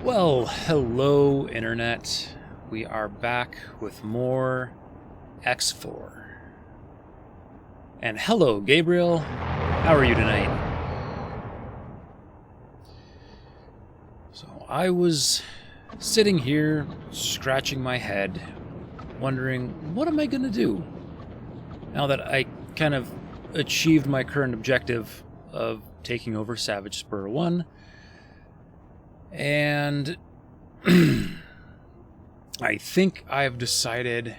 Well, hello Internet. We are back with more X4. And hello Gabriel, how are you tonight? So I was sitting here scratching my head, wondering what am I gonna do now that I kind of achieved my current objective of taking over Savage Spur 1. And I think I've decided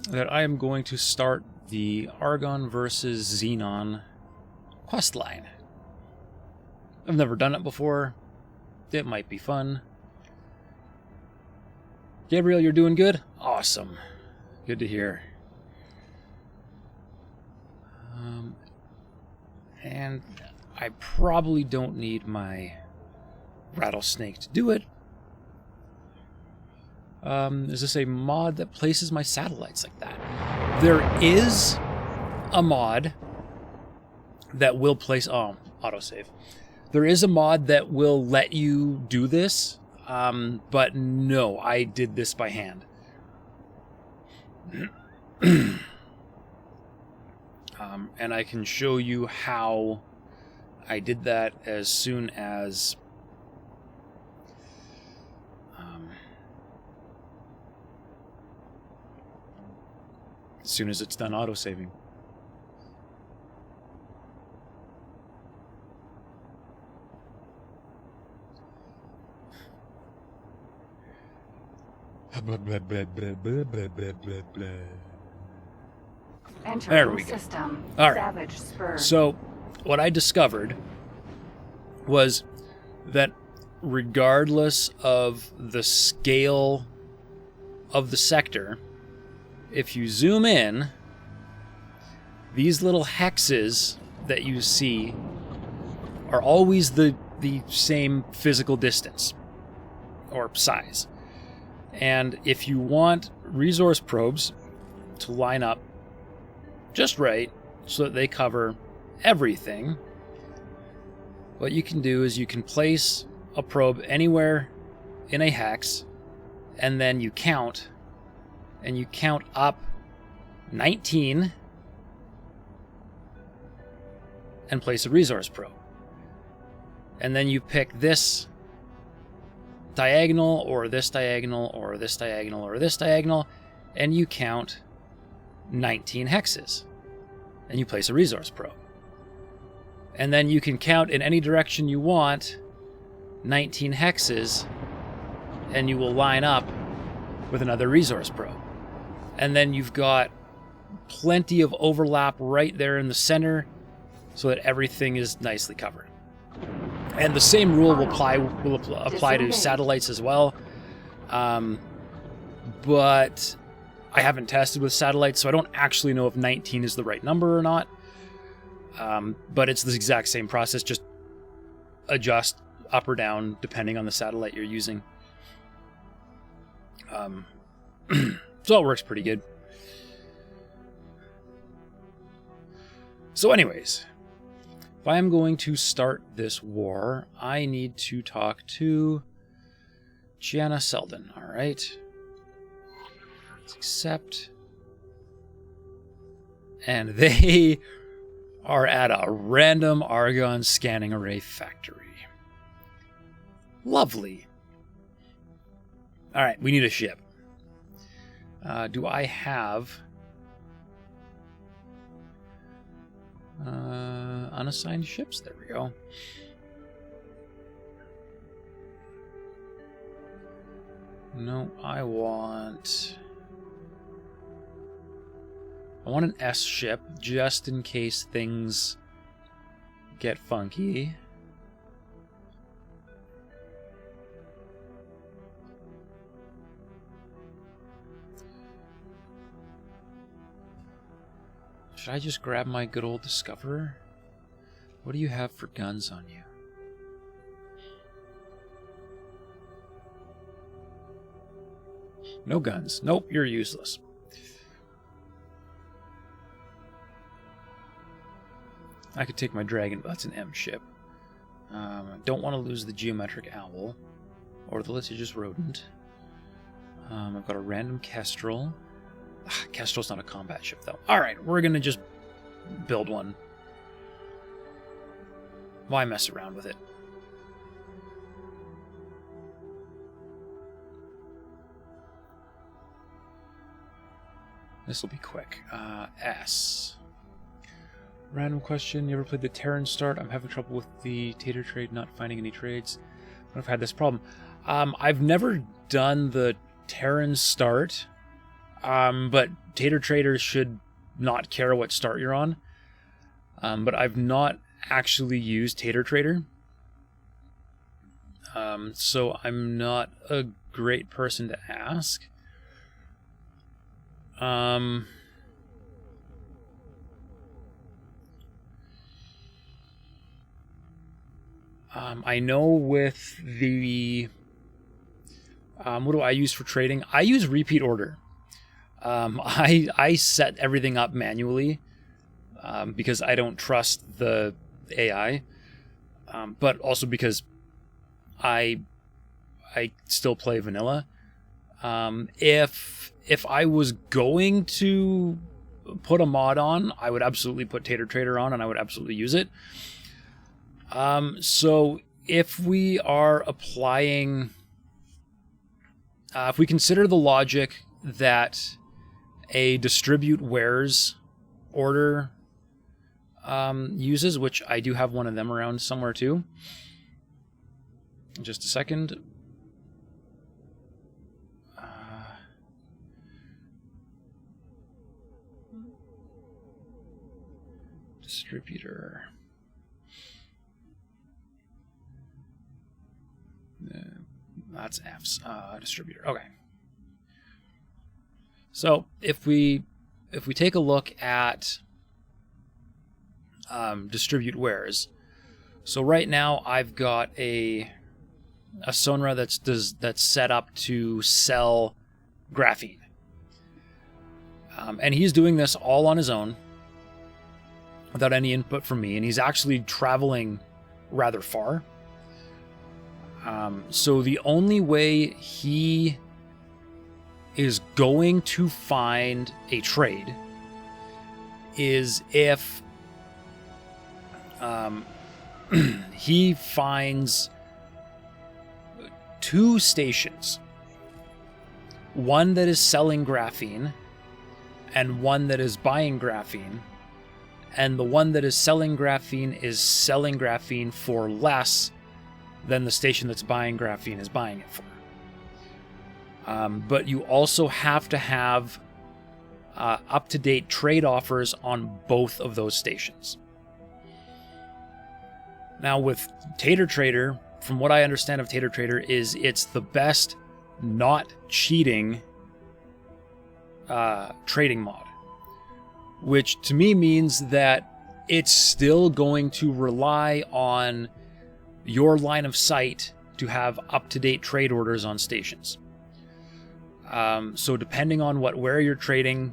that I am going to start the Argon versus Xenon questline. I've never done it before. It might be fun. Gabriel, you're doing good? Awesome. Good to hear. And I probably don't need my rattlesnake to do it. Is this a mod that places my satellites like that? There is a mod that will place... Oh, autosave. There is a mod that will let you do this, but no, I did this by hand. And I can show you how I did that as soon as it's done autosaving. There we go. All right. So, what I discovered was that regardless of the scale of the sector, if you zoom in, these little hexes that you see are always the same physical distance or size. And if you want resource probes to line up just right so that they cover everything, what you can do is you can place a probe anywhere in a hex, and then you count up 19 and place a resource probe. And then you pick this diagonal or this diagonal or this diagonal or this diagonal, and you count 19 hexes. And you place a resource probe. And then you can count in any direction you want 19 hexes, and you will line up with another resource probe. And then you've got plenty of overlap right there in the center so that everything is nicely covered. And the same rule will apply to satellites as well. But I haven't tested with satellites, so I don't actually know if 19 is the right number or not. But it's the exact same process, just adjust up or down depending on the satellite you're using. So it works pretty good. So anyways, if I am going to start this war, I need to talk to Gianna Selden, alright? Let's accept. And they are at a random Argon scanning array factory. Lovely. Alright, we need a ship. Do I have unassigned ships? There we go. No, I want an S ship just in case things get funky. Should I just grab my good old Discoverer? What do you have for guns on you? No guns. Nope, you're useless. I could take my dragon, but that's an M ship. I don't want to lose the geometric owl or the litigious rodent. I've got a random kestrel. Kestrel's not a combat ship, though. Alright, we're going to just build one. Why mess around with it? This will be quick. S. Random question. You ever played the Terran Start? I'm having trouble with the Tater trade, not finding any trades. I've had this problem. I've never done the Terran Start, but Tater traders should not care what start you're on. But I've not actually used Tater Trader. So I'm not a great person to ask. I know with the... what do I use for trading? I use repeat order. I set everything up manually because I don't trust the AI, but also because I still play vanilla. If I was going to put a mod on, I would absolutely put Tater Trader on, and I would absolutely use it. So if we are applying, if we consider the logic that a distribute wares order uses, which I do have one of them around somewhere too. Just a second. Distributor. That's F's distributor. Okay. So if we take a look at distribute wares, so right now I've got a Sonra that's set up to sell graphene, and he's doing this all on his own without any input from me, and he's actually traveling rather far. So the only way he is going to find a trade is if he finds 2 stations. One that is selling graphene and one that is buying graphene. And the one that is selling graphene is selling graphene for less than the station that's buying graphene is buying it for. But you also have to have up-to-date trade offers on both of those stations. Now with Tater Trader, from what I understand of Tater Trader, is it's the best not cheating trading mod. Which to me means that it's still going to rely on your line of sight to have up-to-date trade orders on stations. So depending on where you're trading,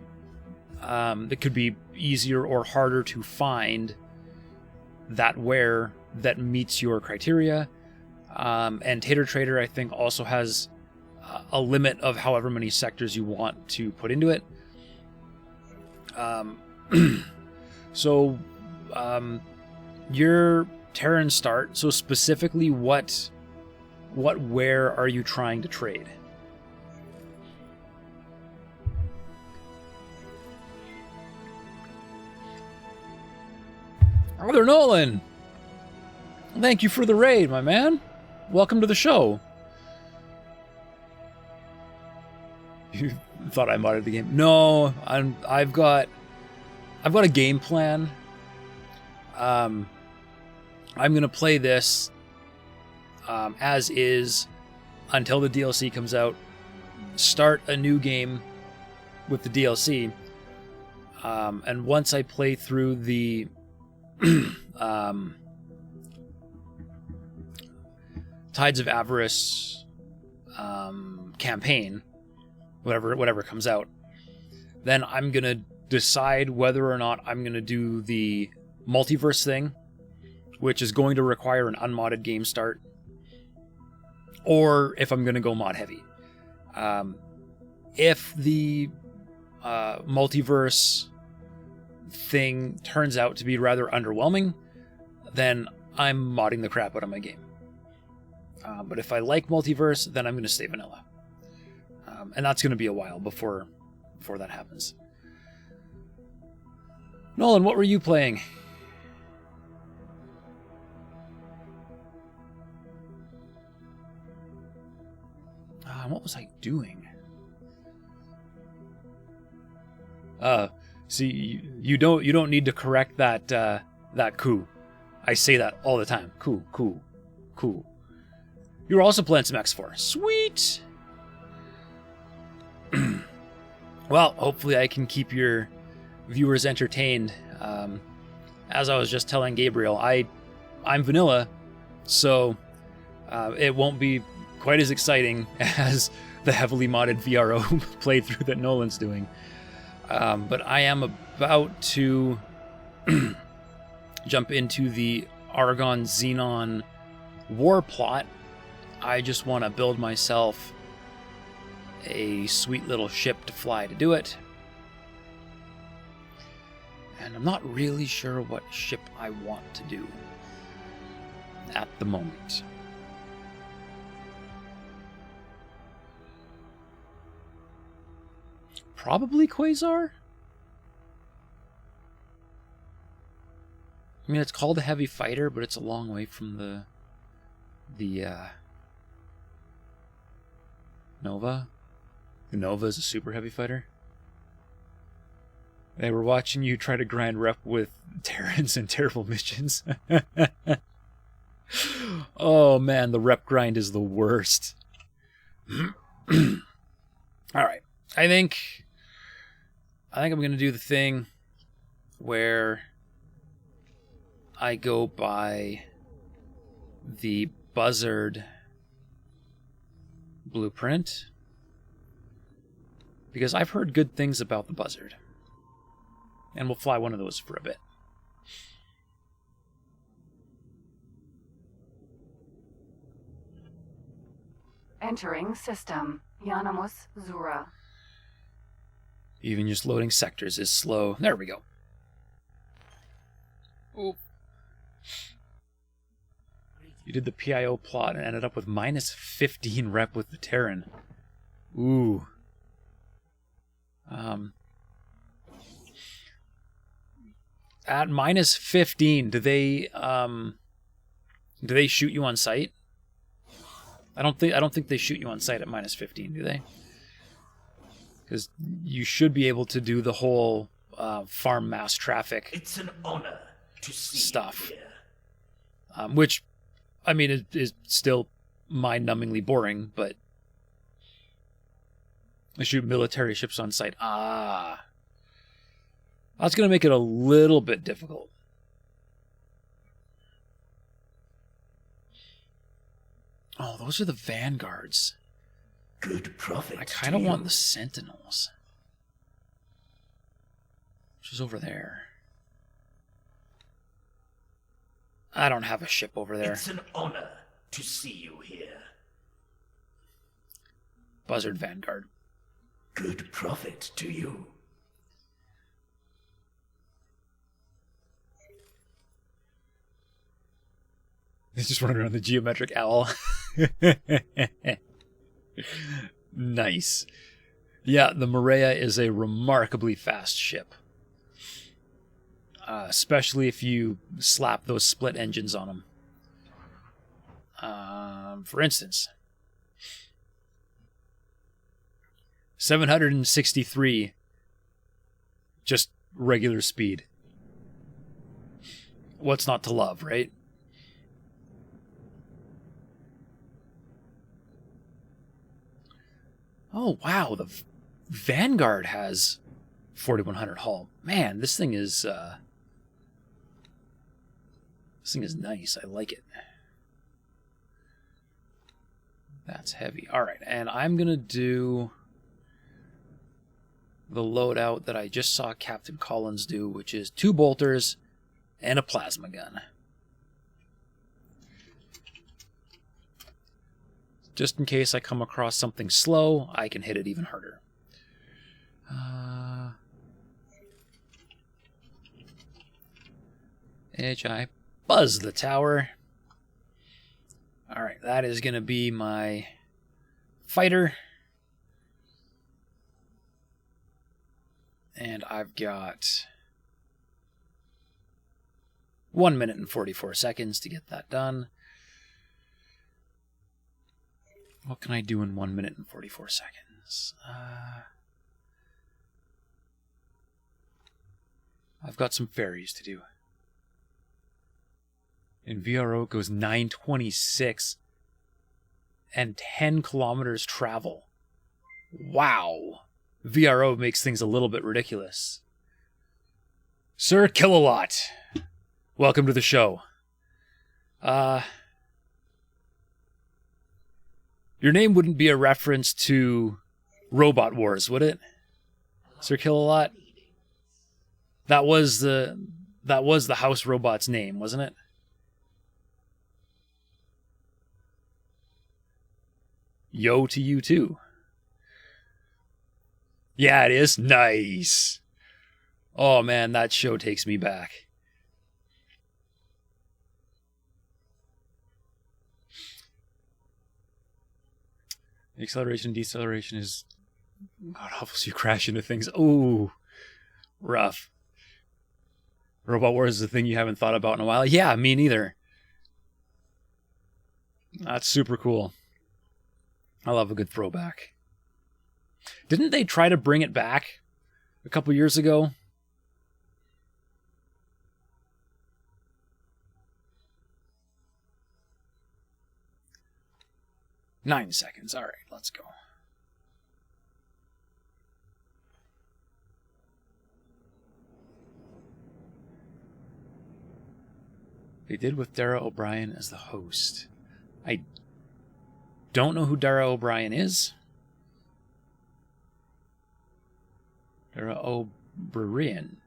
it could be easier or harder to find that ware that meets your criteria. And Tater Trader, I think, also has a limit of however many sectors you want to put into it. So your Terran Start, so specifically what ware are you trying to trade? Brother Nolan, thank you for the raid, my man. Welcome to the show. You thought I modded the game? No, I've got a game plan. I'm gonna play this as is until the DLC comes out. Start a new game with the DLC, and once I play through the Tides of Avarice campaign, whatever comes out, then I'm gonna decide whether or not I'm gonna do the multiverse thing, which is going to require an unmodded game start, or if I'm going to go mod heavy. If the multiverse thing turns out to be rather underwhelming, then I'm modding the crap out of my game. But if I like multiverse, then I'm going to stay vanilla. And that's going to be a while before that happens. Nolan, what were you playing? What was I doing? See, you don't need to correct that coup. I say that all the time. Coup. You were also playing some X4. Sweet. Well, hopefully I can keep your viewers entertained. As I was just telling Gabriel, I'm vanilla, so it won't be quite as exciting as the heavily modded VRO playthrough that Nolan's doing. But I am about to jump into the Argon Xenon war plot. I just want to build myself a sweet little ship to fly to do it. And I'm not really sure what ship I want to do at the moment. Probably Quasar? I mean, it's called a heavy fighter, but it's a long way from the Nova. The Nova is a super heavy fighter. They were watching you try to grind rep with Terrans and terrible missions. Oh man, the rep grind is the worst. Alright. I think I'm going to do the thing where I go by the Buzzard blueprint, because I've heard good things about the Buzzard, and we'll fly one of those for a bit. Entering system. Yanamus Zura. Even just loading sectors is slow. There we go. Oop. You did the PIO plot and ended up with minus 15 rep with the Terran. Ooh. At minus 15, do they shoot you on sight? I don't think they shoot you on sight at minus 15, do they? Because you should be able to do the whole farm mass traffic. It's an honor to see stuff, you here. Which, I mean, is still mind-numbingly boring, but they shoot military ships on sight. Ah, that's going to make it a little bit difficult. Oh, those are the vanguards. Good profit. I kind of want the sentinels, which is over there. I don't have a ship over there. It's an honor to see you here. Buzzard Vanguard. Good profit to you. He's just running around the geometric owl. Nice. Yeah, the Maria is a remarkably fast ship. Especially if you slap those split engines on them. For instance, 763, just regular speed. What's not to love, right? Oh, wow, the Vanguard has 4100 hull. Man, this thing is nice. I like it. That's heavy. All right, and I'm going to do the loadout that I just saw Captain Collins do, which is 2 bolters and a plasma gun. Just in case I come across something slow, I can hit it even harder. Edge, I buzz the tower. Alright, that is going to be my fighter. And I've got 1 minute and 44 seconds to get that done. What can I do in 1 minute and 44 seconds? I've got some ferries to do. And VRO goes 926 and 10 kilometers travel. Wow. VRO makes things a little bit ridiculous. Sir Killalot, welcome to the show. Your name wouldn't be a reference to Robot Wars, would it? Sir Killalot? That was the house robot's name, wasn't it? Yo to you too. Yeah, it is. Nice. Oh man, that show takes me back. The acceleration, deceleration is God helps you crash into things. Ooh, rough. Robot Wars is a thing you haven't thought about in a while. Yeah, me neither. That's super cool. I love a good throwback. Didn't they try to bring it back a couple years ago? Nine seconds. All right, let's go. They did with Dara O'Brien as the host. I don't know who Dara O'Brien is. Dara O'Brien.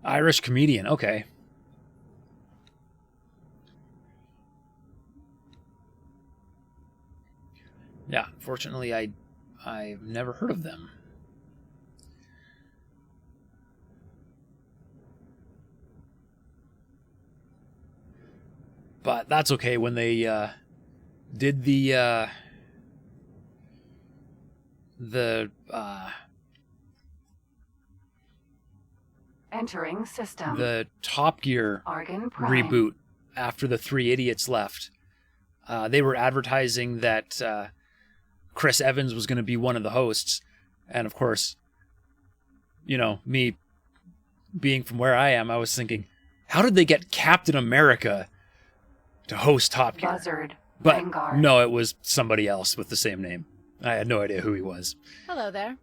Irish comedian, okay. Yeah, unfortunately I've never heard of them. But that's okay. When they did the entering system. The Top Gear Argon Prime reboot after the three idiots left, they were advertising that Chris Evans was going to be one of the hosts, and of course, you know, me being from where I am, I was thinking, how did they get Captain America to host Top Gear? Buzzard. But Vanguard. no, it was somebody else with the same name. I had no idea who he was. Hello there.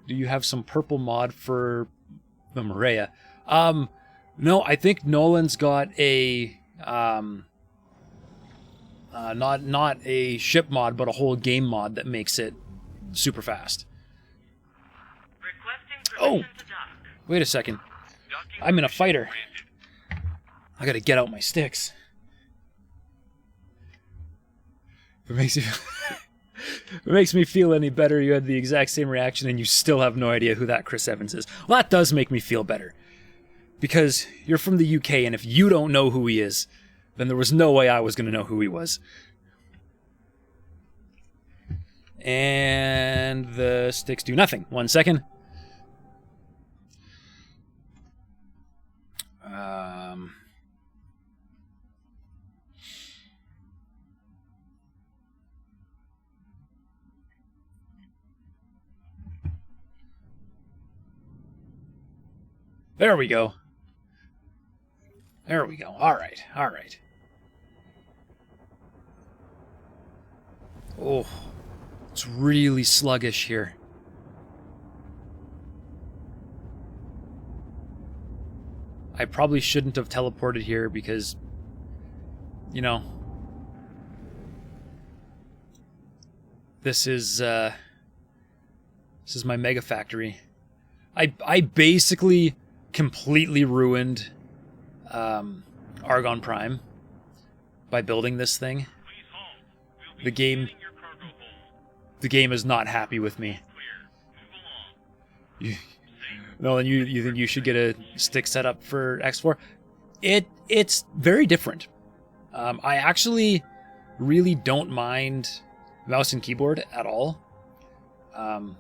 Do you have some purple mod for the Maria? No, I think Nolan's got a not a ship mod, but a whole game mod that makes it super fast. Oh, wait a second. I'm in a fighter. I gotta get out my sticks. If it makes me feel any better, you had the exact same reaction and you still have no idea who that Chris Evans is. Well, that does make me feel better. Because you're from the UK, and if you don't know who he is, then there was no way I was going to know who he was. And the sticks do nothing. 1 second. There we go. There we go. All right. All right. Oh, it's really sluggish here. I probably shouldn't have teleported here because, you know, this is my mega factory. I basically completely ruined Argon Prime by building this thing. The game is not happy with me. No, and you think you should get a stick setup for X4? It's very different. I actually really don't mind mouse and keyboard at all. I'm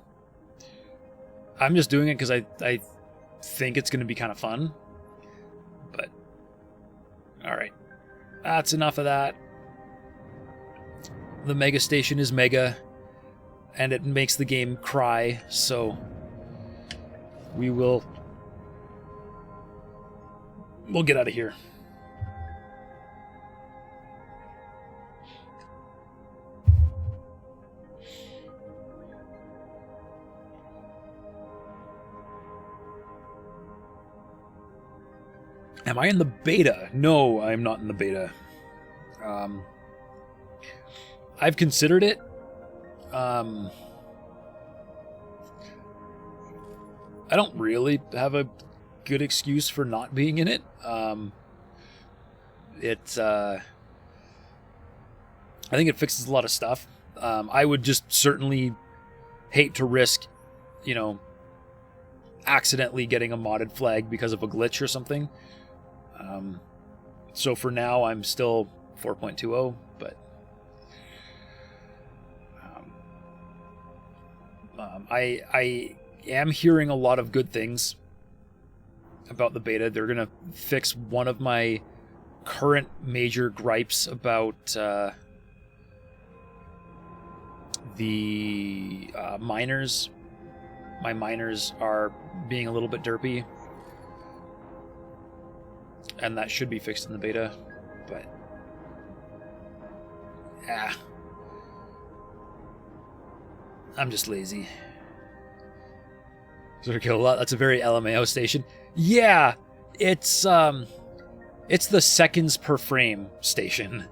just doing it because I think it's going to be kind of fun. But, alright. That's enough of that. The Mega Station is mega, and it makes the game cry, so we'll get out of here. Am I in the beta? No, I'm not in the beta. I've considered it. I don't really have a good excuse for not being in it. I think it fixes a lot of stuff. I would just certainly hate to risk, accidentally getting a modded flag because of a glitch or something. So for now, I'm still 4.20, but I am hearing a lot of good things about the beta. They're going to fix one of my current major gripes about the miners. My miners are being a little bit derpy, and that should be fixed in the beta, but I'm just lazy. Zero kilowatt, that's a very LMAO station. Yeah, it's the seconds per frame station.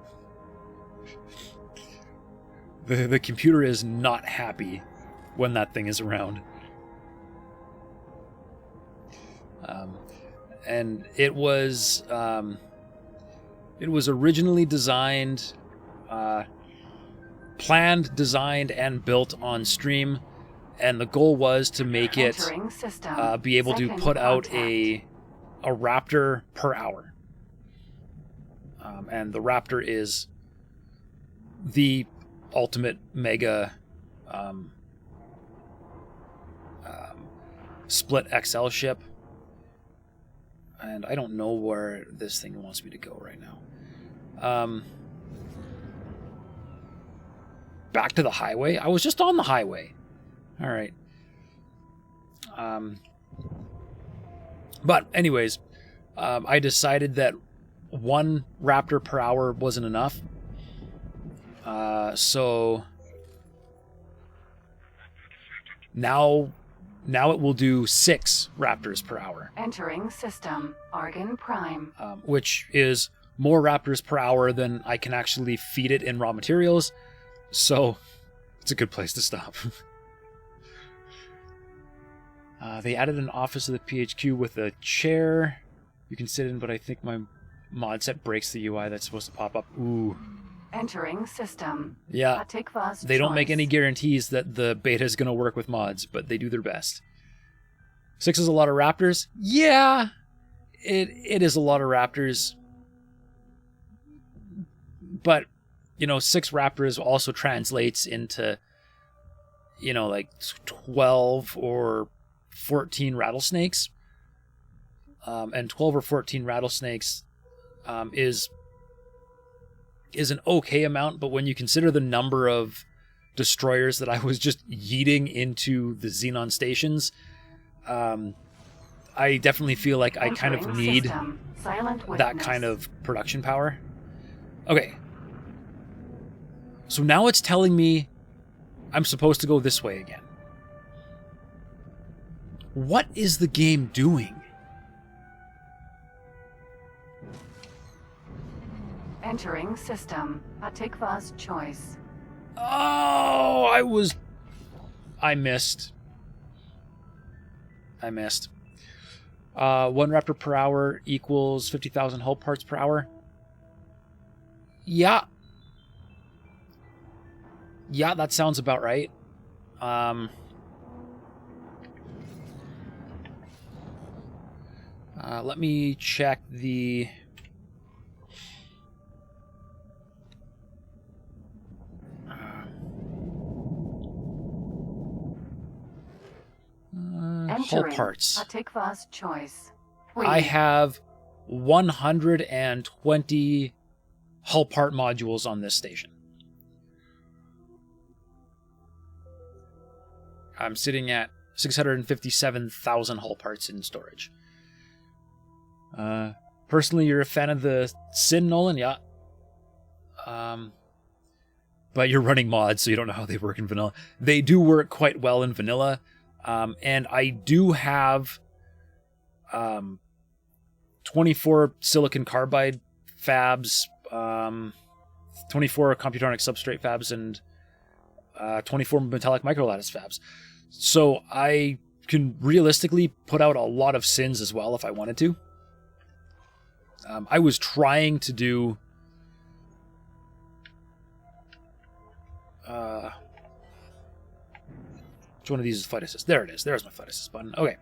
The computer is not happy when that thing is around. And it was originally designed, planned, designed, and built on stream, and the goal was to make it be able to put out a Raptor per hour. And the Raptor is the ultimate mega split XL ship. And I don't know where this thing wants me to go right now. Back to the highway? I was just on the highway. All right. But anyways, I decided that one Raptor per hour wasn't enough. So now it will do 6 Raptors per hour. Entering system, Argon Prime. Which is more Raptors per hour than I can actually feed it in raw materials. So it's a good place to stop. They added an office of the PHQ with a chair you can sit in, but I think my mod set breaks the UI that's supposed to pop up. Ooh. Entering system. Yeah, they don't make any guarantees that the beta is going to work with mods, but they do their best. 6 is a lot of Raptors? Yeah, it is a lot of Raptors. But, 6 Raptors also translates into, like 12 or 14 rattlesnakes. And 12 or 14 rattlesnakes is an okay amount, but when you consider the number of destroyers that I was just yeeting into the Xenon stations, I definitely feel like I kind of need that kind of production power. Okay. So now it's telling me I'm supposed to go this way again. What is the game doing? Entering system. Atikva's choice. Oh, I missed. I missed. 1 Raptor per hour equals 50,000 hull parts per hour. Yeah. Yeah, that sounds about right. Let me check the... hull parts. Atikva's choice. I have 120 hull part modules on this station. I'm sitting at 657,000 hull parts in storage. Personally, you're a fan of the Sin, Nolan? Yeah. But you're running mods, so you don't know how they work in vanilla. They do work quite well in vanilla. And I do have 24 silicon carbide fabs, 24 computronic substrate fabs, and 24 metallic microlattice fabs. So I can realistically put out a lot of Sins as well if I wanted to. I was trying to do... which one of these is flight assist? There it is. There's my flight assist button. Okay.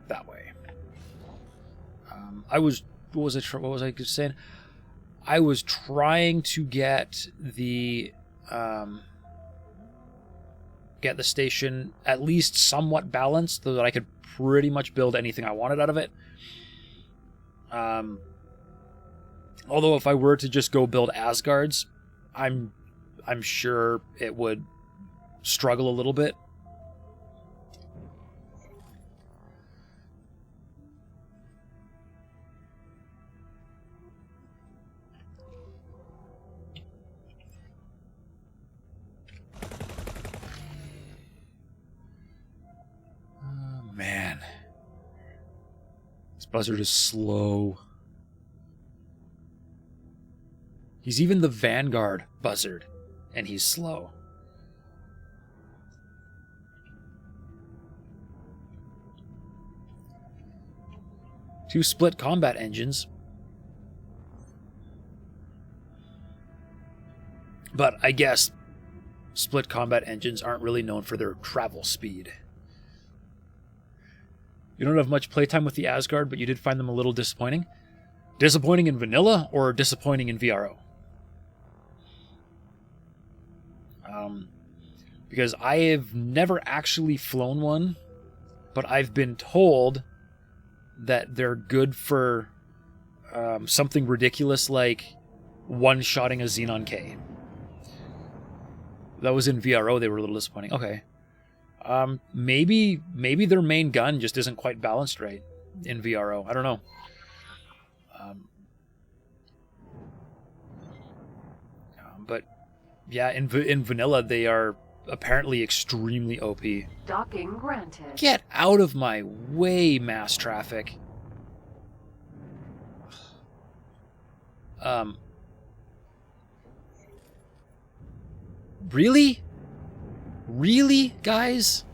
That way. What was I just saying? I was trying to get the station at least somewhat balanced so that I could pretty much build anything I wanted out of it. Although if I were to just go build Asgards, I'm sure it would struggle a little bit. Oh, man. This buzzard is slow. He's even the Vanguard buzzard, and he's slow. Two split combat engines. But I guess split combat engines aren't really known for their travel speed. You don't have much playtime with the Asgard, but you did find them a little disappointing. Disappointing in vanilla or disappointing in VRO? Because I have never actually flown one, but I've been told that they're good for something ridiculous like one-shotting a Xenon K. That was in VRO. They were a little disappointing. Okay. Maybe their main gun just isn't quite balanced right in VRO. I don't know. But yeah, in vanilla they are apparently extremely OP. Docking granted. Get out of my way, mass traffic. Really? Really, guys?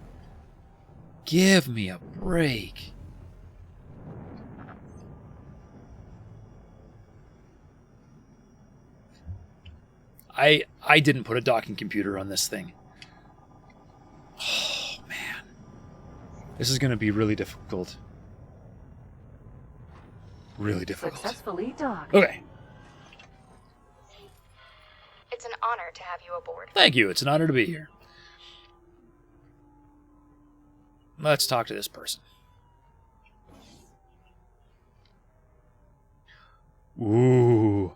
Give me a break. I didn't put a docking computer on this thing. Oh, man. This is going to be really difficult. Really difficult. Successfully docked. Okay. It's an honor to have you aboard. Thank you. It's an honor to be here. Let's talk to this person. Ooh.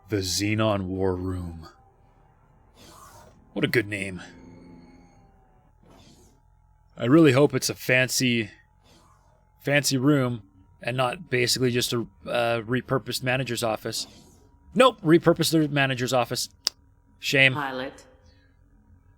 The Xenon War Room. What a good name. I really hope it's a fancy room and not basically just a repurposed manager's office. Nope, repurposed the manager's office. Shame. Pilot.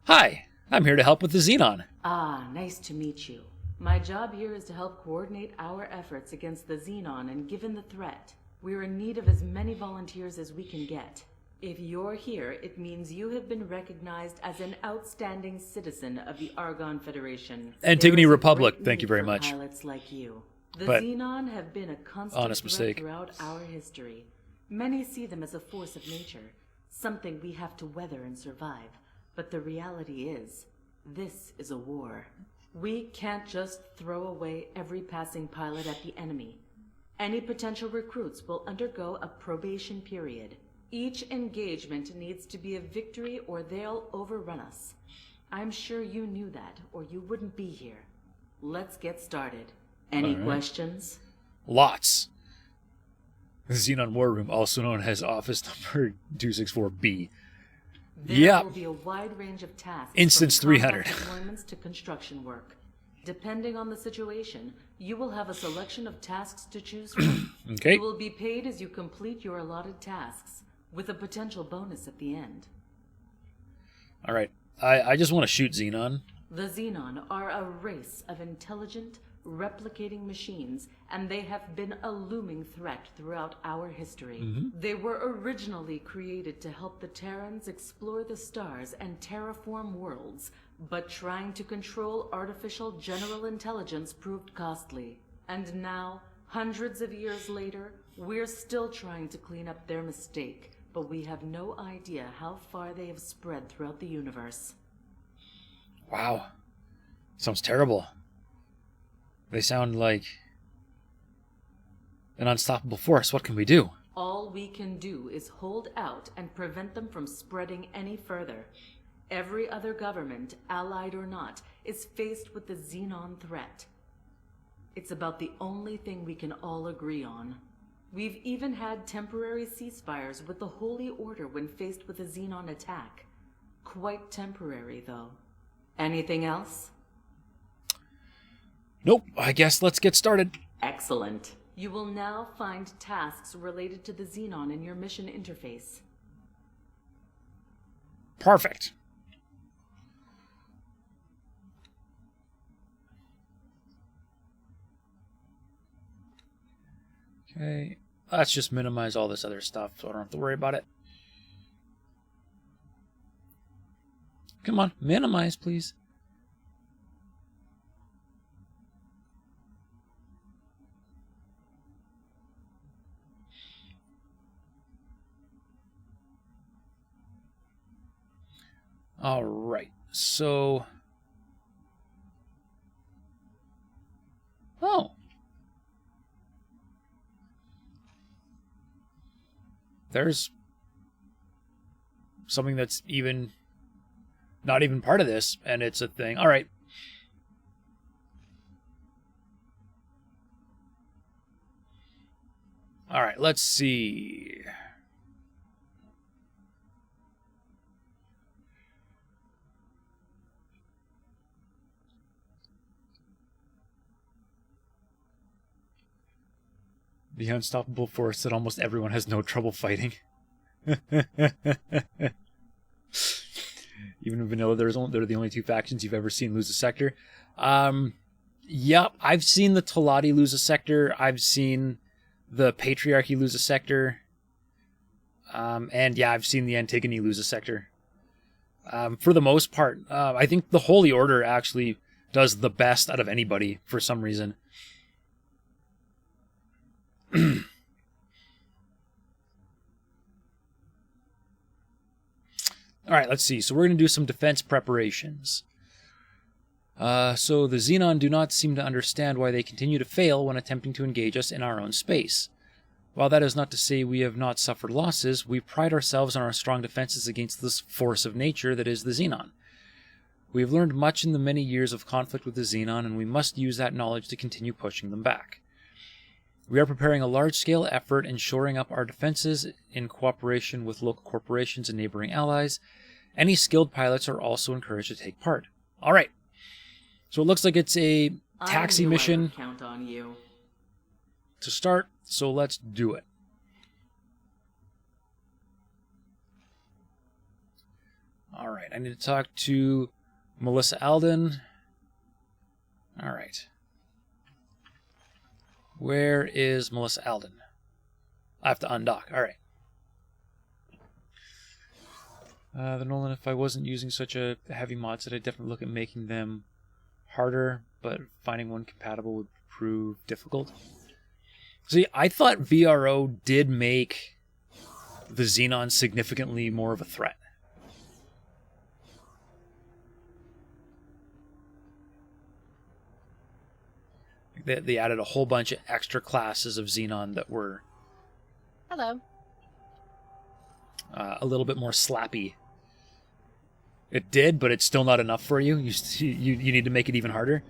Hi, I'm here to help with the Xenon. Ah, nice to meet you. My job here is to help coordinate our efforts against the Xenon, and given the threat, we're in need of as many volunteers as we can get. If you're here, it means you have been recognized as an outstanding citizen of the Argon Federation. Antigone There is a Republic, great thank you need very for much. Pilots like you. The But Xenon have been a constant honest threat mistake. throughout our history. Many see them as a force of nature, something we have to weather and survive. But the reality is, this is a war. We can't just throw away every passing pilot at the enemy. Any potential recruits will undergo a probation period. Each engagement needs to be a victory or they'll overrun us. I'm sure you knew that, or you wouldn't be here. Let's get started. Any questions? Lots. The Xenon War Room, also known as Office Number 264B. There will be a wide range of tasks. Instance from 300. combat deployments to construction work. Depending on the situation, you will have a selection of tasks to choose from. Okay. You will be paid as you complete your allotted tasks, with a potential bonus at the end. Alright. I just want to shoot Xenon. The Xenon are a race of intelligent, replicating machines, and they have been a looming threat throughout our history. They were originally created to help the Terrans explore the stars and terraform worlds, but trying to control artificial general intelligence proved costly. And now, hundreds of years later, we're still trying to clean up their mistake, but we have no idea how far they have spread throughout the universe. Wow. Sounds terrible. They sound like an unstoppable force. What can we do? All we can do is hold out and prevent them from spreading any further. Every other government, allied or not, is faced with the Xenon threat. It's about the only thing we can all agree on. We've even had temporary ceasefires with the Holy Order when faced with a Xenon attack. Quite temporary, though. Anything else? Nope. I guess let's get started. Excellent. You will now find tasks related to the Xenon in your mission interface. Perfect. Okay. Let's just minimize all this other stuff so I don't have to worry about it. Come on, minimize, please. All right, so... Oh. There's something that's even... not even part of this, and it's a thing. All right. All right, let's see. The unstoppable force that almost everyone has no trouble fighting. Even in vanilla, they're the only two factions you've ever seen lose a sector. Yep, I've seen the Talati lose a sector. I've seen the Patriarchy lose a sector. And yeah, I've seen the Antigone lose a sector. For the most part, I think the Holy Order actually does the best out of anybody for some reason. Alright, let's see. So we're going to do some defense preparations. So the Xenon do not seem to understand why they continue to fail when attempting to engage us in our own space. While that is not to say we have not suffered losses, we pride ourselves on our strong defenses against this force of nature that is the Xenon. We have learned much in the many years of conflict with the Xenon, and we must use that knowledge to continue pushing them back. We are preparing a large-scale effort in shoring up our defenses in cooperation with local corporations and neighboring allies. Any skilled pilots are also encouraged to take part. All right. So it looks like it's a taxi mission Count on you. to start, so let's do it. All right, I need to talk to Melissa Alden. All right. Where is Melissa Alden? I have to undock. All right. The Nolan, if I wasn't using such a heavy mod set, I'd definitely look at making them harder, but finding one compatible would prove difficult. See, I thought VRO did make the Xenon significantly more of a threat. They added a whole bunch of extra classes of Xenon that were Hello. A little bit more slappy. It did, but it's still not enough for you. You need to make it even harder.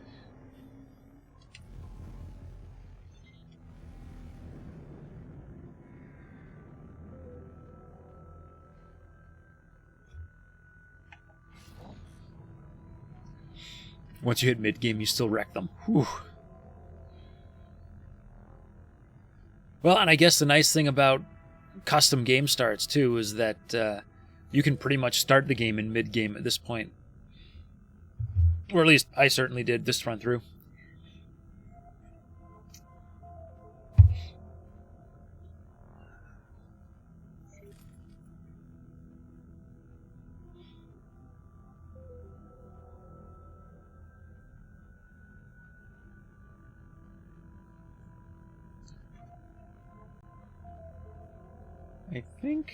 Once you hit mid-game, you still wreck them. Whew. Well, and I guess the nice thing about custom game starts, too, is that you can pretty much start the game in mid-game at this point. Or at least I certainly did this run through. I think...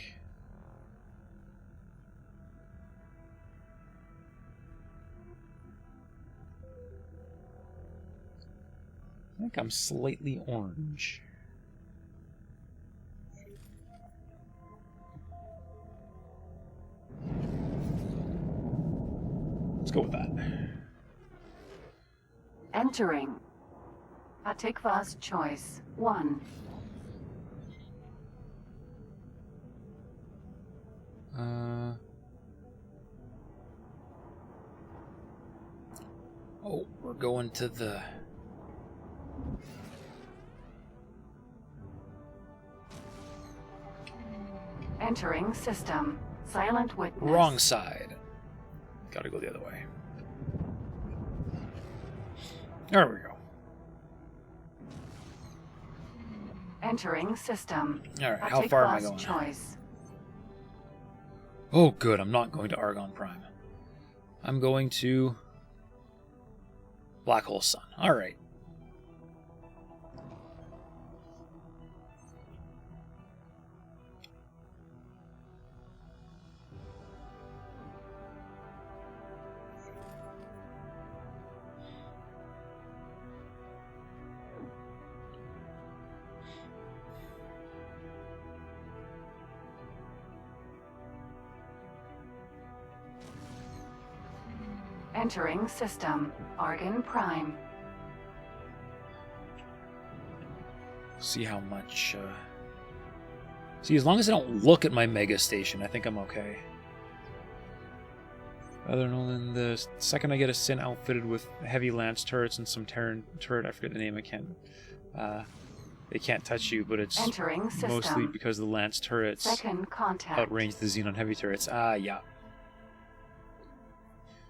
I'm slightly orange. Let's go with that. Entering. Atikva's choice 1. Oh, we're going to the... Entering system. Silent witness. wrong side. Gotta go the other way. There we go. Entering system. Alright, how far am I Atikva's going? choice. Oh, good. I'm not going to Argon Prime. I'm going to Black Hole Sun. All right. Entering system. Argon Prime. See how much... See, as long as I don't look at my Mega Station, I think I'm okay. Other than the second I get a Sin outfitted with heavy lance turrets and some Terran turret, I forget the name, I can't... they can't touch you, but it's mostly because the lance turrets outrange the Xenon heavy turrets. Ah, yeah.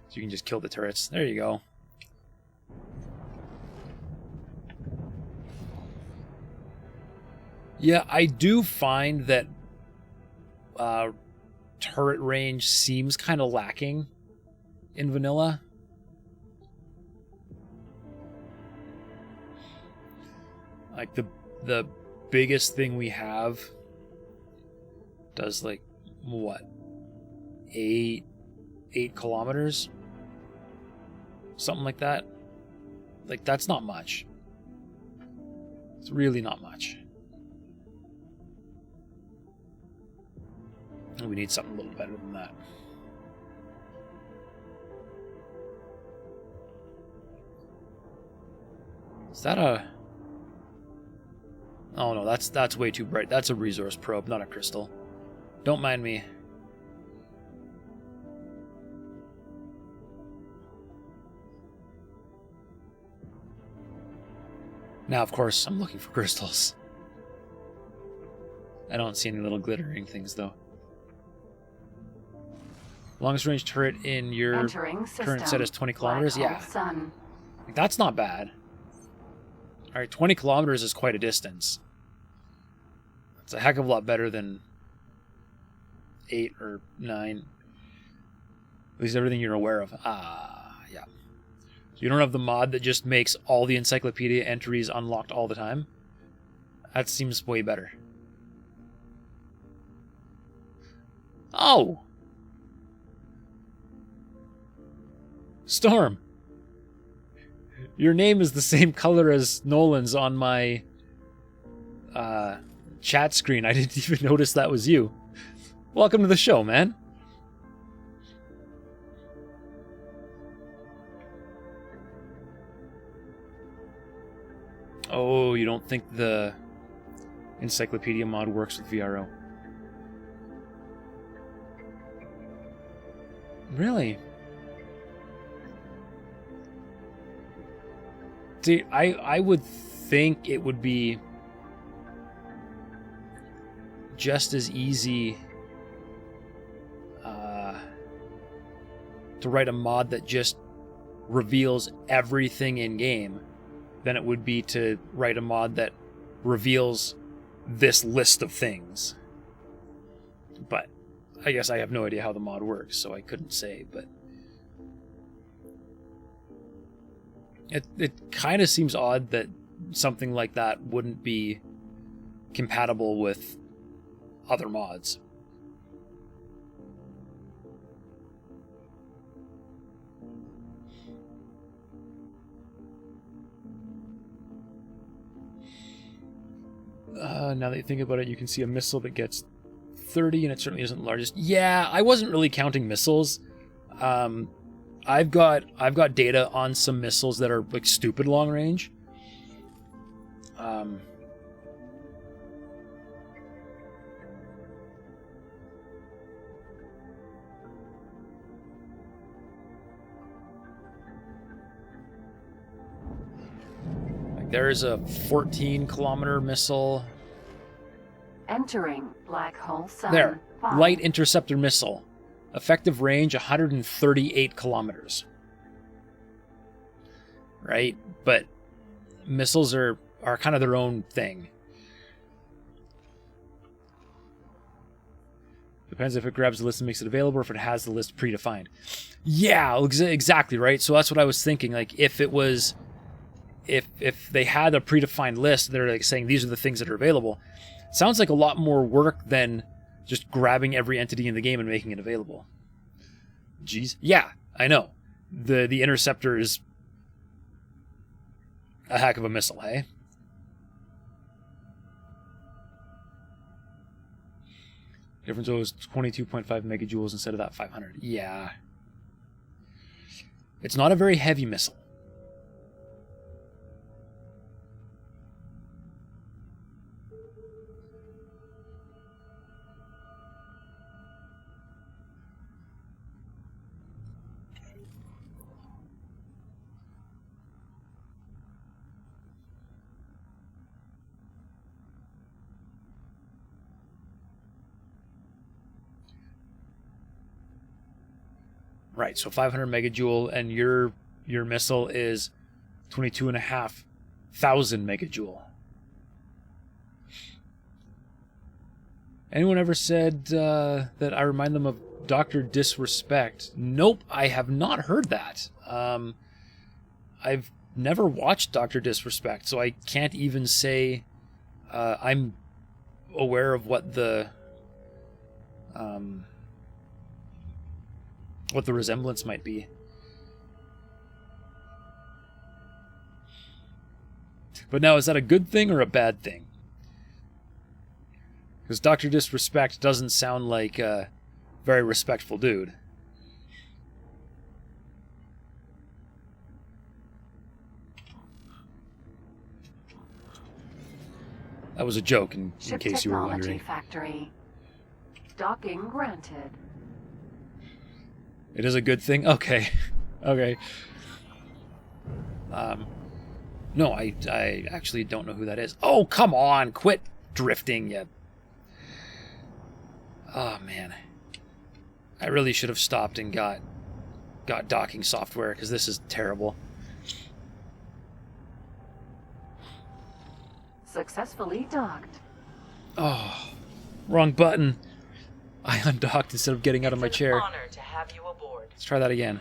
So you can just kill the turrets. There you go. Yeah, I do find that turret range seems kind of lacking in vanilla. Like the biggest thing we have does like what? 8 kilometers? Something like that. Like, that's not much. It's really not much. We need something a little better than that. Is that a... Oh no, that's way too bright. That's a resource probe, not a crystal. Don't mind me. Now, of course, I'm looking for crystals. I don't see any little glittering things, though. Longest range turret in your current set is 20 kilometers? Yeah. Sun. That's not bad. Alright, 20 kilometers is quite a distance. It's a heck of a lot better than 8 or 9. least everything you're aware of. Yeah. So you don't have the mod that just makes all the encyclopedia entries unlocked all the time? That seems way better. Oh! Storm! Your name is the same color as Nolan's on my chat screen. I didn't even notice that was you. Welcome to the show, man. Oh, you don't think the encyclopedia mod works with VRO? Really? See, I would think it would be just as easy to write a mod that just reveals everything in game than it would be to write a mod that reveals this list of things. But I guess I have no idea how the mod works, so I couldn't say, but it kind of seems odd that something like that wouldn't be compatible with other mods. Now that you think about it, you can see a missile that gets 30, and it certainly isn't the largest. Yeah, I wasn't really counting missiles. I've got data on some missiles that are like stupid long range. Like there is a 14-kilometer missile. Entering black hole sun. There, 5. light interceptor missile. Effective range 138 kilometers. Right? But missiles are kind of their own thing. Depends if it grabs the list and makes it available or if it has the list predefined. Yeah, exactly, right? So that's what I was thinking. Like if it was if they had a predefined list, they're like saying these are the things that are available. It sounds like a lot more work than just grabbing every entity in the game and making it available. Jeez. Yeah, I know. The interceptor is a heck of a missile, hey? Difference was 22.5 megajoules instead of that 500. Yeah. It's not a very heavy missile. Right, so 500 megajoule, and your missile is 22,500 megajoule. Anyone ever said that I remind them of Dr. Disrespect? Nope, I have not heard that. I've never watched Dr. Disrespect, so I can't even say I'm aware of what the resemblance might be. But now, is that a good thing or a bad thing? Because Dr. Disrespect doesn't sound like a very respectful dude. That was a joke, in case you were wondering. Factory. Docking granted. It is a good thing? Okay. Okay. No, I actually don't know who that is. Oh, come on! Quit drifting, you... Oh, man. I really should have stopped and got docking software, because this is terrible. Successfully docked. Oh, wrong button. I undocked instead of getting out of my chair. It's an honor to have you aboard. Let's try that again.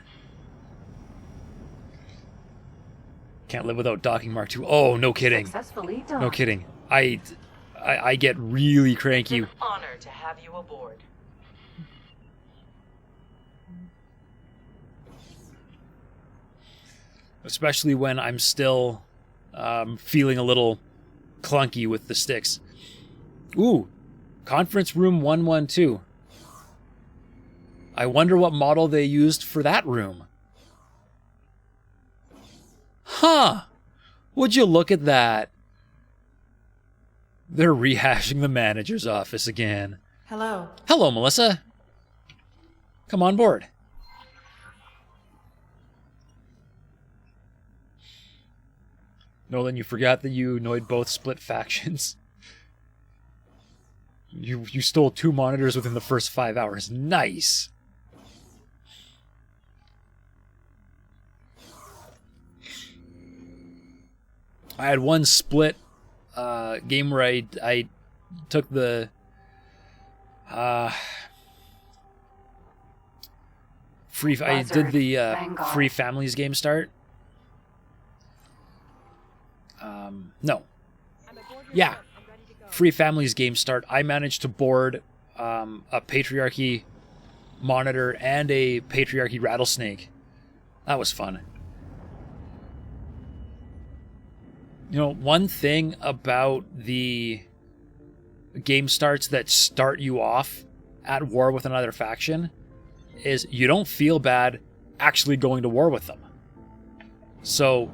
Can't live without docking Mark II. Oh, no kidding. Successfully done. No kidding. I get really cranky. It's an honor to have you aboard. Especially when I'm still feeling a little clunky with the sticks. Ooh, conference room 112. I wonder what model they used for that room. Huh. Would you look at that? They're rehashing the manager's office again. Hello. Hello, Melissa. Come on board. Nolan, you forgot that you annoyed both split factions. You stole 2 monitors within the first 5 hours. Nice. I had one split game where I took the free. I did the free families game start. No. Yeah. Free families game start. I managed to board a patriarchy monitor and a patriarchy rattlesnake. That was fun. You know, one thing about the game starts that start you off at war with another faction is you don't feel bad actually going to war with them. So,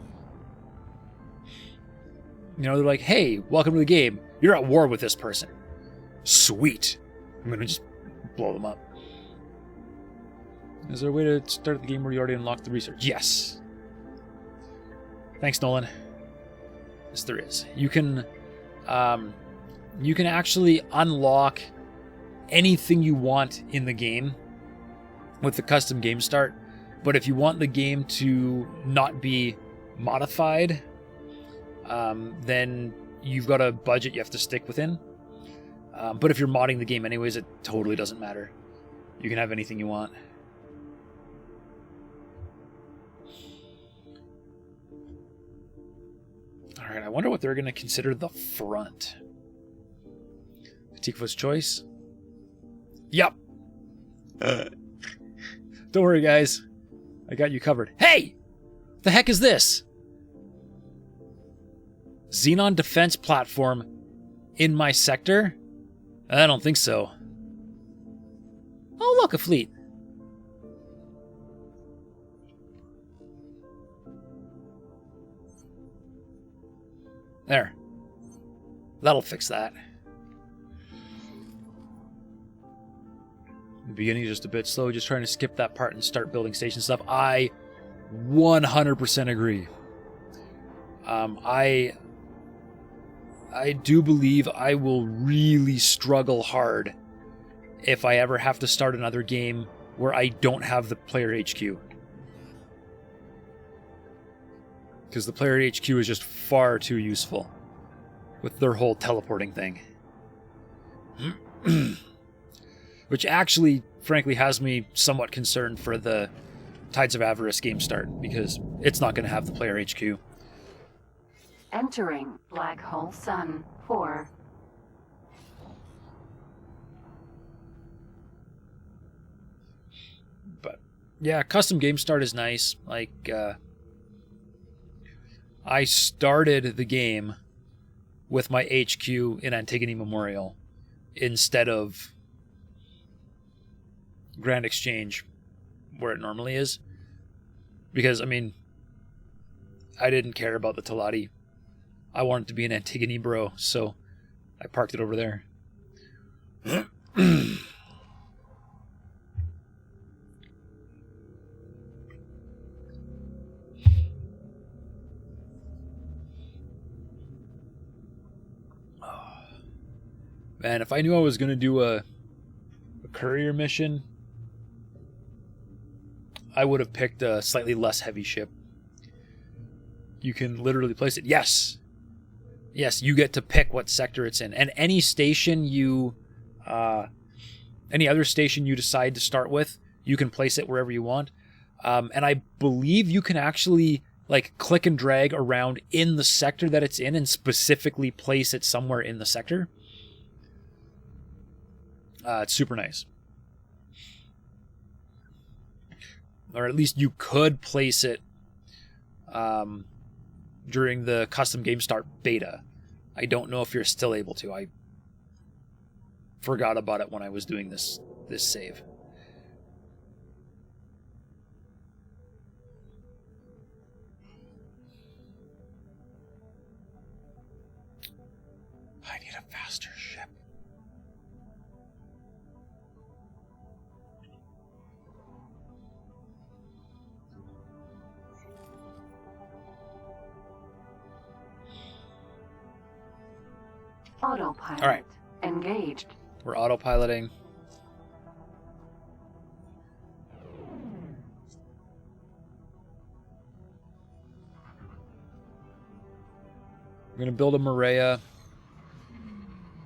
you know, they're like, hey, welcome to the game. You're at war with this person. Sweet. I'm going to just blow them up. Is there a way to start the game where you already unlocked the research? Yes. Thanks, Nolan. Yes, there is. You can actually unlock anything you want in the game with the custom game start. But if you want the game to not be modified, then you've got a budget you have to stick within. But if you're modding the game anyways, it totally doesn't matter. You can have anything you want. Alright, I wonder what they're going to consider the front. Tikva's choice? Yep. Don't worry, guys. I got you covered. Hey! The heck is this? Xenon defense platform in my sector? I don't think so. Oh, look, a fleet. There. That'll fix that. The beginning is just a bit slow, just trying to skip that part and start building station stuff. I 100% agree. I do believe I will really struggle hard if I ever have to start another game where I don't have the player HQ. Because the player HQ is just far too useful with their whole teleporting thing. Which actually, frankly, has me somewhat concerned for the Tides of Avarice game start, because it's not going to have the player HQ. Entering Black Hole Sun 4. But, yeah, custom game start is nice. Like, I started the game with my HQ in Antigone Memorial instead of Grand Exchange, where it normally is. Because, I mean, I didn't care about the Talati. I wanted to be an Antigone bro, so I parked it over there. Man, if I knew I was going to do a courier mission, I would have picked a slightly less heavy ship. You can literally place it. Yes! Yes, you get to pick what sector it's in. And any station you any other station you decide to start with, you can place it wherever you want. And I believe you can actually like click and drag around in the sector that it's in and specifically place it somewhere in the sector. It's super nice. Or at least you could place it during the custom game start beta. I don't know if you're still able to. I forgot about it when I was doing this save. I need a faster ship. Autopilot. All right. Engaged. We're autopiloting. We're going to build a Maria.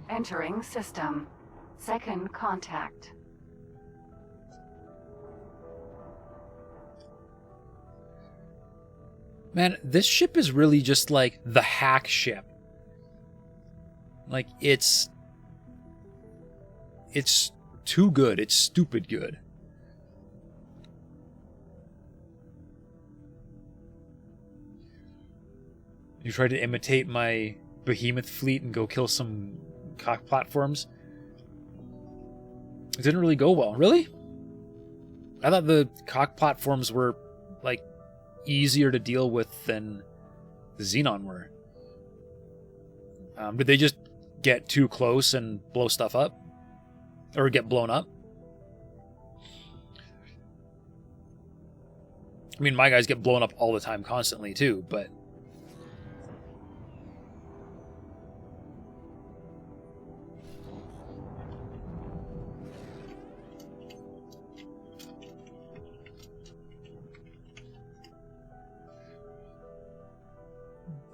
Entering system. Second contact. Man, this ship is really just like the hack ship. Like, it's too good. It's stupid good. You tried to imitate my behemoth fleet and go kill some cock platforms. It didn't really go well. Really? I thought the cock platforms were, like, easier to deal with than the Xenon were. Did they just get too close and blow stuff up? Or get blown up? I mean, my guys get blown up all the time constantly too, but...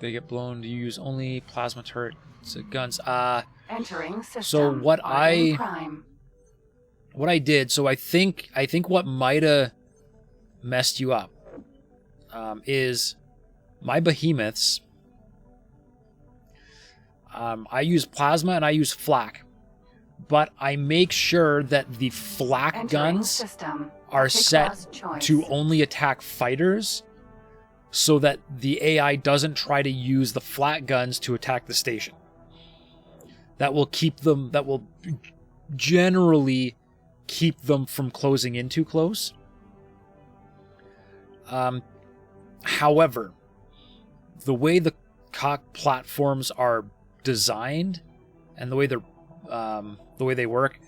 They get blown. Do you use only plasma turrets guns? Entering system. So what I did, so I think what might have messed you up is my behemoths. I use plasma and I use flak, but I make sure that the flak guns are set to only attack fighters, so that the AI doesn't try to use the flak guns to attack the station. That will generally keep them from closing in too close. However, the way the cock platforms are designed and the way they work,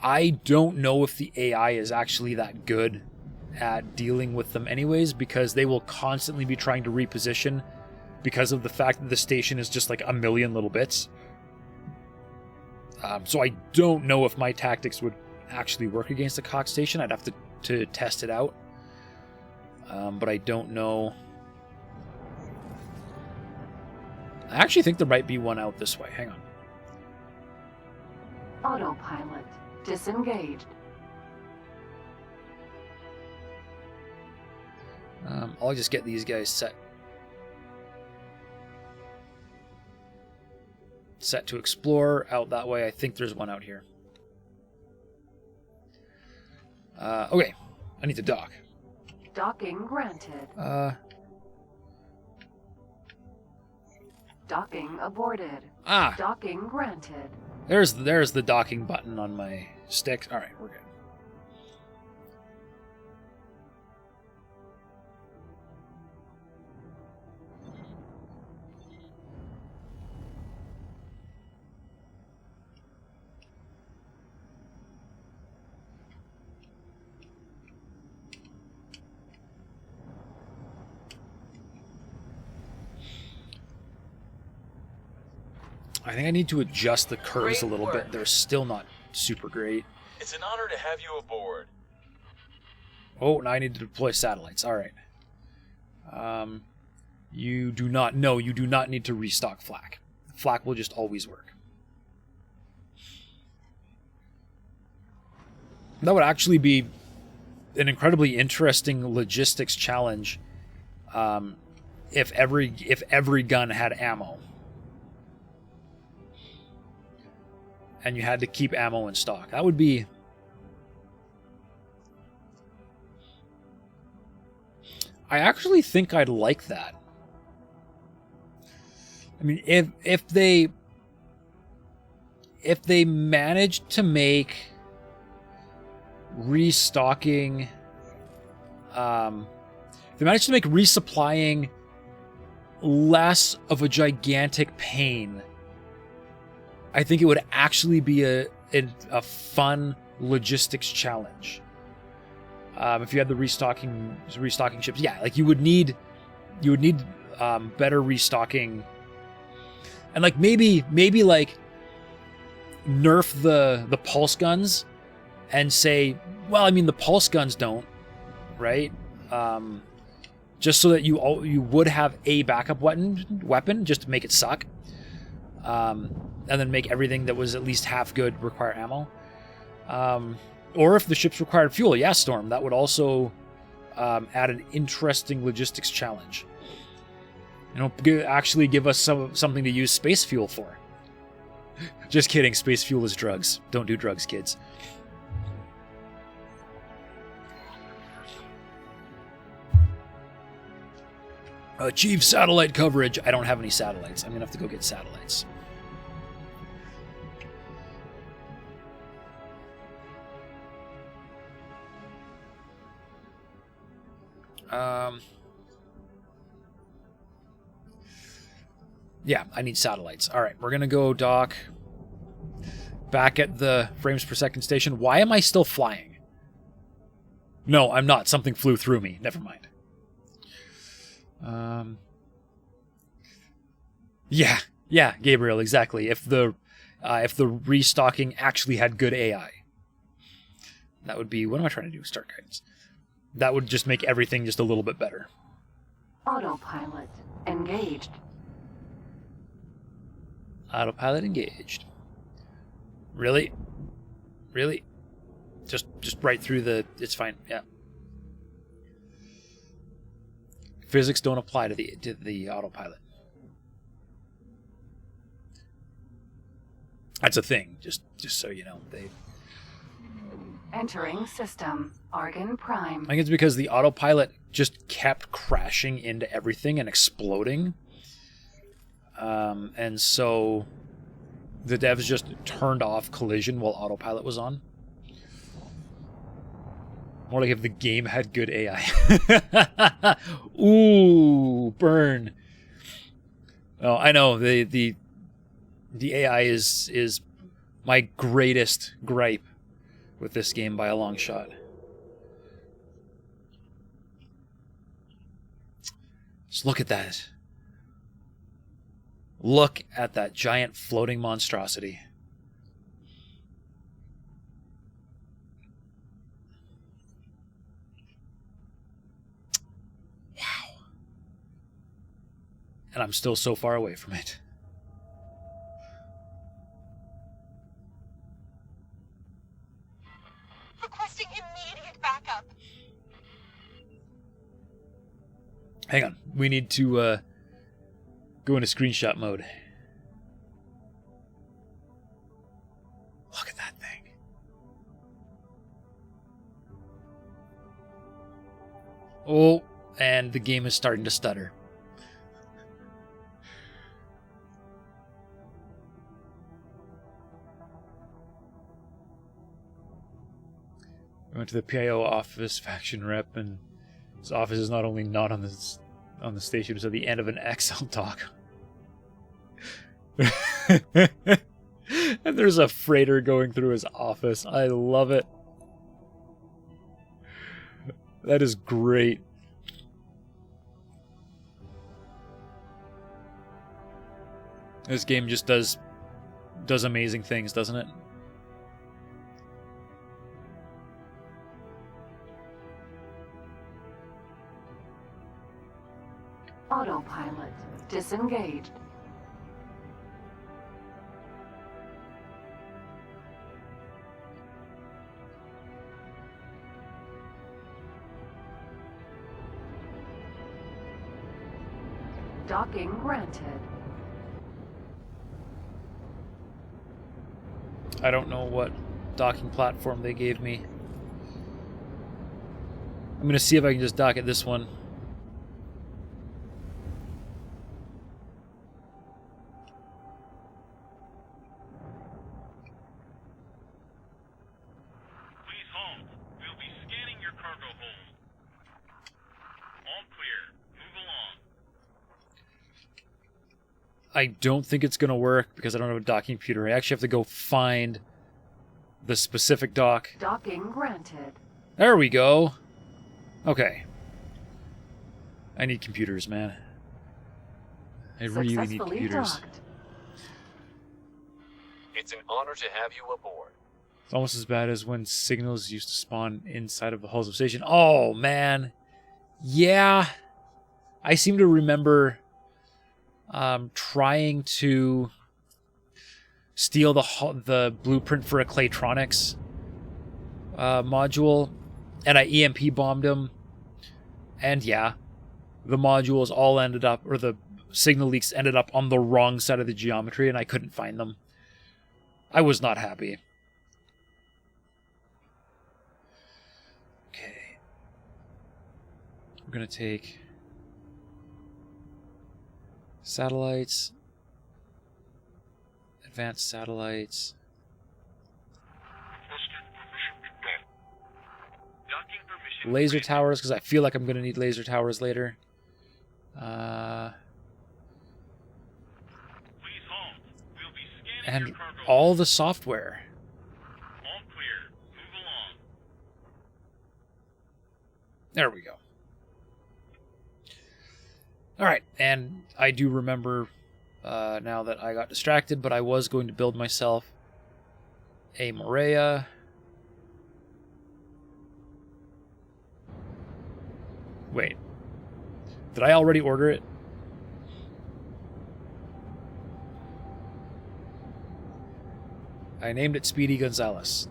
I don't know if the AI is actually that good at dealing with them anyways, because they will constantly be trying to reposition because of the fact that the station is just like a million little bits. So I don't know if my tactics would actually work against a cock station. I'd have to test it out. But I don't know. I actually think there might be one out this way. Hang on. Autopilot disengaged. I'll just get these guys set to explore out that way. I think there's one out here. Okay, I need to dock. Docking granted. Docking aborted. Docking granted. There's the docking button on my stick. All right, we're good. I think I need to adjust the curves a little bit. They're still not super great. It's an honor to have you aboard. Oh, now I need to deploy satellites. All right. You do not need to restock flak. Flak will just always work. That would actually be an incredibly interesting logistics challenge if every gun had ammo. And you had to keep ammo in stock. That would be... I actually think I'd like that. I mean, if they managed to make restocking, if they managed to make resupplying less of a gigantic pain, I think it would actually be a fun logistics challenge. If you had the restocking ships, yeah, like you would need better restocking, and like maybe like nerf the pulse guns and say, well, I mean the pulse guns don't, right? Just so that you would have a backup weapon just to make it suck. And then make everything that was at least half good require ammo. Or if the ships required fuel, yeah, Storm, that would also add an interesting logistics challenge. Actually give us something to use space fuel for. Just kidding, space fuel is drugs. Don't do drugs, kids. Achieve satellite coverage. I don't have any satellites. I'm going to have to go get satellites. Yeah, I need satellites. All right, we're going to go dock back at the frames per second station. Why am I still flying? No, I'm not. Something flew through me. Never mind. Yeah, Gabriel, exactly. If the restocking actually had good AI, that would be... What am I trying to do? Start guidance. That would just make everything just a little bit better. Autopilot engaged. Autopilot engaged. Really? Really? Just right through the... It's fine, yeah. Physics don't apply to the autopilot. That's a thing, just so you know. Entering system. Argon Prime. I think it's because the autopilot just kept crashing into everything and exploding. And so the devs just turned off collision while autopilot was on. More like if the game had good AI. Ooh, burn. Oh, I know the AI is my greatest gripe with this game by a long shot. Just look at that. Look at that giant floating monstrosity. Wow. And I'm still so far away from it. Requesting immediate backup. Hang on. We need to go into screenshot mode. Look at that thing. Oh, and the game is starting to stutter. I went to the PIO office, faction rep, and his office is not only not on the station, it's at the end of an Excel doc. And there's a freighter going through his office. I love it. That is great. This game just does amazing things, doesn't it? Autopilot disengaged. Docking granted. I don't know what docking platform they gave me. I'm going to see if I can just dock at this one. Please halt. We'll be scanning your cargo hold. All clear. Move along. I don't think it's going to work because I don't have a docking computer. I actually have to go find the specific dock. Docking granted. There we go. Okay. I need computers, man. I really need Successfully computers. docked. It's an honor to have you aboard. It's almost as bad as when signals used to spawn inside of the hulls of station. Oh, man. Yeah. I seem to remember trying to steal the blueprint for a Claytronics module, and I EMP bombed him. And yeah, the modules all ended up, or the signal leaks ended up on the wrong side of the geometry, and I couldn't find them. I was not happy. Okay. We're going to take satellites, advanced satellites. Docking permission. Laser towers, because I feel like I'm going to need laser towers later. Please halt. We'll be scanning And your cargo all hold. the software. All clear. Move along. There we go. Alright, and I do remember now that I got distracted, but I was going to build myself a Maria. Wait. Did I already order it? I named it Speedy Gonzalez.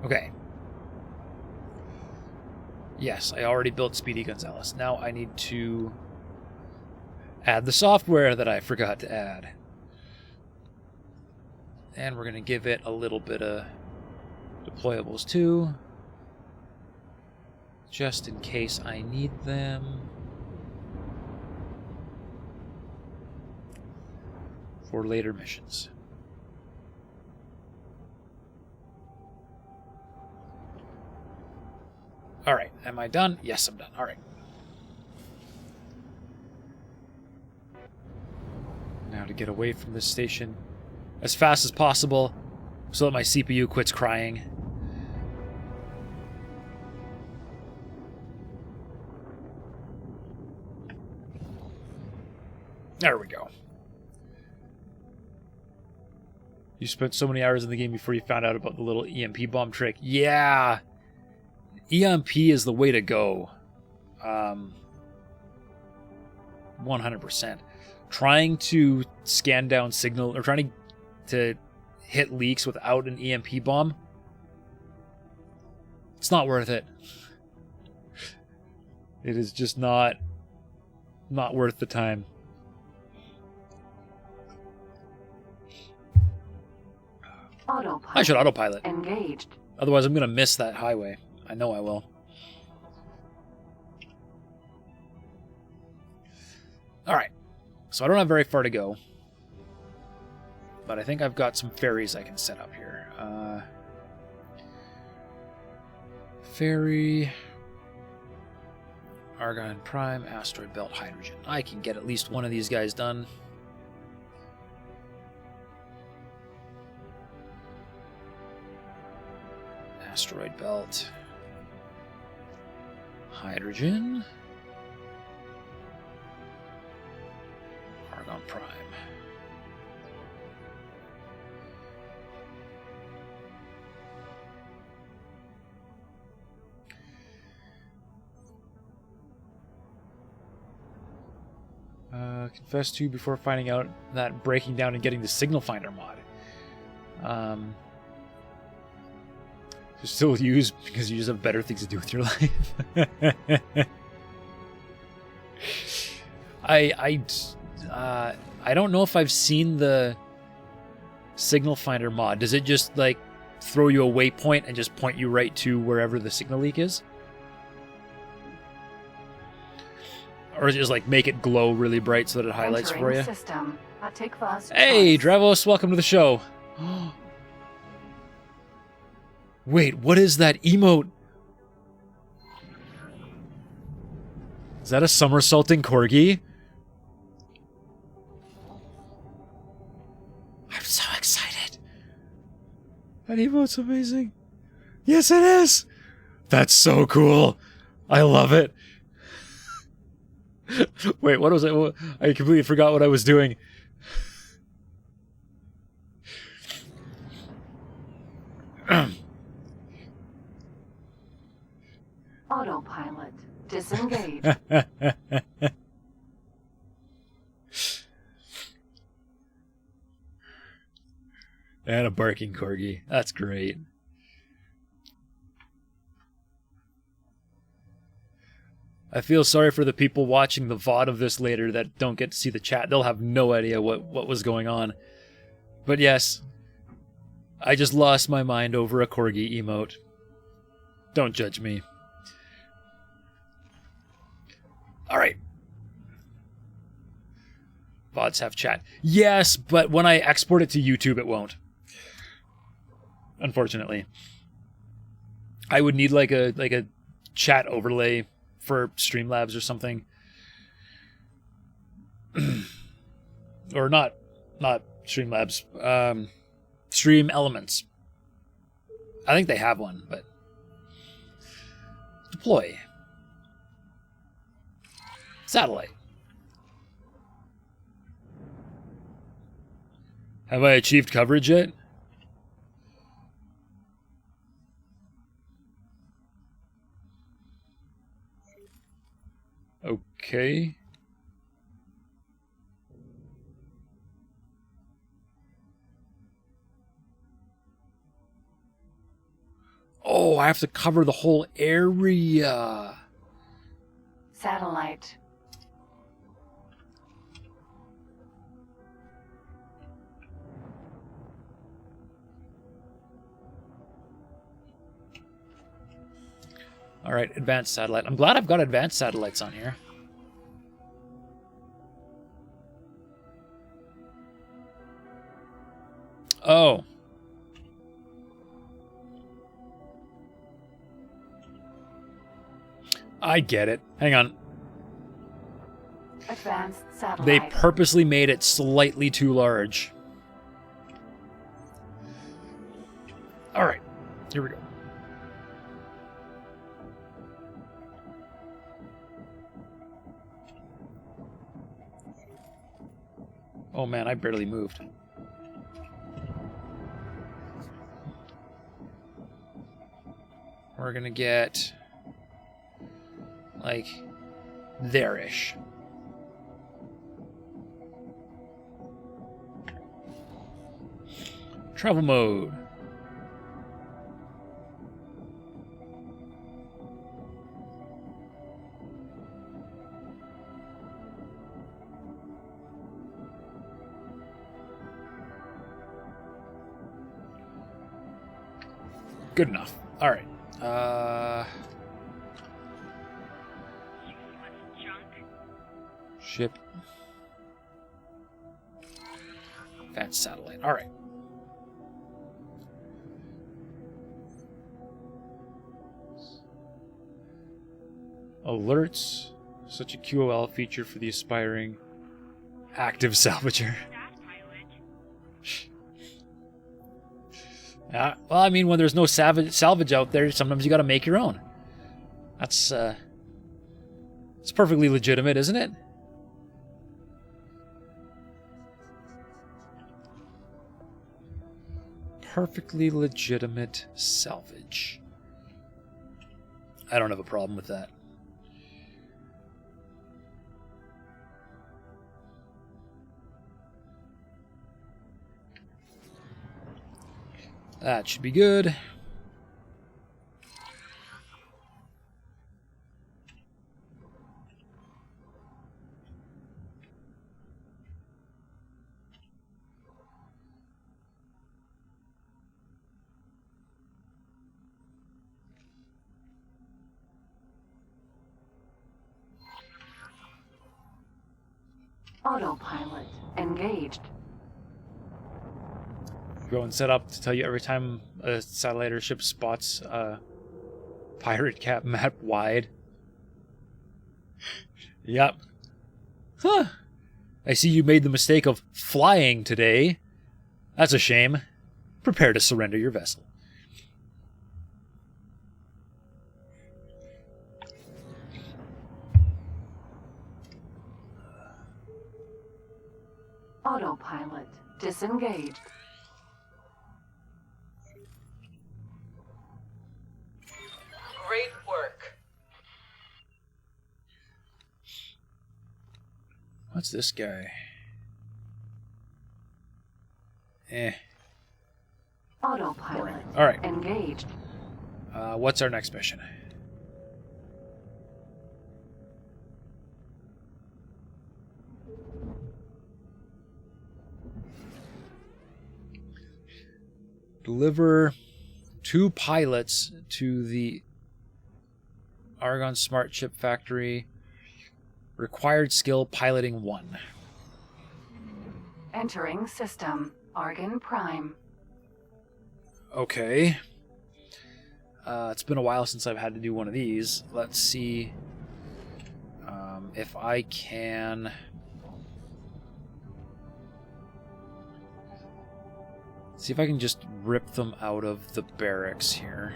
Okay. Yes, I already built Speedy Gonzalez. Now I need to add the software that I forgot to add. And we're going to give it a little bit of deployables too, just in case I need them for later missions. Alright, am I done? Yes, I'm done. Alright. Now to get away from this station as fast as possible so that my CPU quits crying. There we go. You spent so many hours in the game before you found out about the little EMP bomb trick. Yeah! EMP is the way to go. 100%. Trying to scan down signal, or trying to hit leaks without an EMP bomb, it's not worth it. It is just not worth the time. Autopilot. I should autopilot. Engaged. Otherwise, I'm going to miss that highway. I know I will. Alright. So I don't have very far to go. But I think I've got some ferries I can set up here. Ferry. Argon Prime, Asteroid Belt, Hydrogen. I can get at least one of these guys done. Asteroid Belt. Hydrogen. Argon Prime. Confess to before finding out that breaking down and getting the Signal Finder mod. Still use because you just have better things to do with your life. I don't know if I've seen the signal finder mod. Does it just like throw you a waypoint and just point you right to wherever the signal leak is? Or does it just like make it glow really bright so that it highlights for you? System. Take fast Hey, choice. Dravos, welcome to the show. Wait, what is that emote? Is that a somersaulting corgi? I'm so excited. That emote's amazing. Yes, it is. That's so cool. I love it. Wait, what was it? I completely forgot what I was doing. Autopilot. Disengage. And a barking corgi. That's great. I feel sorry for the people watching the VOD of this later that don't get to see the chat. They'll have no idea what was going on. But yes, I just lost my mind over a corgi emote. Don't judge me. Alright. VODs have chat. Yes, but when I export it to YouTube, it won't. Unfortunately. I would need like a chat overlay for Streamlabs or something. Or not Streamlabs. Stream Elements. I think they have one, but deploy. Satellite. Have I achieved coverage yet? Okay. Oh, I have to cover the whole area. Satellite. All right, advanced satellite. I'm glad I've got advanced satellites on here. Oh. I get it. Hang on. Advanced satellite. They purposely made it slightly too large. All right. Here we go. Oh man, I barely moved. We're gonna get like there-ish. Travel mode. Good enough. All right. Ship. Advanced satellite. All right. Alerts. Such a QOL feature for the aspiring active salvager. Well, I mean, when there's no salvage out there, sometimes you got to make your own. That's it's perfectly legitimate, isn't it? Perfectly legitimate salvage. I don't have a problem with that. That should be good. Autopilot engaged. Go and set up to tell you every time a satellite or ship spots a pirate cap map wide. Yep. Huh. I see you made the mistake of flying today. That's a shame. Prepare to surrender your vessel. Autopilot disengaged. Great work. What's this guy? Eh. Autopilot All right. engaged. What's our next mission? Deliver 2 pilots to the Argon Smart Chip Factory. Required skill piloting 1. Entering system. Argon Prime. Okay. It's been a while since I've had to do one of these. Let's see if I can... See if I can just rip them out of the barracks here.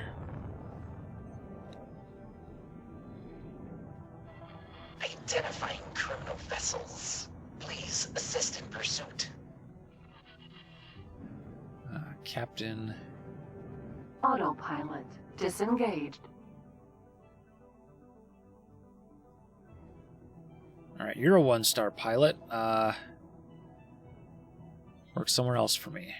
Identifying criminal vessels. Please assist in pursuit. Captain... Autopilot disengaged. Alright, you're a 1-star pilot. Work somewhere else for me.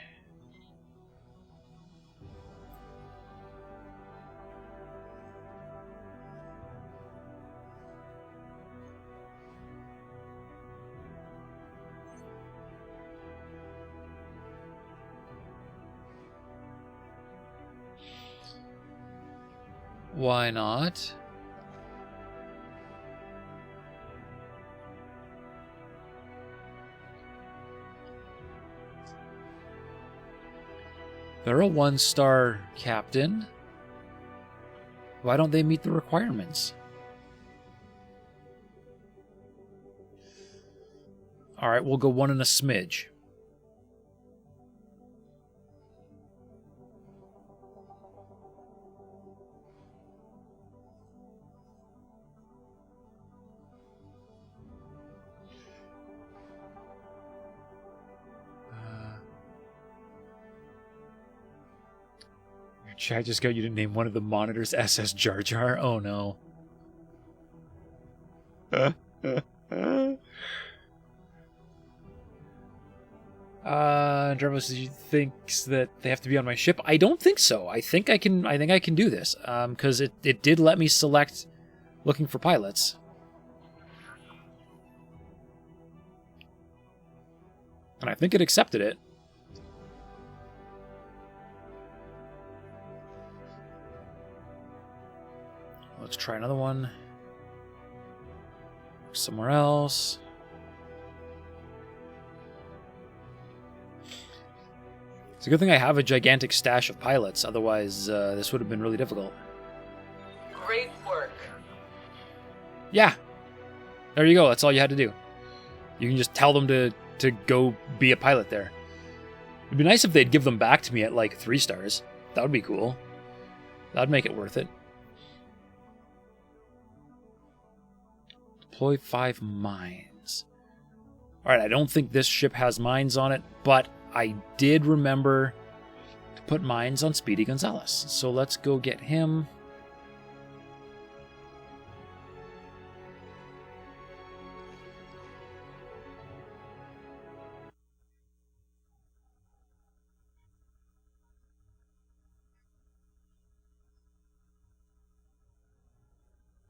Why not? They're a 1-star captain. Why don't they meet the requirements? Alright, we'll go 1 and a smidge. Chat just got you to name one of the monitors SS Jar Jar. Oh no. Jarvis thinks that they have to be on my ship. I don't think so. I think I can do this. Because it did let me select looking for pilots. And I think it accepted it. Let's try another one. Somewhere else. It's a good thing I have a gigantic stash of pilots, otherwise this would have been really difficult. Great work. Yeah. There you go, that's all you had to do. You can just tell them to go be a pilot there. It'd be nice if they'd give them back to me at like 3 stars. That would be cool. That'd make it worth it. Deploy 5 mines. Alright, I don't think this ship has mines on it, but I did remember to put mines on Speedy Gonzalez. So let's go get him.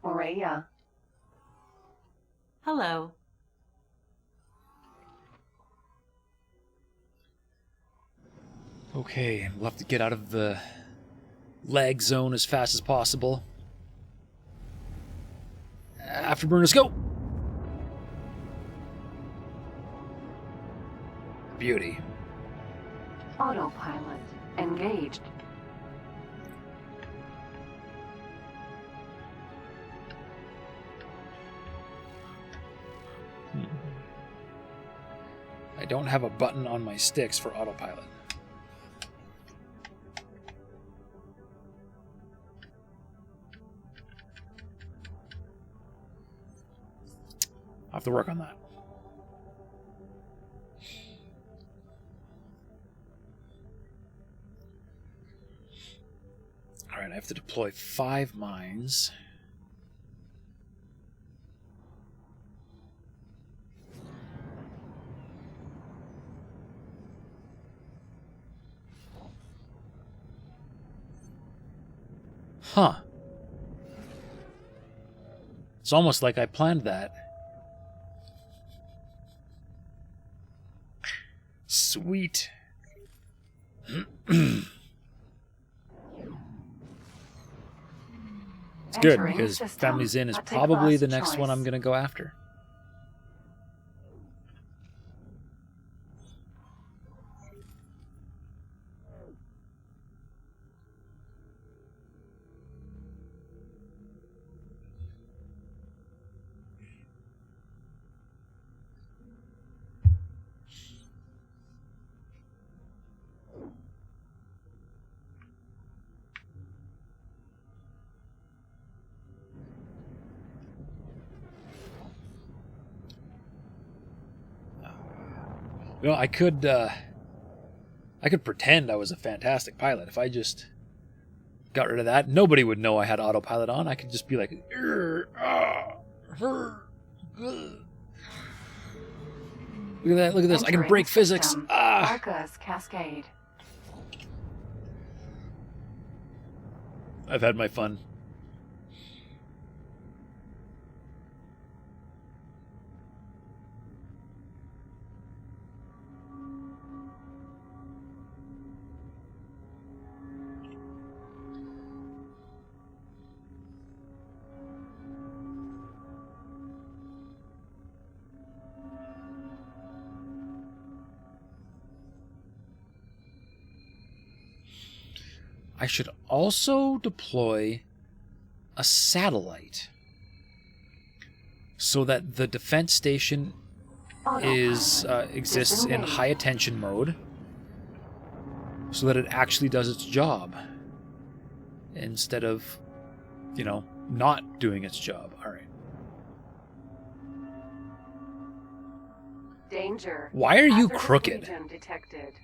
Morea. Hello. Okay, we'll have to get out of the lag zone as fast as possible. Afterburners, go! Beauty. Autopilot engaged. I don't have a button on my sticks for autopilot. I'll have to work on that. Alright, I have to deploy 5 mines. Huh. It's almost like I planned that. Sweet. It's good Entering because system. Family's Inn is A probably class the next one choice. I'm going to go after. You know, I could pretend I was a fantastic pilot if I just got rid of that. Nobody would know I had autopilot on. I could just be like, look at that! Look at this! I can Entering break physics. system. Ah! Argus Cascade. I've had my fun. I should also deploy a satellite so that the defense station is exists in high attention mode, so that it actually does its job instead of, you know, not doing its job. All right. Danger. Why are you Hazardous crooked? region detected.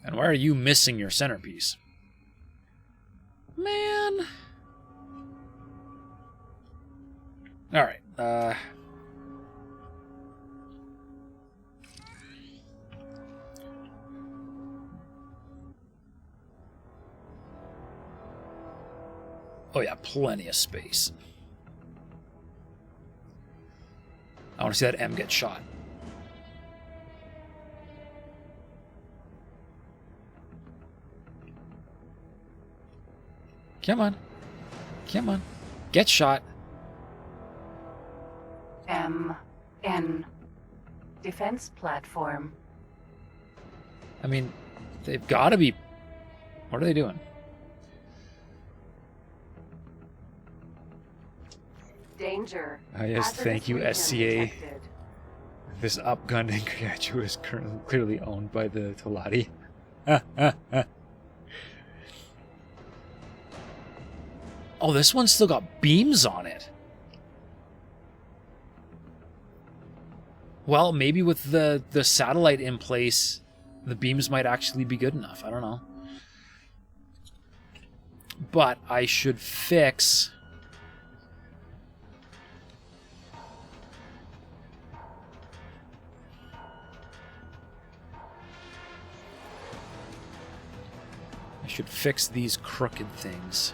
And why are you missing your centerpiece? Man. Alright, oh yeah, plenty of space. I want to see that M get shot. Come on. Come on. Get shot. MN. Defense platform. I mean, they've got to be... What are they doing? Danger. Ah, yes, Hazardous thank you, region SCA. detected. This upgunding creature is clearly owned by the Telati. Oh, this one's still got beams on it. Well, maybe with the satellite in place, the beams might actually be good enough. I don't know. But I should fix... I should fix these crooked things.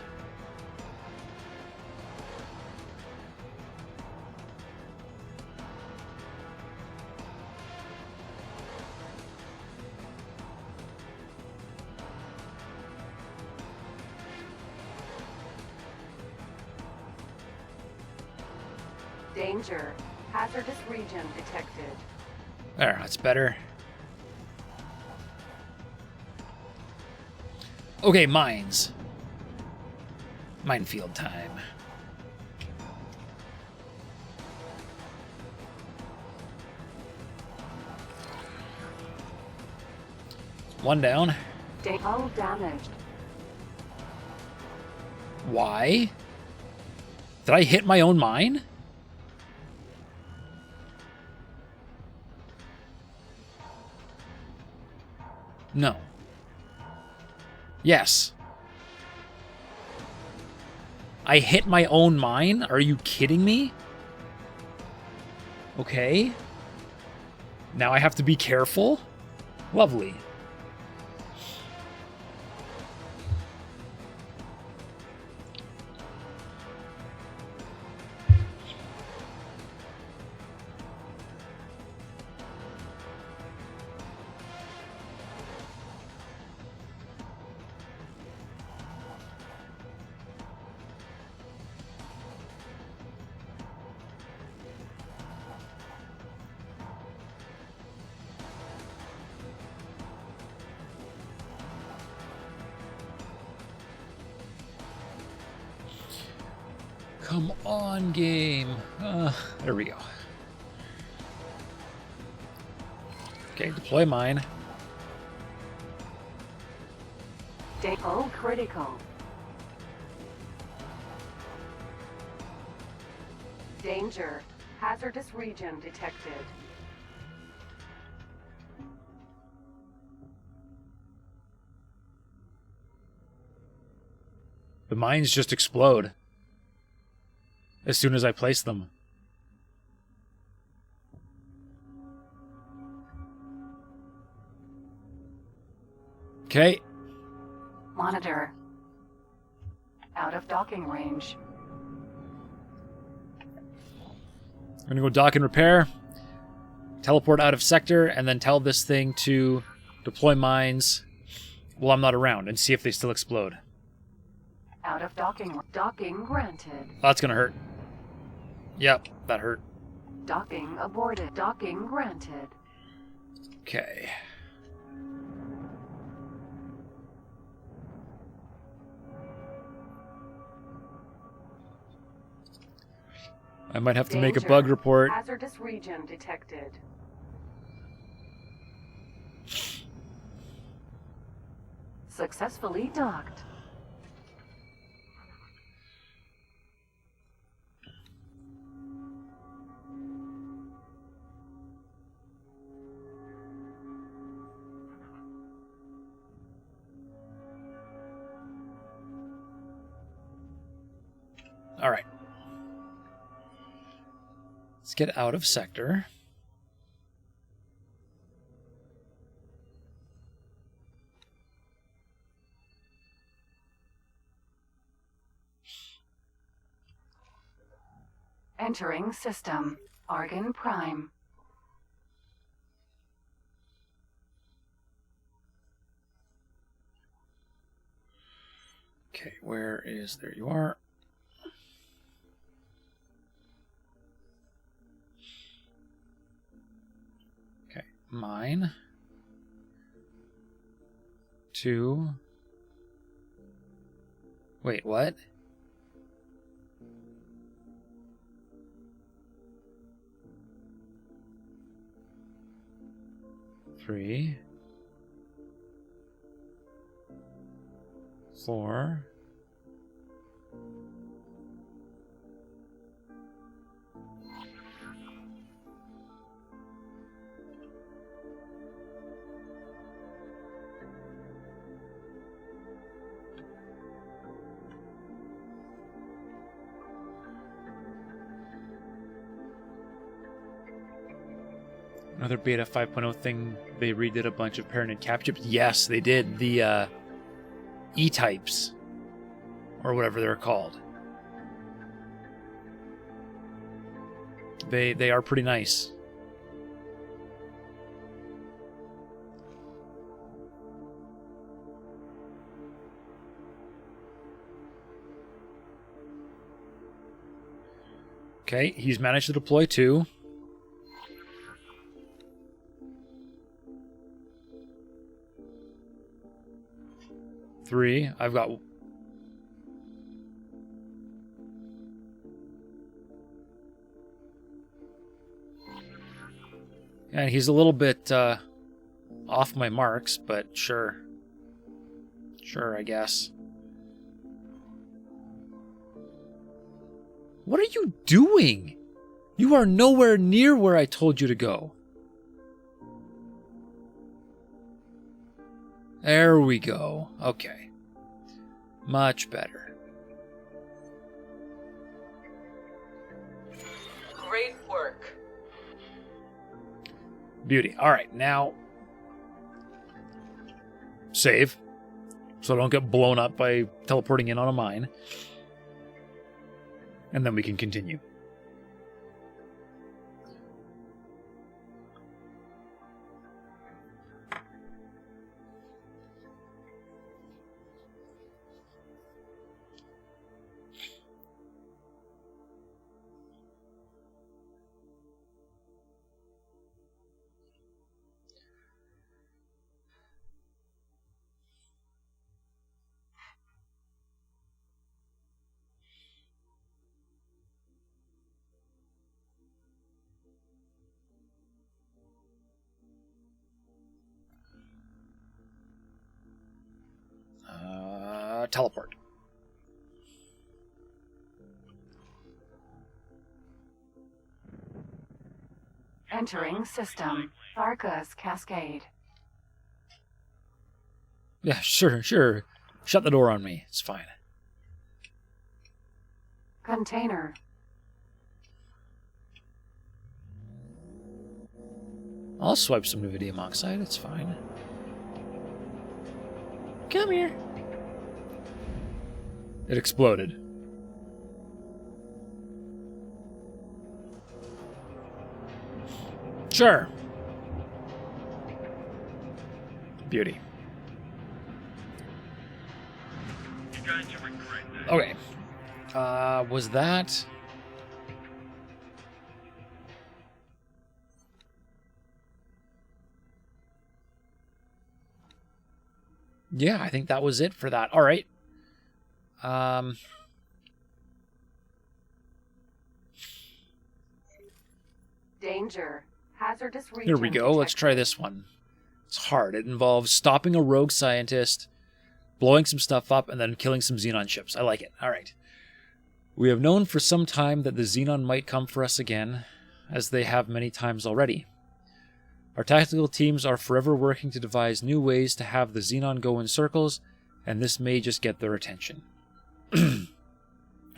Danger. Hazardous region detected. There, that's better. Okay, mines. Minefield time. One down. Hull damaged. Why? Did I hit my own mine? No. Yes. I hit my own mine? Are you kidding me? Okay. Now I have to be careful? Lovely. Come on, game. There we go. Okay, deploy mine. Hull critical. Danger. Hazardous region detected. The mines just explode as soon as I place them. Okay. Monitor. Out of docking range. I'm gonna go dock and repair, teleport out of sector, and then tell this thing to deploy mines while I'm not around and see if they still explode. Out of docking. Docking granted. Oh, that's gonna hurt. Yep, that hurt. Docking aborted. Docking granted. Okay. I might have to make a bug report. Hazardous region detected. Successfully docked. All right. Let's get out of sector. Entering system. Argon Prime. Okay, where is... There you are. Okay, mine. 2. Wait, what? Three. 4. Another beta 5.0 thing, they redid a bunch of parent and cap chips. Yes, they did. The E-types, or whatever they're called. They are pretty nice. Okay, he's managed to deploy 2. Three. I've got... And he's a little bit off my marks, but sure. Sure, I guess. What are you doing? You are nowhere near where I told you to go. There we go. Okay. Much better. Great work. Beauty. Alright, now... Save. So I don't get blown up by teleporting in on a mine. And then we can continue. Teleport. Entering system. Varka's Cascade. Yeah, sure. Shut the door on me. It's fine. Container. I'll swipe some rubidium oxide. It's fine. Come here. It exploded. Sure. Beauty. You're going to regret this. Okay. Was that... Yeah, I think that was it for that. All right. Danger. Hazardous region Here we go. Let's try this one. It's hard. It involves stopping a rogue scientist, blowing some stuff up, and then killing some Xenon ships. I like it. All right. We have known for some time that the Xenon might come for us again, as they have many times already. Our tactical teams are forever working to devise new ways to have the Xenon go in circles, and this may just get their attention.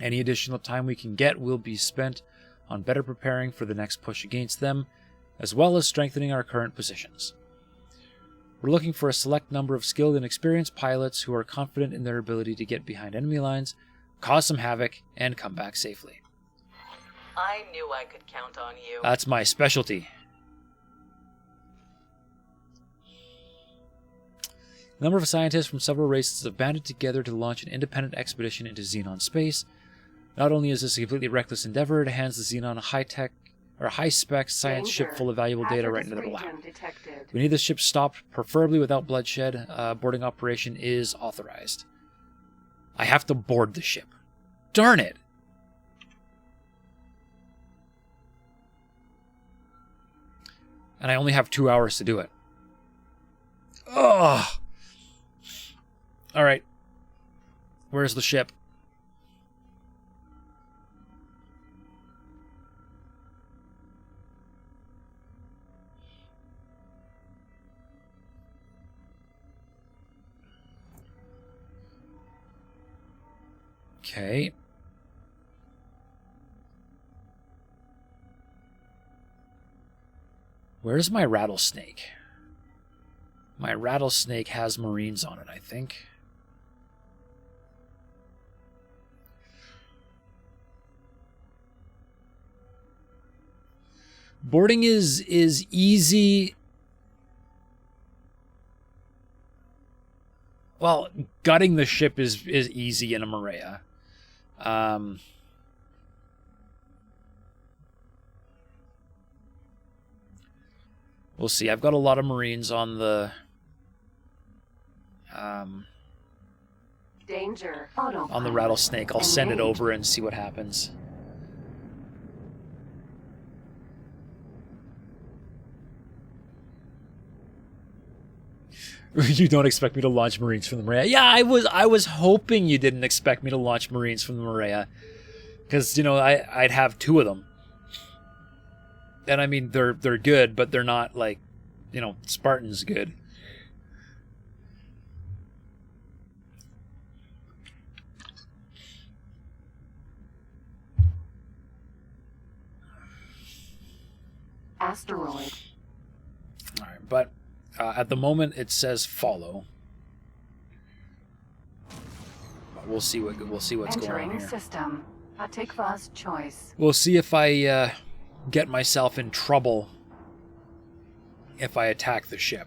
Any additional time we can get will be spent on better preparing for the next push against them, as well as strengthening our current positions. We're looking for a select number of skilled and experienced pilots who are confident in their ability to get behind enemy lines, cause some havoc, and come back safely. I knew I could count on you. That's my specialty. A number of scientists from several races have banded together to launch an independent expedition into Xenon space. Not only is this a completely reckless endeavor, it hands the Xenon a high-spec science ship full of valuable data right into their lap. Detected. We need this ship stopped, preferably without bloodshed. Boarding operation is authorized. I have to board the ship. Darn it! And I only have 2 hours to do it. Ugh! Alright. Where's the ship? Okay. Where's my rattlesnake? My rattlesnake has Marines on it, I think. Boarding is easy. Well, gutting the ship is easy in a Maria. We'll see. I've got a lot of Marines on the Danger. on the rattlesnake. I'll send it over and see what happens. You don't expect me to launch Marines from the Maria? Yeah, I was hoping you didn't expect me to launch Marines from the Maria, because you know I'd have 2 of them, and I mean they're good, but they're not like, you know, Spartans good. Asteroid. All right, but at the moment it says follow. But we'll see what's going on here. System. Atikva's choice. We'll see if I get myself in trouble if I attack the ship.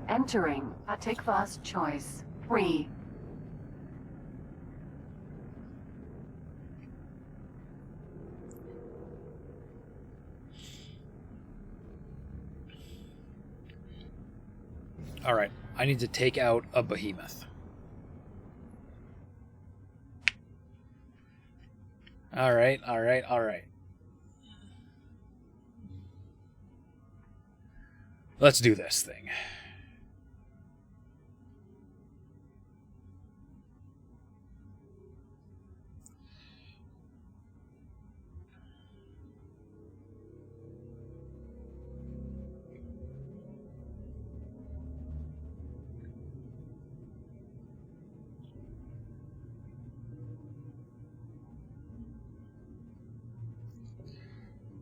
Entering Atikva's choice. 3. All right, I need to take out a behemoth. All right. Let's do this thing.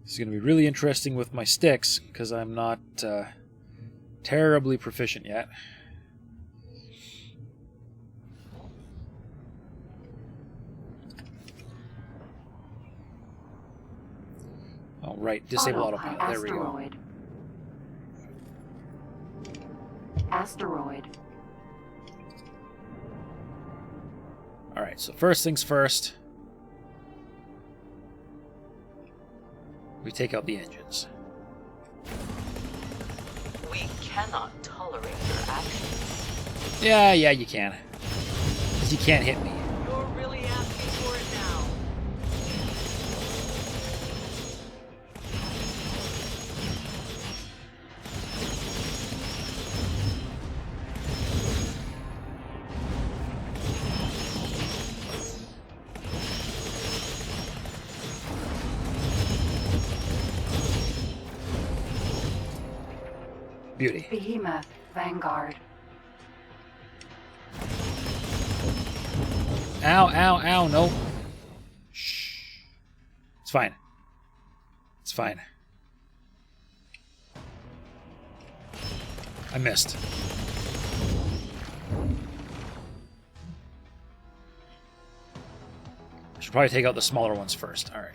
This is going to be really interesting with my sticks, because I'm not terribly proficient yet. Oh, right. Disable autopilot. There we go. Asteroid. Alright, so first things first. We take out the engines. We cannot tolerate your actions. Yeah, you can. 'Cause you can't hit me. You're really asking for it now. Beauty. Behemoth. Vanguard. Ow, no. Shh. It's fine. It's fine. I missed. I should probably take out the smaller ones first. Alright.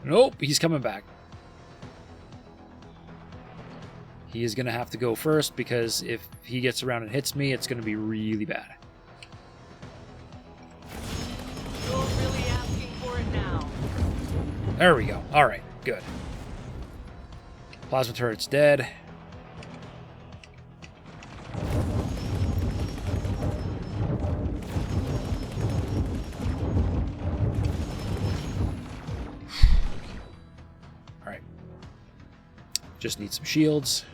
Nope, he's coming back. He is going to have to go first, because if he gets around and hits me, it's going to be really bad. You're really asking for it now. There we go. Alright, good. Plasma turret's dead. Alright. Just need some shields.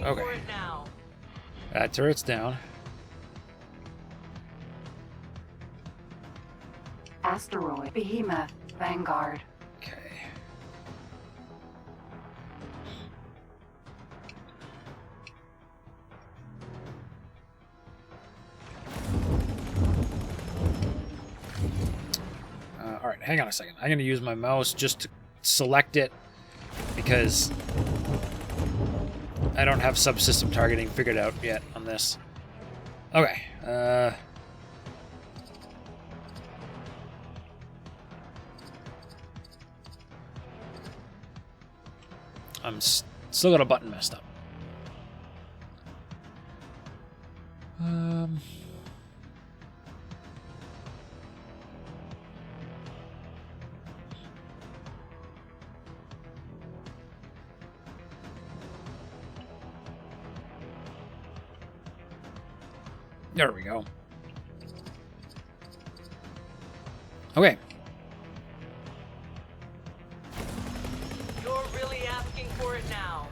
Okay. For it now. That turret's down. Asteroid. Behemoth. Vanguard. Okay. Alright, hang on a second. I'm going to use my mouse just to select it because I don't have subsystem targeting figured out yet on this. Okay. I'm still got a button messed up. There we go. Okay. You're really asking for it now.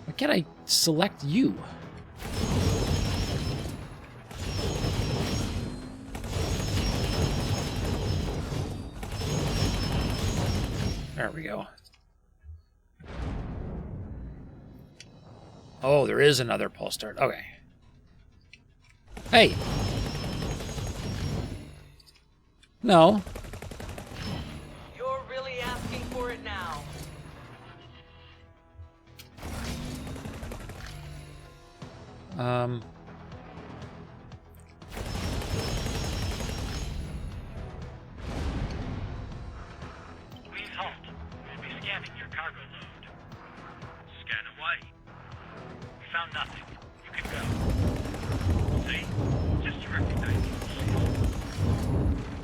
Why can't I select you? There we go. Oh, there is another pulse start. Okay. Hey! No. You're really asking for it now. Please halt. We'll be scanning your cargo load. Scan away. We found nothing. You can go. See? Just to recognize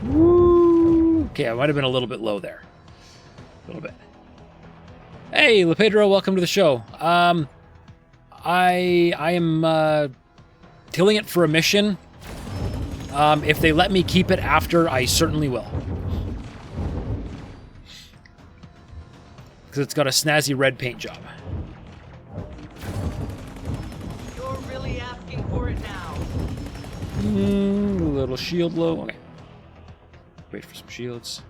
you. Woo! Okay, I might have been a little bit low there. A little bit. Hey, LePedro, welcome to the show. I am killing it for a mission. If they let me keep it after, I certainly will. Because it's got a snazzy red paint job. You're really asking for it now. A little shield low. Okay. Wait for some shields.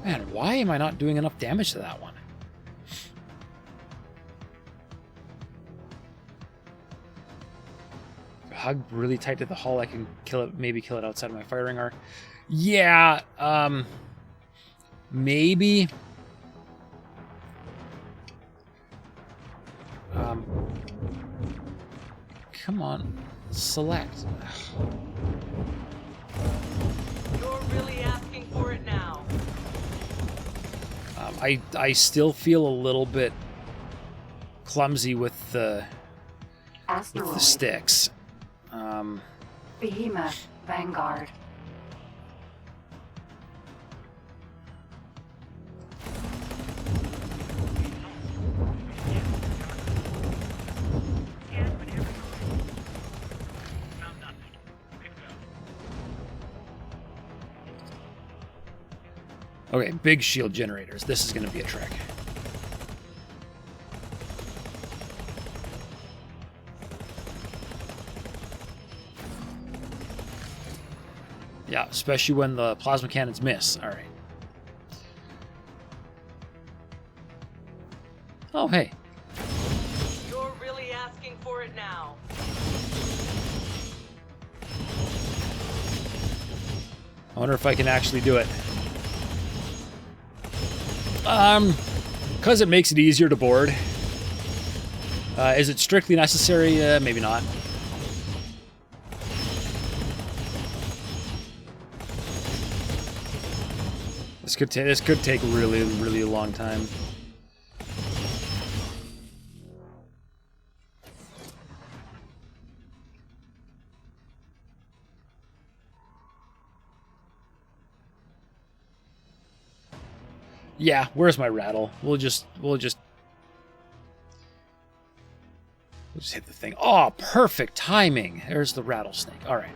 Man, why am I not doing enough damage to that one? Hug really tight to the hull, I can kill it, maybe kill it outside of my firing arc. Yeah, maybe. Come on, select. You're really asking for it now. I still feel a little bit clumsy with the Asteroid. sticks. Behemoth. Vanguard. Found nothing. You can go. Okay, big shield generators. This is going to be a trick. Yeah, especially when the plasma cannons miss. All right. Oh, hey. You're really asking for it now. I wonder if I can actually do it. Because it makes it easier to board. Is it strictly necessary? Maybe not. This could take really, really a long time. Yeah, where's my rattle? We'll just hit the thing. Oh, perfect timing. There's the rattlesnake. All right.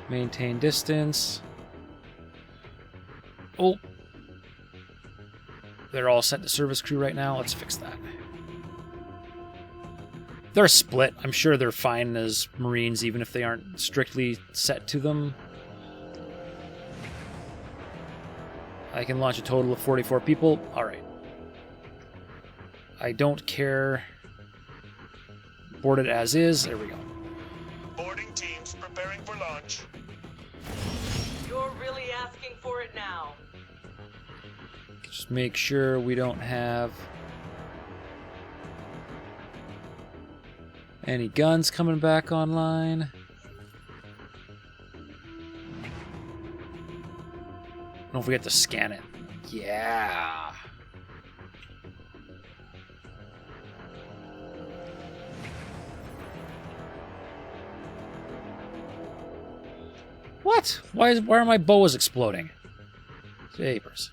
Maintain distance. Oh. They're all sent to service crew right now. Let's fix that. They're split. I'm sure they're fine as Marines, even if they aren't strictly set to them. I can launch a total of 44 people. All right. I don't care. Board it as is. There we go. Boarding teams preparing for launch. You're really asking for it now. Just make sure we don't have any guns coming back online. Don't forget to scan it. Yeah. What? Why are my boas exploding? Vapors.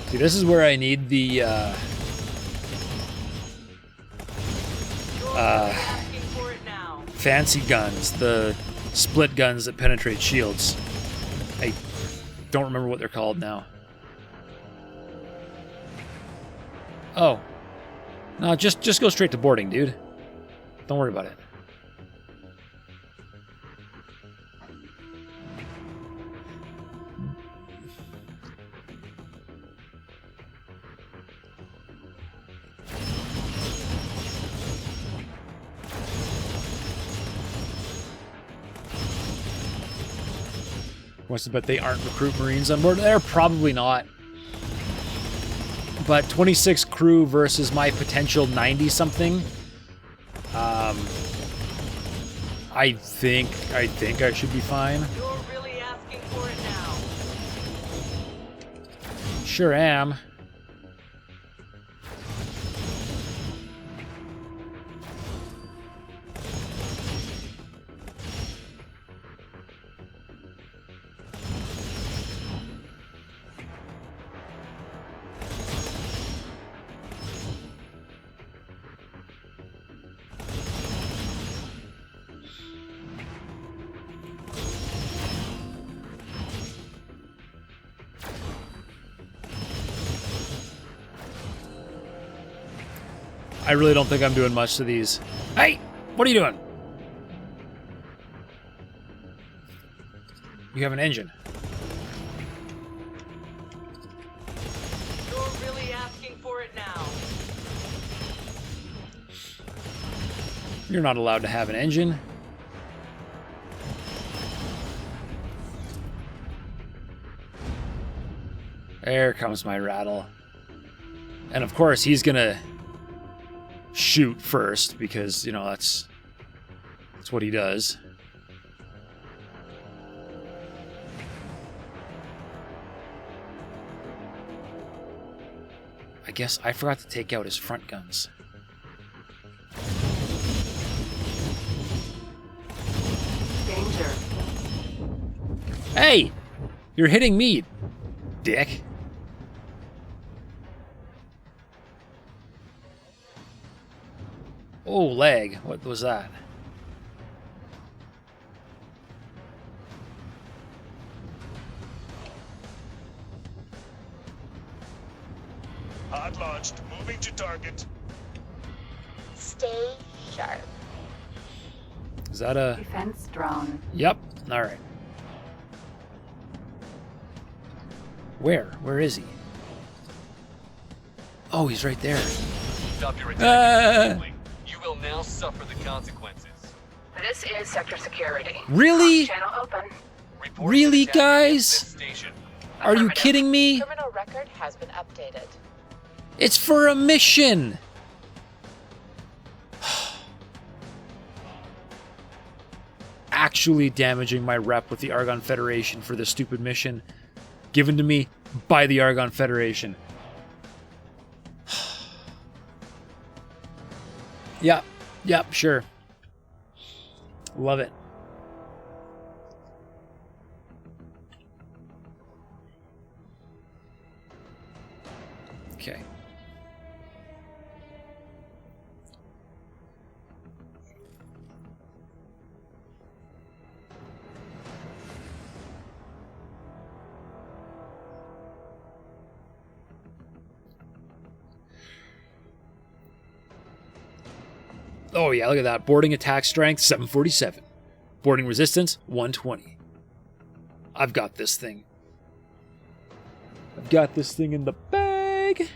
See, this is where I need the fancy guns, the split guns that penetrate shields. I don't remember what they're called now. Oh. No, just go straight to boarding, dude. Don't worry about it. Wants to bet they aren't recruit Marines on board. They're probably not. But 26 crew versus my potential 90-something. I think I should be fine. You're really asking for it now. Sure am. I really don't think I'm doing much to these. Hey! What are you doing? You have an engine. You're really asking for it now. You're not allowed to have an engine. There comes my rattle. And of course, he's gonna shoot first because, you know, that's what he does. I guess I forgot to take out his front guns. Danger. Hey! You're hitting me, dick. Oh, lag. What was that? Hot launched. Moving to target. Stay sharp. Is that a... Defense drone. Yep. All right. Where? Where is he? Oh, he's right there. Stop your attack. You will now suffer the consequences. This is sector security. Really? Channel open. Report Really, an attack against guys? this station. Are you kidding me? Criminal record has been updated. It's for a mission. actually damaging my rep with the Argon Federation for this stupid mission given to me by the Argon Federation. Yeah, sure. Love it. Okay. Oh yeah, look at that. Boarding attack strength, 747. Boarding resistance, 120. I've got this thing. I've got this thing in the bag.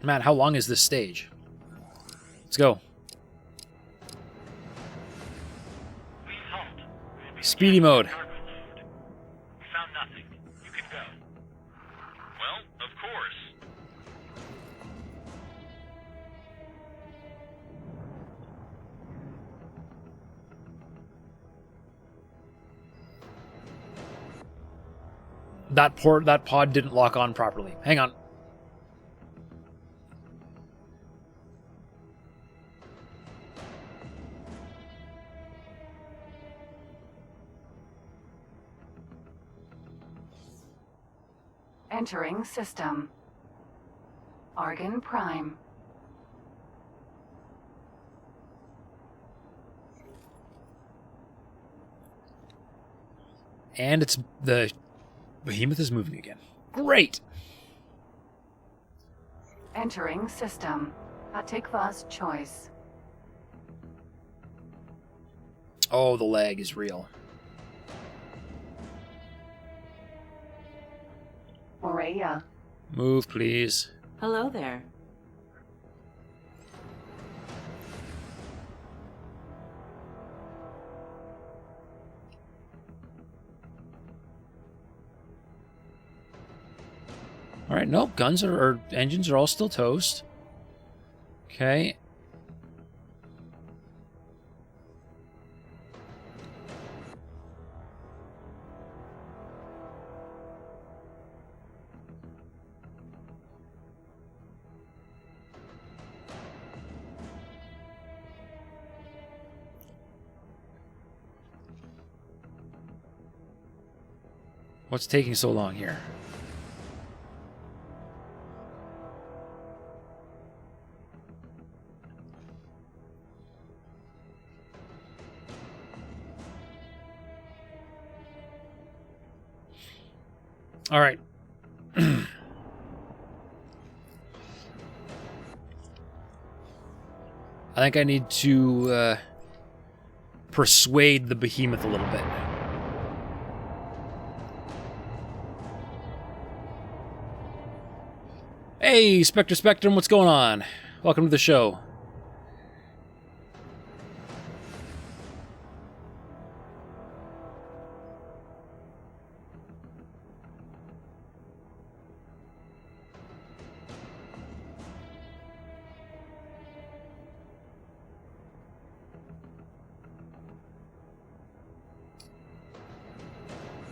Man, how long is this stage? Let's go. Speedy mode. We found nothing. You can go. Well, of course. That pod didn't lock on properly. Hang on. Entering system. Argon Prime. And it's the behemoth is moving again. Great. Entering system. Atikva's choice. Oh, the lag is real. Morea. Move, please. Hello there. All right, nope. Guns or engines are all still toast. Okay. What's taking so long here? All right. I think I need to persuade the behemoth a little bit. Hey, Spectre Spectrum, what's going on? Welcome to the show.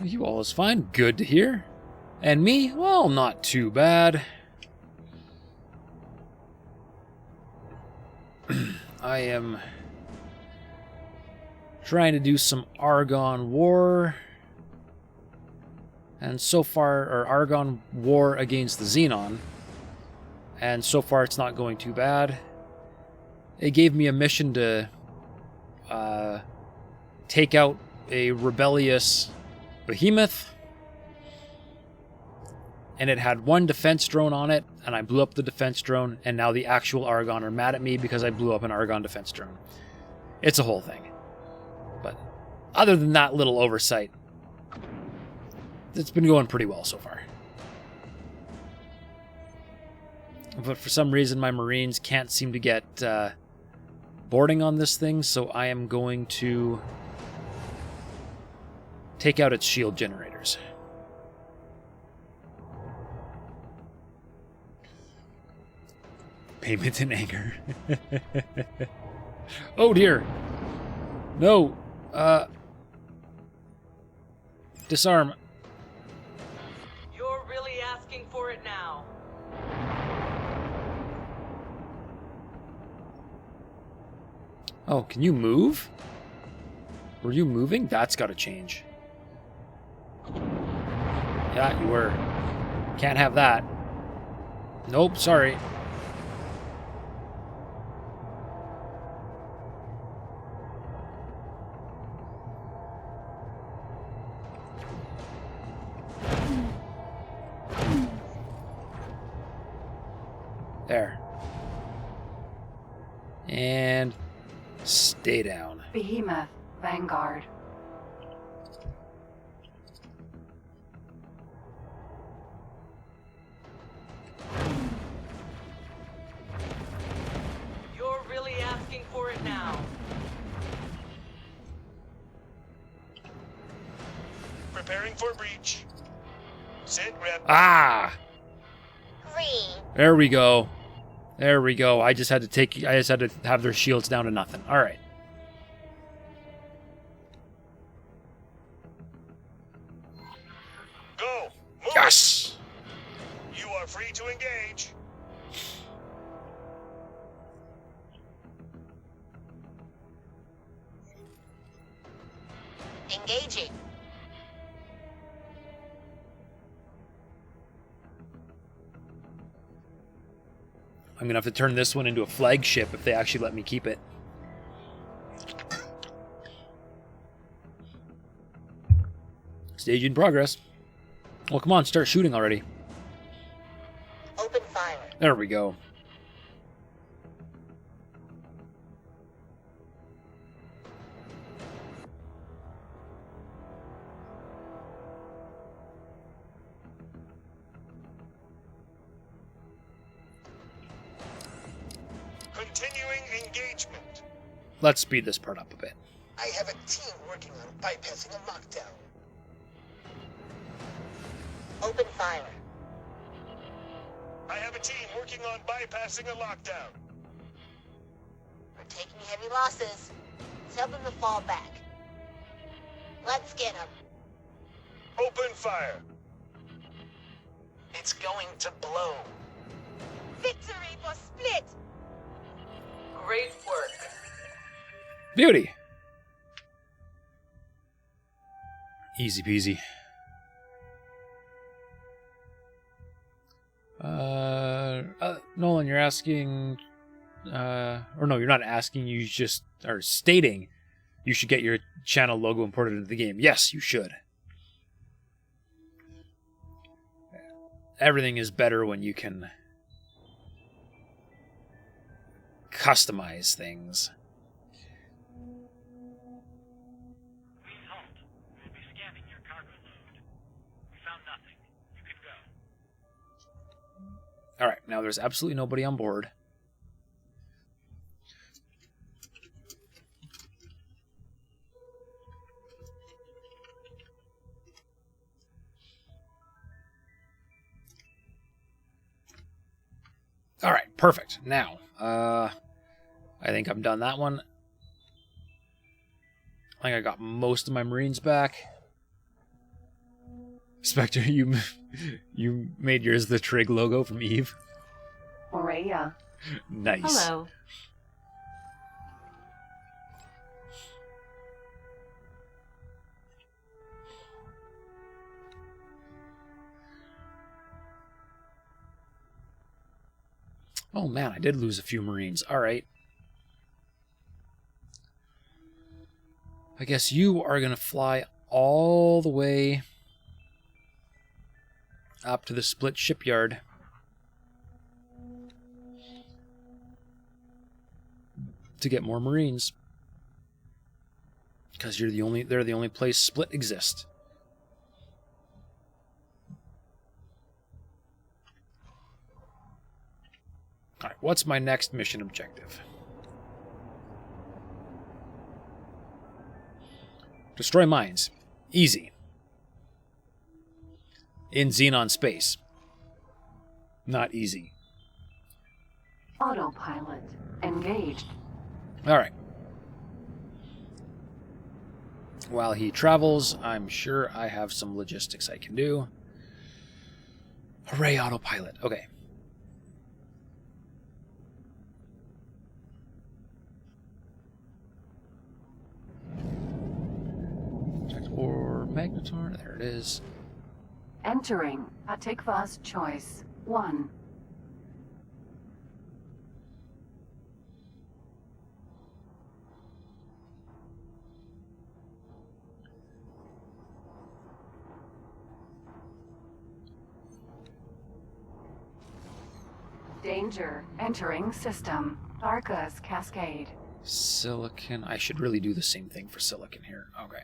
You all is fine. Good to hear. And me? Well, not too bad. I am trying to do some Argon War. And so far, or Argon War against the Xenon. And so far it's not going too bad. It gave me a mission to take out a rebellious behemoth. And it had one defense drone on it, and I blew up the defense drone, and now the actual Argon are mad at me because I blew up an Argon defense drone. It's a whole thing. But other than that little oversight, it's been going pretty well so far. But for some reason, my Marines can't seem to get boarding on this thing, so I am going to take out its shield generators. Payment in anger. Oh dear. No. Disarm. You're really asking for it now. Oh, can you move? Were you moving? That's got to change. Yeah, you were. Can't have that. Nope, sorry. There. And stay down. Behemoth, Vanguard. You're really asking for it now. Preparing for breach. Sit rep. Ah! Green. There we go. There we go. I just had to have their shields down to nothing. All right. Go. Move. Yes! You are free to engage. Engaging. I'm going to have to turn this one into a flagship if they actually let me keep it. Stage in progress. Well, come on, start shooting already. Open fire. There we go. Continuing engagement. Let's speed this part up a bit. I have a team working on bypassing a lockdown. Open fire. I have a team working on bypassing a lockdown. We're taking heavy losses. Tell them to fall back. Let's get them. Open fire. It's going to blow. Victory for Split! Great work. Beauty. Easy peasy. Nolan, you're asking, or no, you're not asking, you just are stating you should get your channel logo imported into the game. Yes, you should. Everything is better when you can customize things. Please halt. We will be scanning your cargo load. We found nothing. You can go. Alright, now there's absolutely nobody on board. Alright, perfect. Now, I think I'm done that one. I think I got most of my Marines back. Spectre, you made yours the Trig logo from Eve. Morea. Nice. Hello. Oh man, I did lose a few Marines. Alright. I guess you are going to fly all the way up to the Split shipyard. To get more Marines. Because they're the only place Split exists. Alright, what's my next mission objective? Destroy mines. Easy. In Xenon space. Not easy. Autopilot engaged. Alright. While he travels, I'm sure I have some logistics I can do. Hooray, autopilot. Okay. Or Magnetar, there it is. Entering Atikva's choice 1. Danger. Entering system. Arca's Cascade. Silicon. I should really do the same thing for Silicon here. Okay.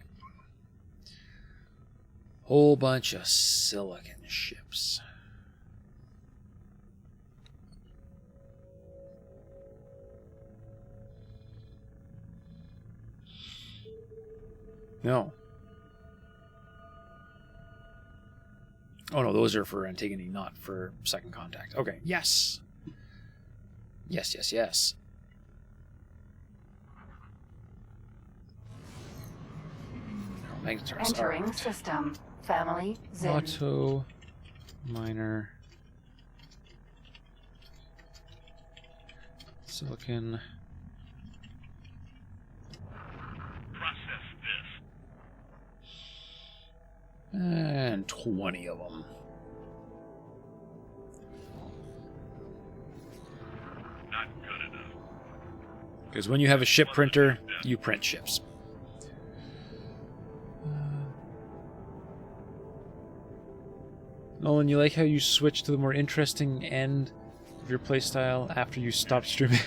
Whole bunch of Silicon ships. No. Oh no, those are for Antigone, not for Second Contact. Okay, yes. Yes, yes, yes. Entering system. Family Zin. Auto Miner Silicon. Process this. And 20 of them. Not good enough. Because when you have a ship printer, you print ships. Nolan, you like how you switch to the more interesting end of your playstyle after you stopped streaming?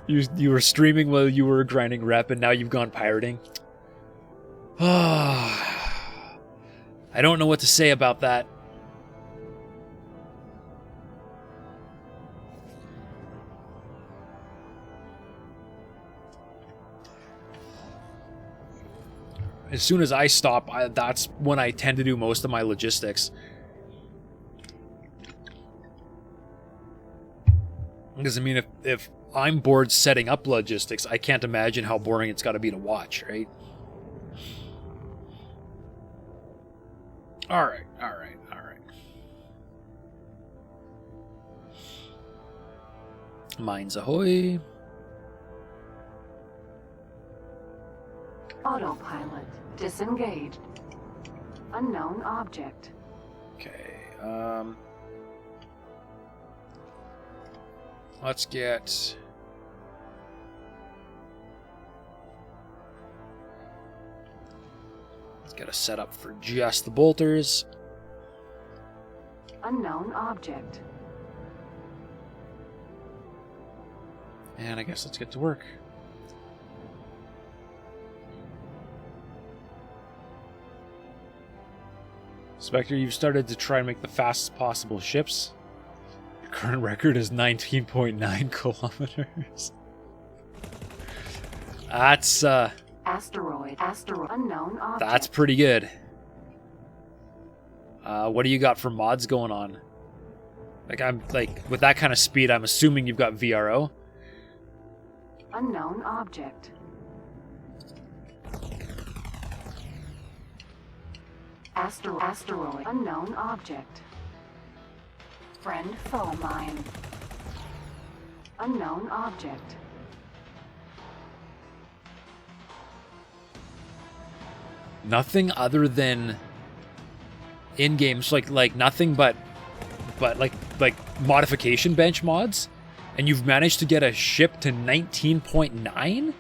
You were streaming while you were grinding rep, and now you've gone pirating. I don't know what to say about that. As soon as I stop, that's when I tend to do most of my logistics. Because, I mean, if I'm bored setting up logistics, I can't imagine how boring it's got to be to watch, right? Alright, alright, alright. Mines ahoy. Autopilot disengaged. Unknown object. Okay, let's get... Let's get a setup for just the bolters. Unknown object. And I guess let's get to work. Spectre, you've started to try and make the fastest possible ships. Your current record is 19.9 kilometers. That's, Asteroid. Unknown object. that's pretty good. What do you got for mods going on? With that kind of speed, I'm assuming you've got VRO. Unknown object. Asteroid. Unknown object. Friend foe mine. Unknown object. Nothing other than in games, like nothing but modification bench mods, and you've managed to get a ship to 19.9?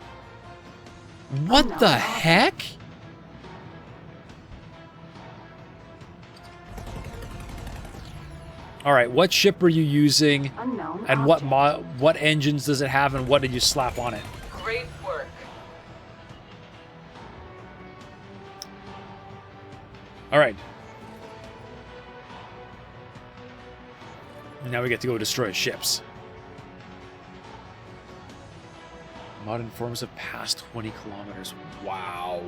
What the heck? All right, what ship are you using, Unknown and object. what engines does it have, and what did you slap on it? Great work. All right. Now we get to go destroy ships. Modern forms have passed 20 kilometers. Wow.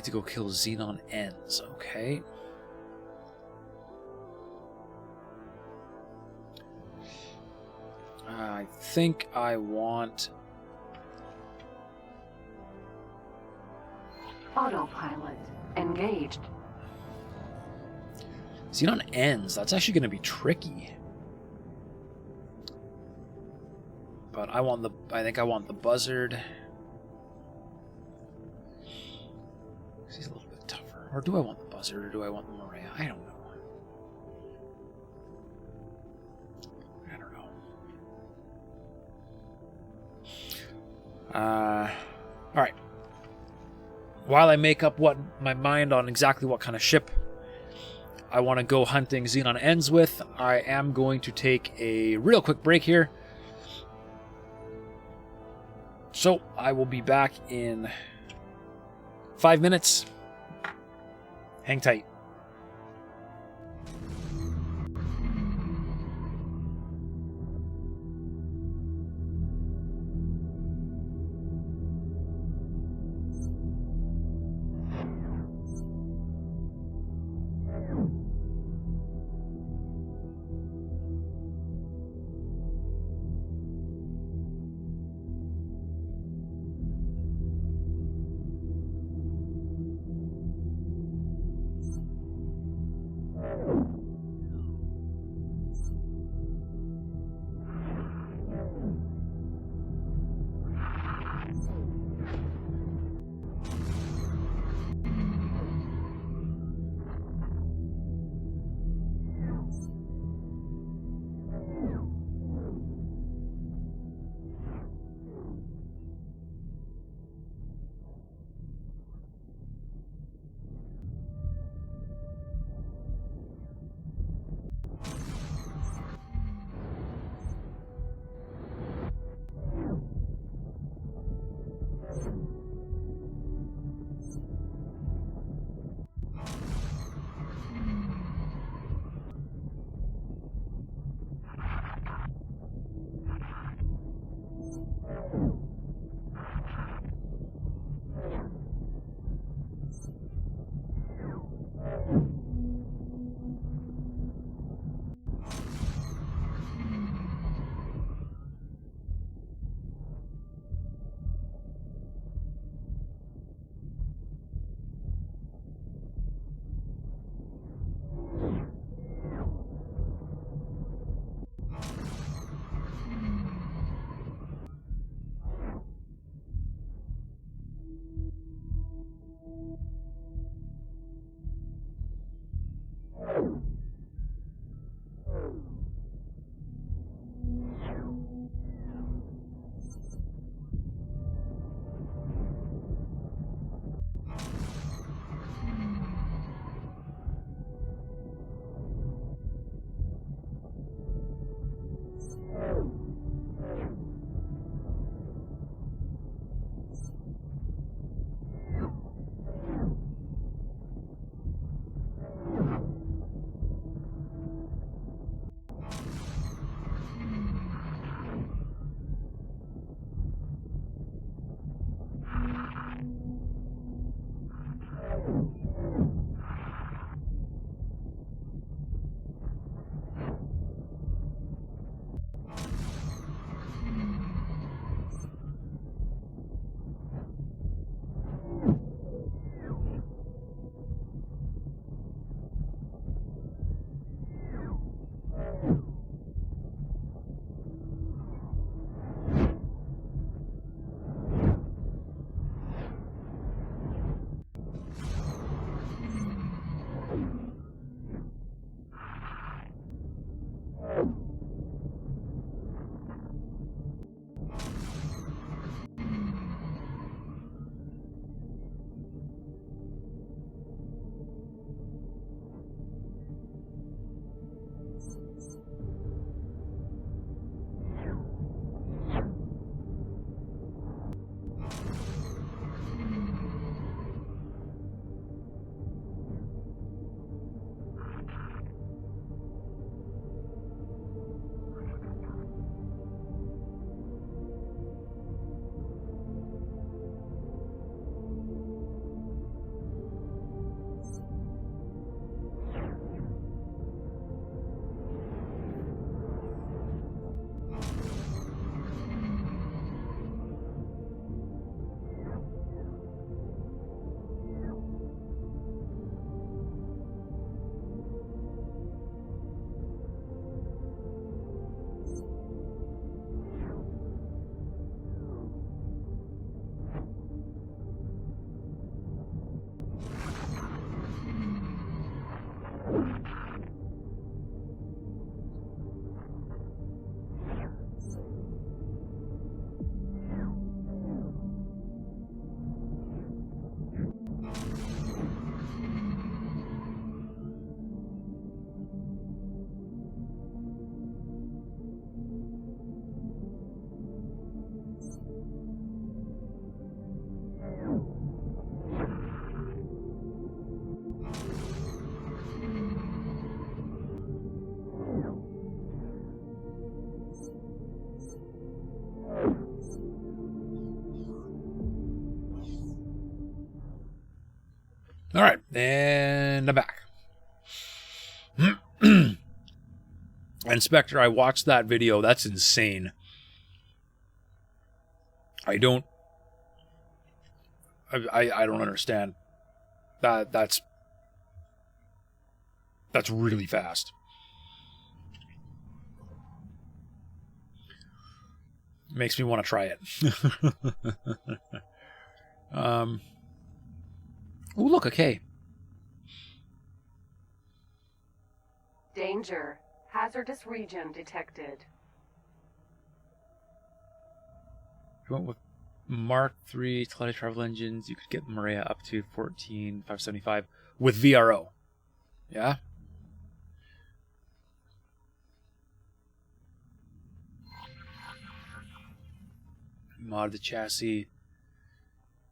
to go kill Xenon ends. Okay. I think I want... Autopilot engaged. Xenon ends. That's actually going to be tricky. But I think I want the buzzard. He's a little bit tougher. Or do I want the buzzard or do I want the Maria? I don't know. Alright. While I make up my mind on exactly what kind of ship I want to go hunting Xenon ends with, I am going to take a real quick break here. So, I will be back in 5 minutes. Hang tight. All right, and I'm back. Inspector, I watched that video. That's insane. I don't understand. That's really fast. Makes me want to try it. Oh, look, okay. Danger. Hazardous region detected. If you went with Mark III teletravel travel engines, you could get Maria up to 14,575 with VRO. Yeah? Mod the chassis.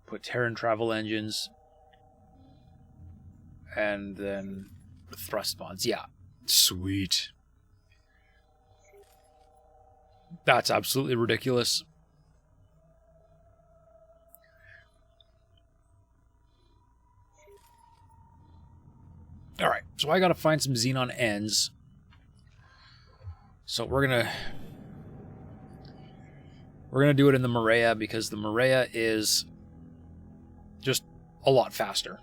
Put Terran travel engines. And then with thrust mods. Yeah. Sweet. That's absolutely ridiculous. Alright, so I gotta find some Xenon ends. So we're gonna do it in the Maria because the Maria is just a lot faster.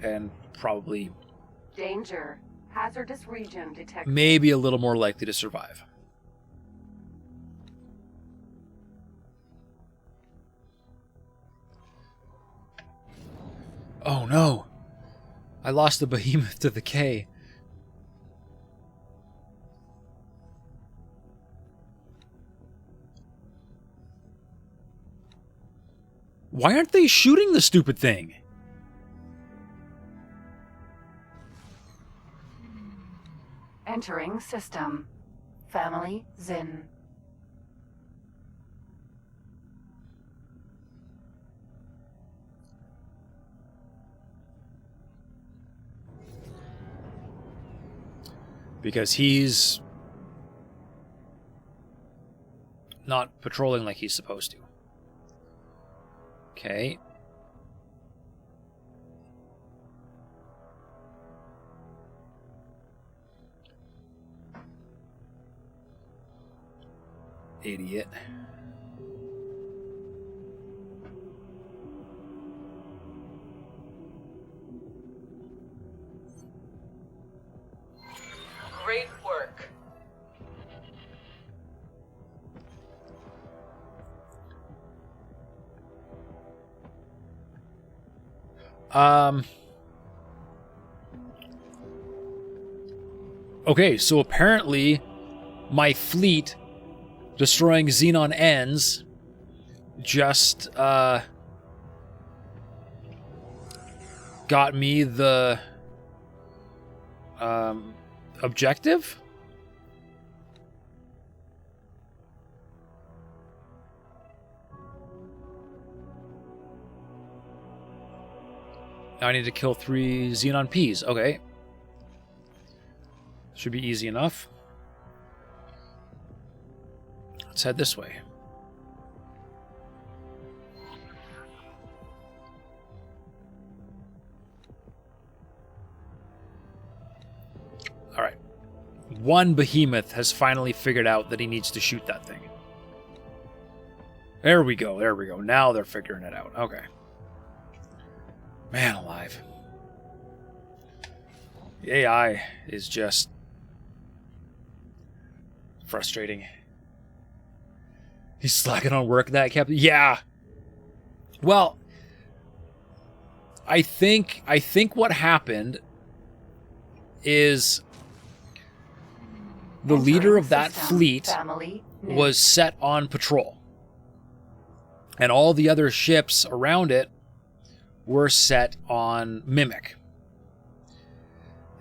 And probably Danger. Hazardous region detected. Maybe a little more likely to survive. Oh no! I lost the behemoth to the K. Why aren't they shooting the stupid thing? Entering system. Family Zin. Because he's not patrolling like he's supposed to. Okay. Idiot. Great work. Okay, so apparently my fleet destroying Xenon ends just got me the objective? Now I need to kill 3 Xenon Ps. Okay. Should be easy enough. Let's head this way. Alright. One behemoth has finally figured out that he needs to shoot that thing. There we go, there we go. Now they're figuring it out. Okay. Man alive. The AI is just frustrating. He's slacking on work, that Captain. Yeah. Well, I think what happened is the leader of that fleet was set on patrol. And all the other ships around it were set on Mimic.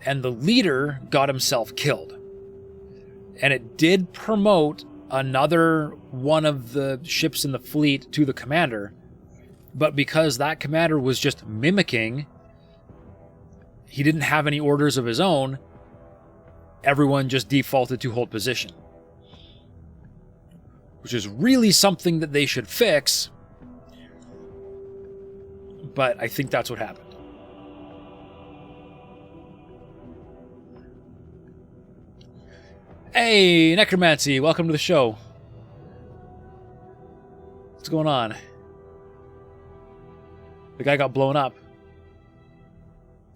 And the leader got himself killed. And it did promote another one of the ships in the fleet to the commander. But because that commander was just mimicking, he didn't have any orders of his own, everyone just defaulted to hold position. Which is really something that they should fix. but I think that's what happened. Hey, Necromancy, welcome to the show. What's going on? The guy got blown up.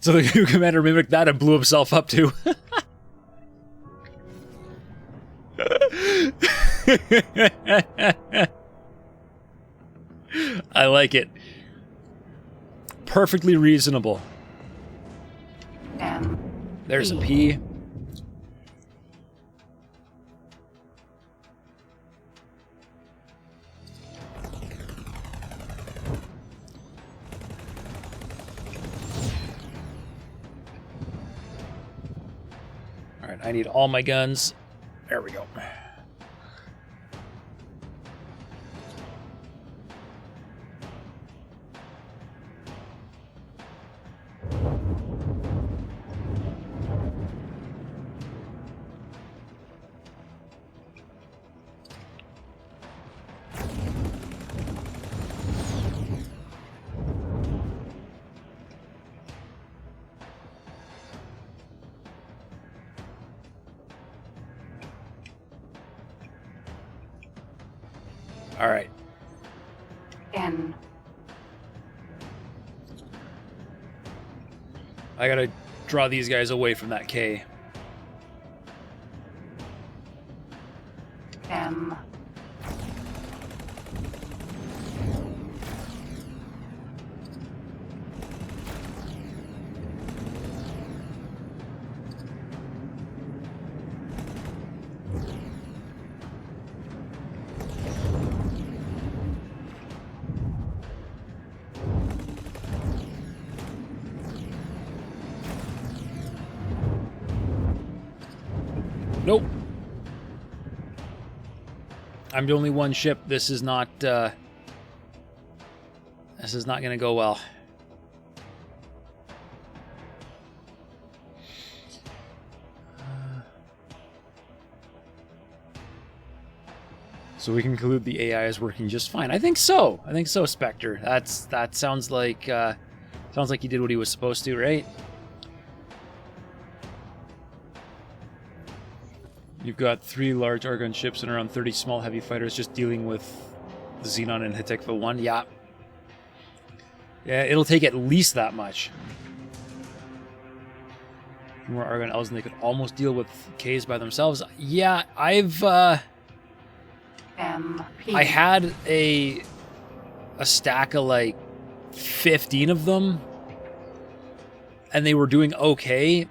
So the new commander mimicked that and blew himself up too. I like it. Perfectly reasonable. There's a P. Alright, I need all my guns. There we go. All right. N. I gotta draw these guys away from that K. M. Nope. I'm the only one ship. This is not going to go well. So we can conclude the AI is working just fine. I think so. I think so, Spectre. That sounds like he did what he was supposed to, right? You've got 3 large Argon ships and around 30 small heavy fighters just dealing with the Xenon and Hitekva 1. Yeah. Yeah, it'll take at least that much. More Argon elves and they could almost deal with Ks by themselves. Yeah, I had a stack of like 15 of them and they were doing okay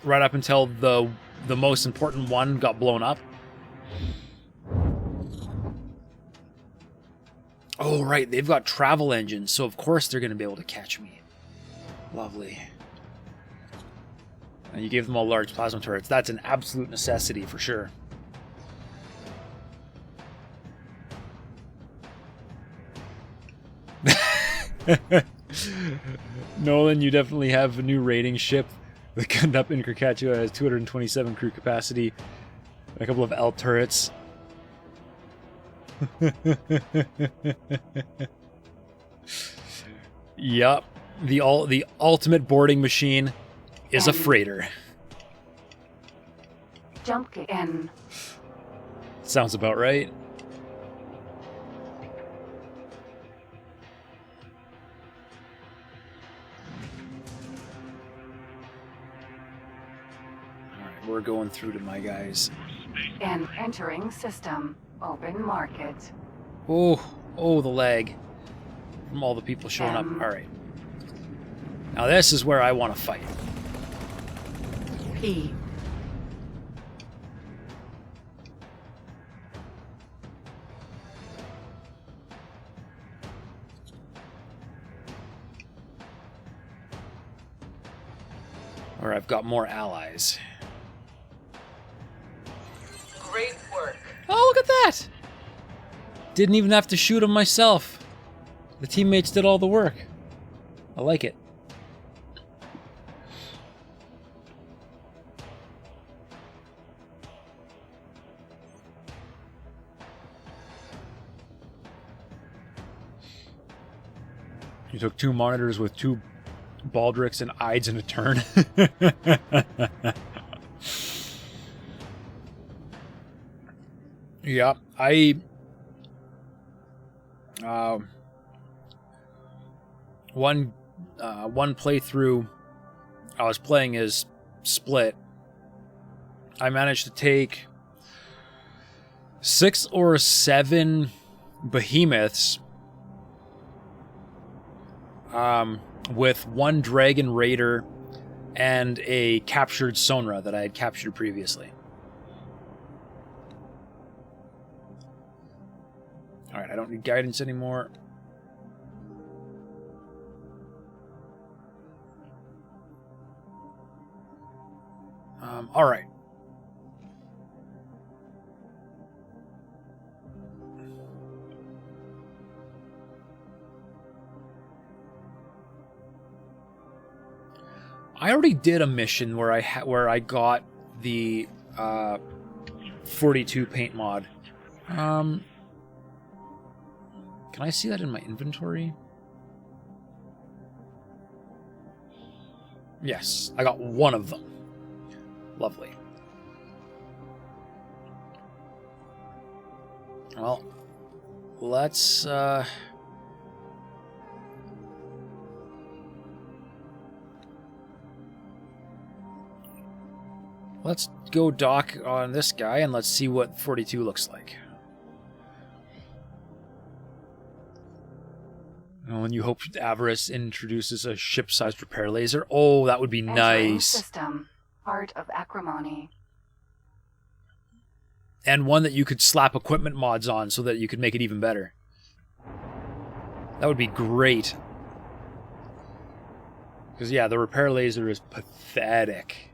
right up until the most important one got blown up. Oh, right. They've got travel engines, so of course they're going to be able to catch me. Lovely. And you gave them all large plasma turrets. That's an absolute necessity for sure. Nolan, you definitely have a new rating ship. The gunned up Inkerkatua has 227 crew capacity, a couple of L turrets. Yup, the ultimate boarding machine is a freighter. Jump N. Sounds about right. We're going through to my guys. And entering system. Open market. Oh, the lag. From all the people showing up. Alright. Now this is where I want to fight. P. Or I've got more allies. Great work. Oh, look at that! Didn't even have to shoot them myself. The teammates did all the work. I like it. You took 2 monitors with 2 baldricks and Ides in a turn. Yeah, one playthrough I was playing is Split. I managed to take 6 or 7 behemoths with 1 Dragon Raider and a captured Sonra that I had captured previously. Alright, I don't need guidance anymore. Alright. I already did a mission where I got the 42 paint mod. Can I see that in my inventory? Yes, I got one of them. Lovely. Well, let's go dock on this guy and let's see what 42 looks like. Oh, and you hope Avarice introduces a ship-sized repair laser. Oh, that would be nice. System. Art of acrimony. And one that you could slap equipment mods on so that you could make it even better. That would be great. Because, yeah, the repair laser is pathetic.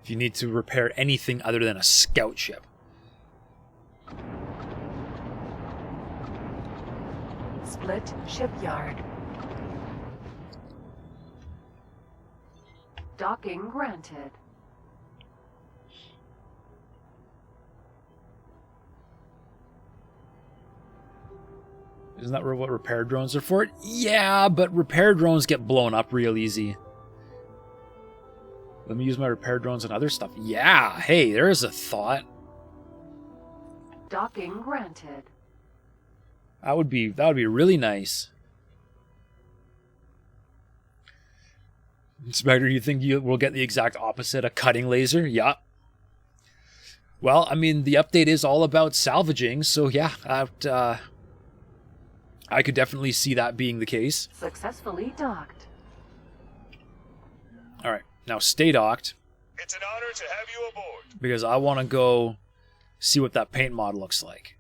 If you need to repair anything other than a scout ship. Split shipyard. Docking granted. Isn't that what repair drones are for? Yeah, but repair drones get blown up real easy. Let me use my repair drones on other stuff. Yeah, hey, there's a thought. Docking granted. That would be really nice. Inspector, you think you will get the exact opposite, a cutting laser? Yeah. Well, I mean, the update is all about salvaging, so yeah, I could definitely see that being the case. Successfully docked. All right, now stay docked. It's an honor to have you aboard. Because I want to go see what that paint mod looks like.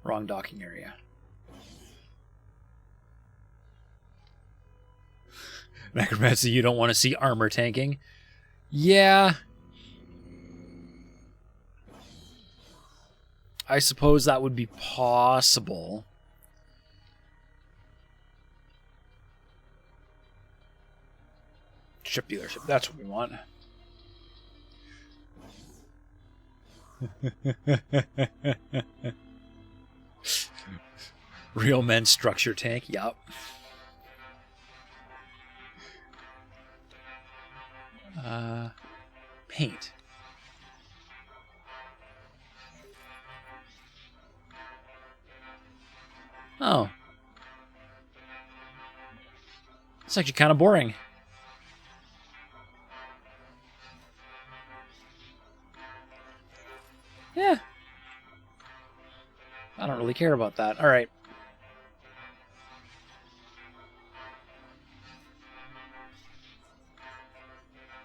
Wrong docking area. Necromancy, you don't want to see armor tanking? Yeah. I suppose that would be possible. Ship dealership, that's what we want. Real men structure tank, yup. Paint. Oh. It's actually kind of boring. Yeah. I don't really care about that. All right.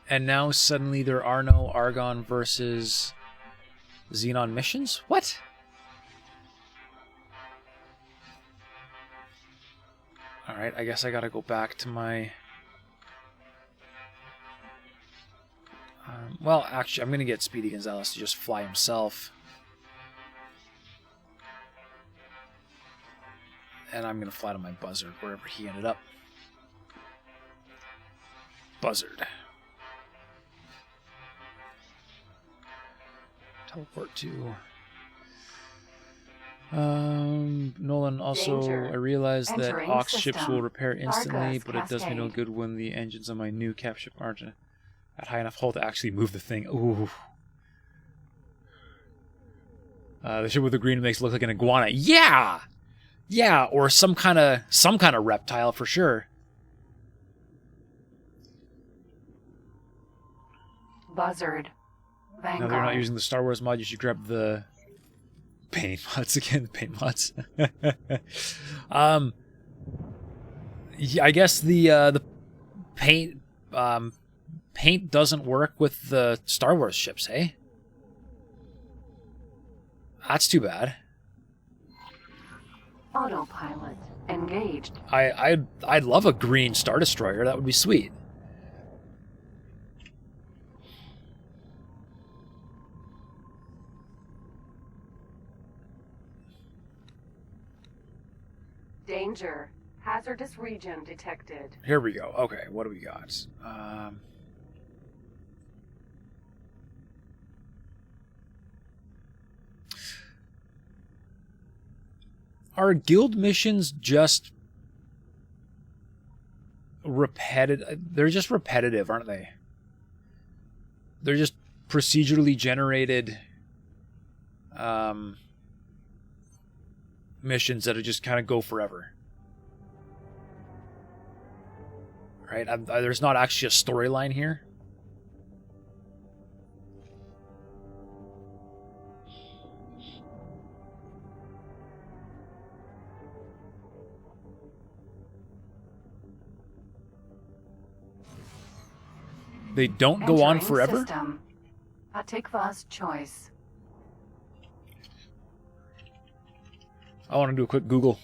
And now suddenly there are no Argon versus Xenon missions? What? Alright, I guess I gotta go back to my... well, actually, I'm gonna get Speedy Gonzalez to just fly himself. And I'm gonna fly to my Buzzard, wherever he ended up. Buzzard. Teleport to. Nolan, also, Danger. I realize that Entering Ox ships system. will repair instantly, Argus but it does me no cascade. good when the engines on my new cap ship aren't at high enough hull to actually move the thing. Ooh. The ship with the green makes it look like an iguana. Yeah! Yeah, or some kind of reptile for sure. Buzzard. Vanguard. Now they're not using the Star Wars mod, you should grab the paint mods again. Paint mods. Yeah, I guess the paint paint doesn't work with the Star Wars ships, hey? That's too bad. Autopilot engaged. I'd love a green Star Destroyer. That would be sweet. Danger. Hazardous region detected. Here we go. Okay, what do we got? Are guild missions just repetitive? They're just repetitive, aren't they? They're just procedurally generated missions that just kind of go forever. Right? There's not actually a storyline here. They don't go on Entering forever? System. Atikva's choice. I want to do a quick Google.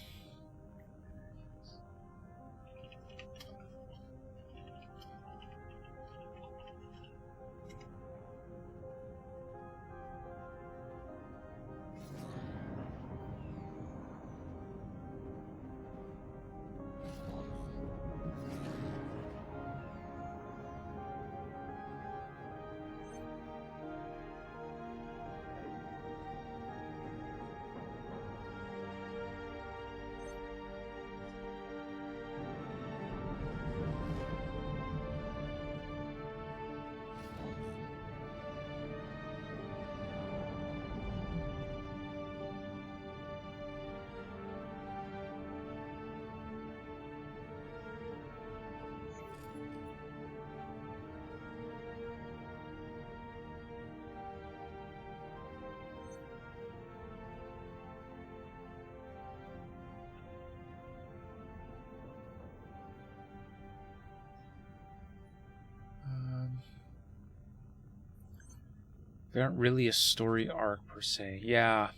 They aren't really a story arc per se. Yeah.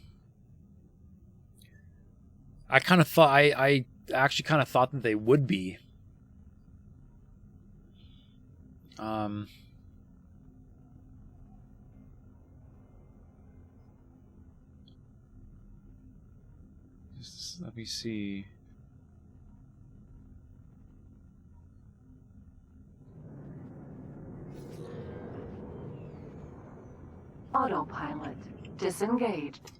I kind of thought I actually kind of thought that they would be. Let me see. Autopilot disengaged.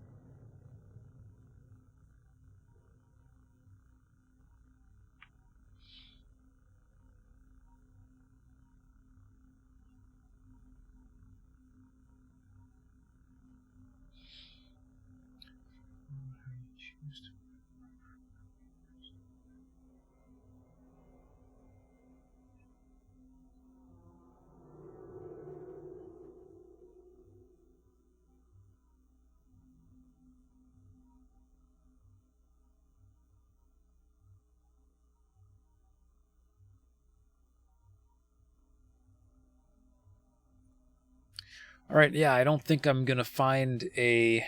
All right, yeah, I don't think I'm going to find a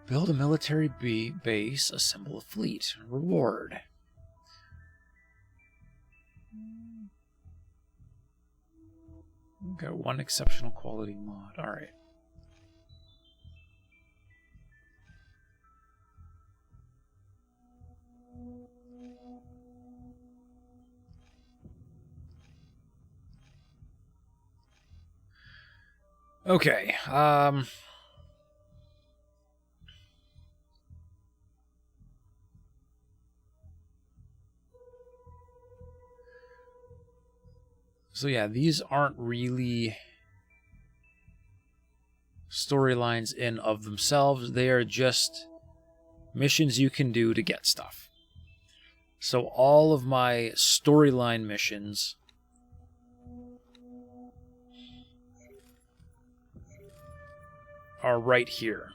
Build a military base, assemble a fleet. Reward. Got one exceptional quality mod. Alright. Okay, so yeah, these aren't really storylines in of themselves. They are just missions you can do to get stuff. So all of my storyline missions are right here.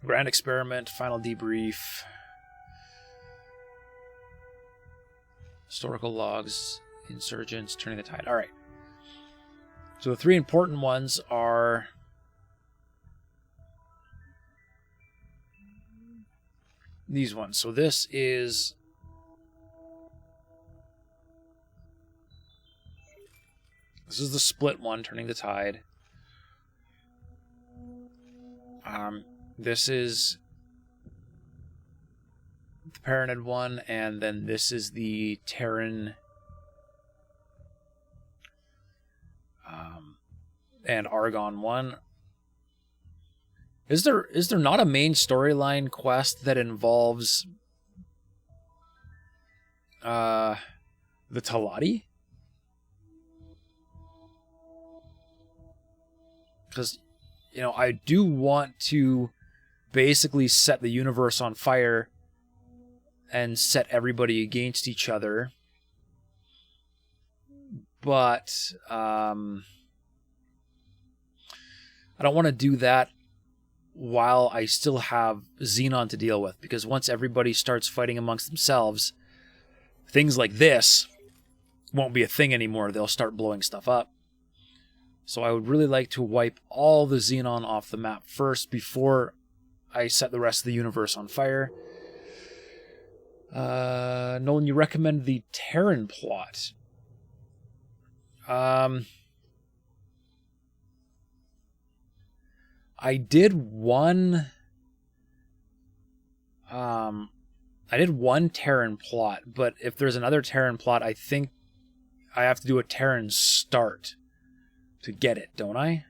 Grand Experiment, Final Debrief, Historical Logs, Insurgents, Turning the Tide. Alright. So the three important ones are these ones. So this is the split one, Turning the Tide. This is the Paranid one, and then this is the Terran and Argon one. Is there not a main storyline quest that involves the Talati? Because, you know, I do want to basically set the universe on fire and set everybody against each other. But I don't want to do that while I still have Xenon to deal with, because once everybody starts fighting amongst themselves, things like this won't be a thing anymore. They'll start blowing stuff up. So I would really like to wipe all the Xenon off the map first before I set the rest of the universe on fire. Nolan, you recommend the Terran plot. I did one Terran plot, but if there's another Terran plot, I think I have to do a Terran start to get it, don't I?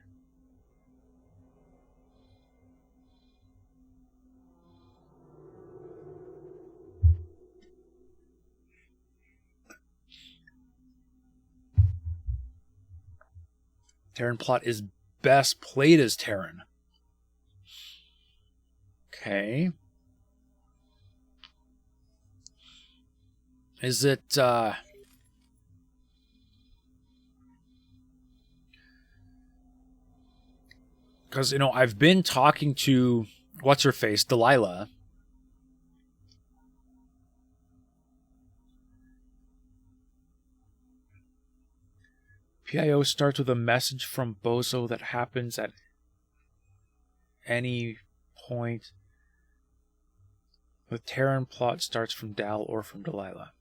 Terran plot is best played as Terran. Okay. Is it, because, you know, I've been talking to, what's-her-face, Delilah. PIO starts with a message from Bozo that happens at any point. The Terran plot starts from Dal or from Delilah.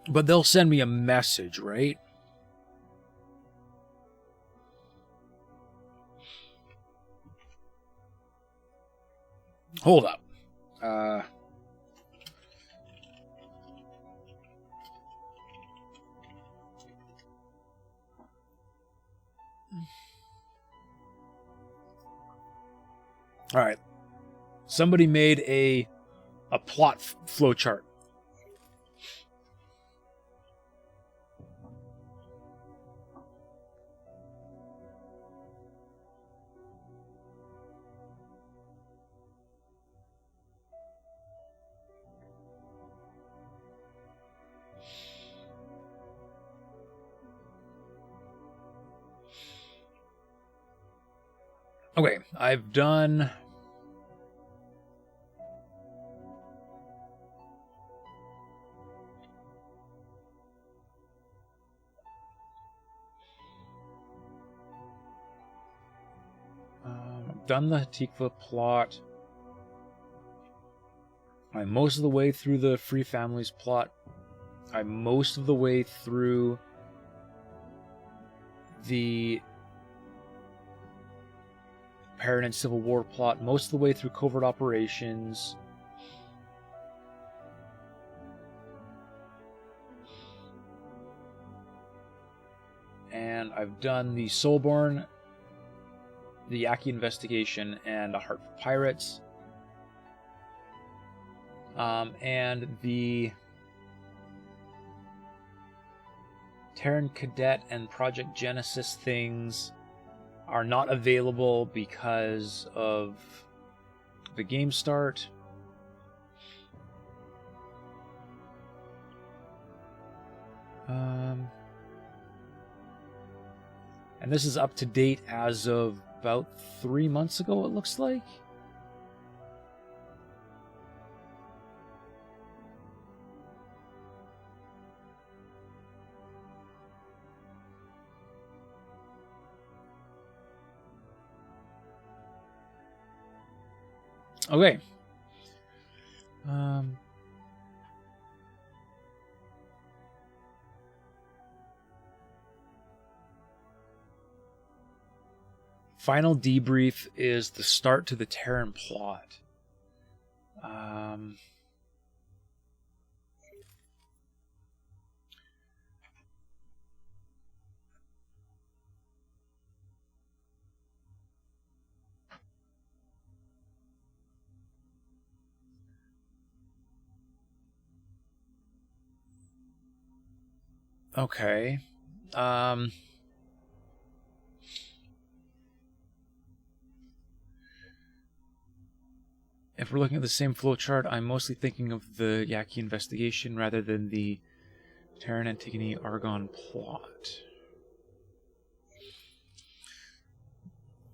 But they'll send me a message, right? Hold up. All right. Somebody made a plot flowchart. Okay, I've done... done the Hatikva plot. I'm most of the way through the Free Families plot. I'm most of the way through the Paradise Civil War plot. Most of the way through Covert Operations. And I've done the Soulborn, the Yaki Investigation, and A Heart for Pirates. And the Terran Cadet and Project Genesis things are not available because of the game start. And this is up to date as of about 3 months ago, it looks like. Okay. Final debrief is the start to the Terran plot. Okay. If we're looking at the same flowchart, I'm mostly thinking of the Yaki Investigation rather than the Terran Antigone Argon plot.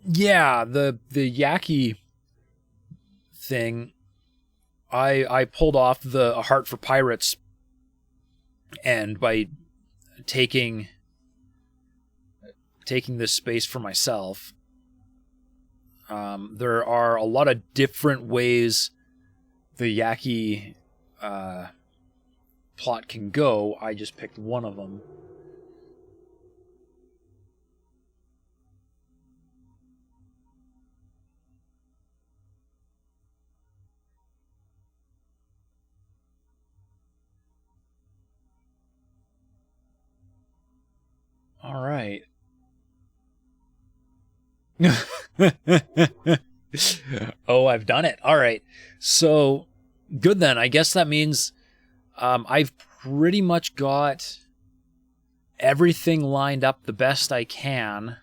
Yeah, the Yaki thing, I pulled off the A Heart for Pirates, and by taking this space for myself, there are a lot of different ways the Yaki plot can go. I just picked one of them. All right. Oh, I've done it. All right. So, good then. I guess that means I've pretty much got everything lined up the best I can.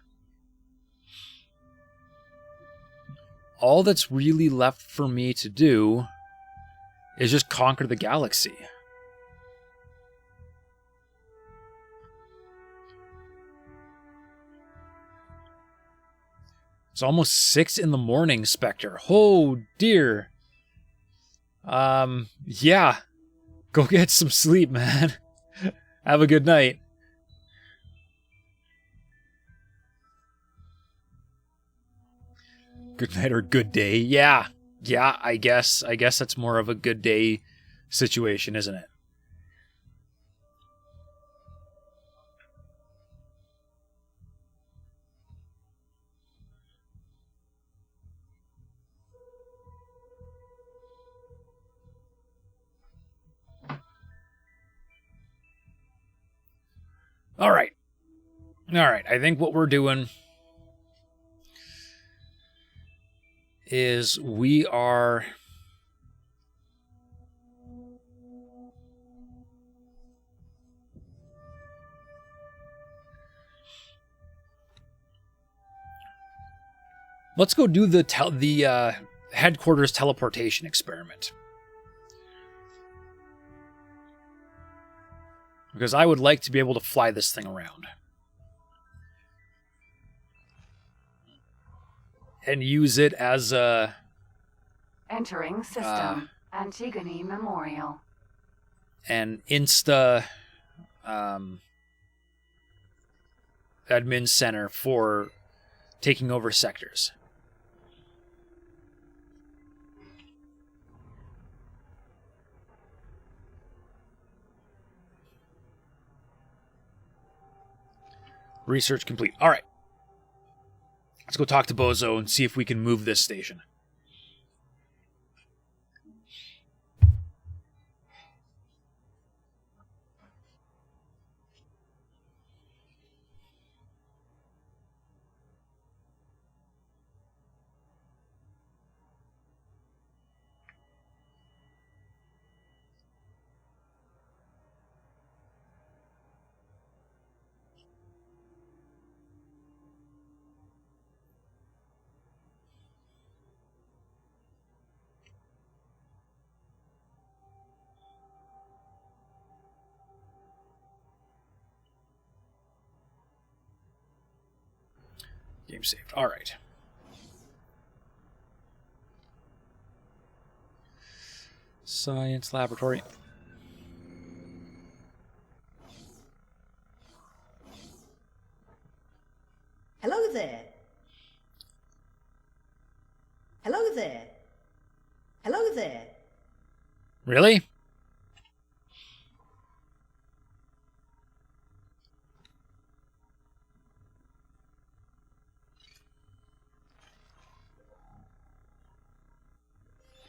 All that's really left for me to do is just conquer the galaxy. It's almost 6 in the morning, Spectre. Oh, dear. Yeah. Go get some sleep, man. Have a good night. Good night or good day. Yeah. Yeah, I guess that's more of a good day situation, isn't it? All right. I think what we're doing is we are let's go do the headquarters teleportation experiment. Because I would like to be able to fly this thing around. and use it as a... Entering system. Antigone Memorial. an Insta admin center for taking over sectors. Research complete. All right. Let's go talk to Bozo and see if we can move this station. Game saved. All right. Science laboratory. Hello there. Hello there. Hello there. Really?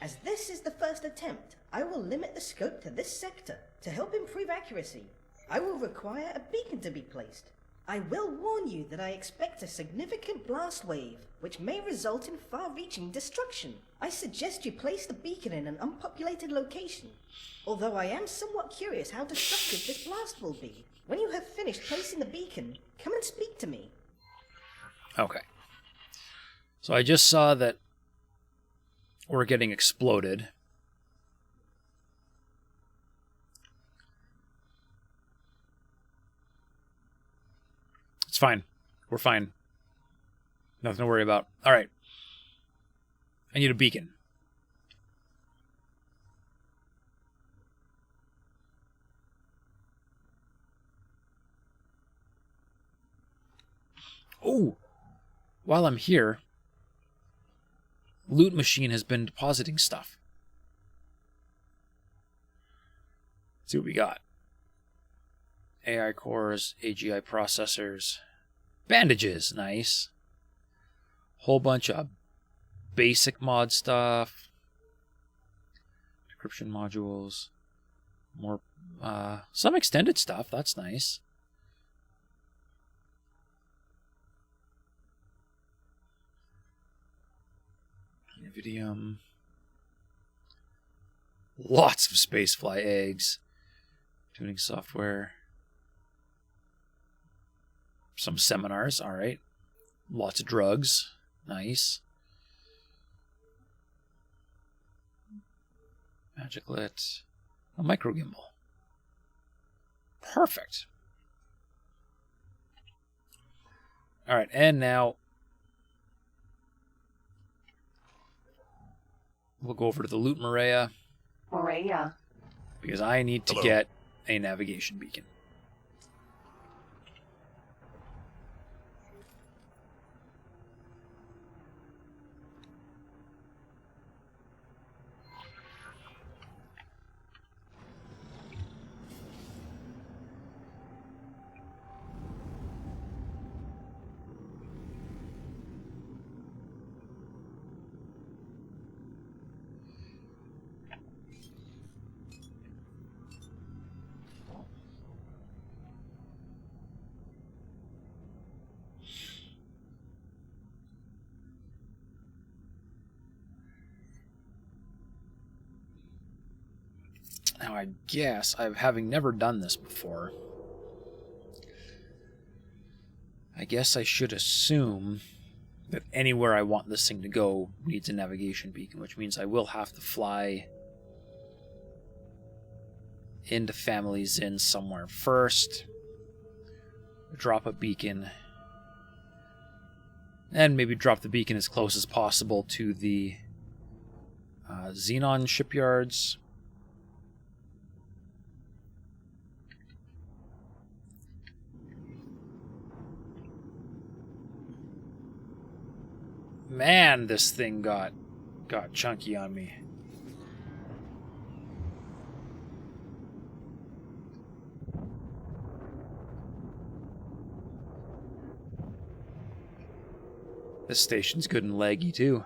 As this is the first attempt, I will limit the scope to this sector to help improve accuracy. I will require a beacon to be placed. I will warn you that I expect a significant blast wave, which may result in far-reaching destruction. I suggest you place the beacon in an unpopulated location, although I am somewhat curious how destructive this blast will be. When you have finished placing the beacon, come and speak to me. Okay. So I just saw that we're getting exploded. It's fine. We're fine. Nothing to worry about. All right. I need a beacon. Oh, while I'm here, Loot Machine has been depositing stuff. Let's see what we got. AI cores, AGI processors, bandages, nice. Whole bunch of basic mod stuff, decryption modules, more, some extended stuff. That's nice. Nvidium. Lots of spacefly eggs. Tuning software. Some seminars, alright. Lots of drugs. Nice. Magiclet. A micro gimbal. Perfect. Alright, and now we'll go over to the Loot Maria. Maria. Because I need to get a navigation beacon. Now, I guess, having never done this before, I guess I should assume that anywhere I want this thing to go needs a navigation beacon, which means I will have to fly into Family's Inn somewhere first, drop a beacon, And maybe drop the beacon as close as possible to the Xenon shipyards. Man, this thing got chunky on me. This station's good and laggy too.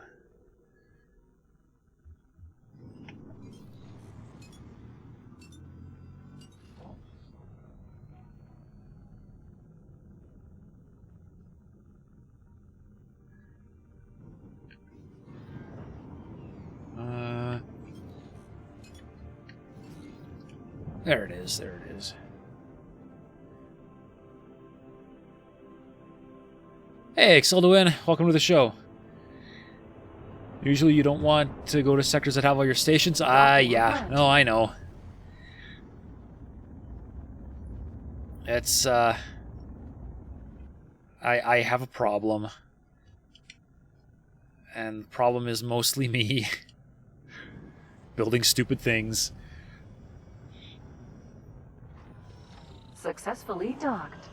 There it is, there it is. Hey, Exelduin, welcome to the show. Usually you don't want to go to sectors that have all your stations. Yeah, no, I know. It's, I have a problem. And the problem is mostly me. Building stupid things. Successfully docked.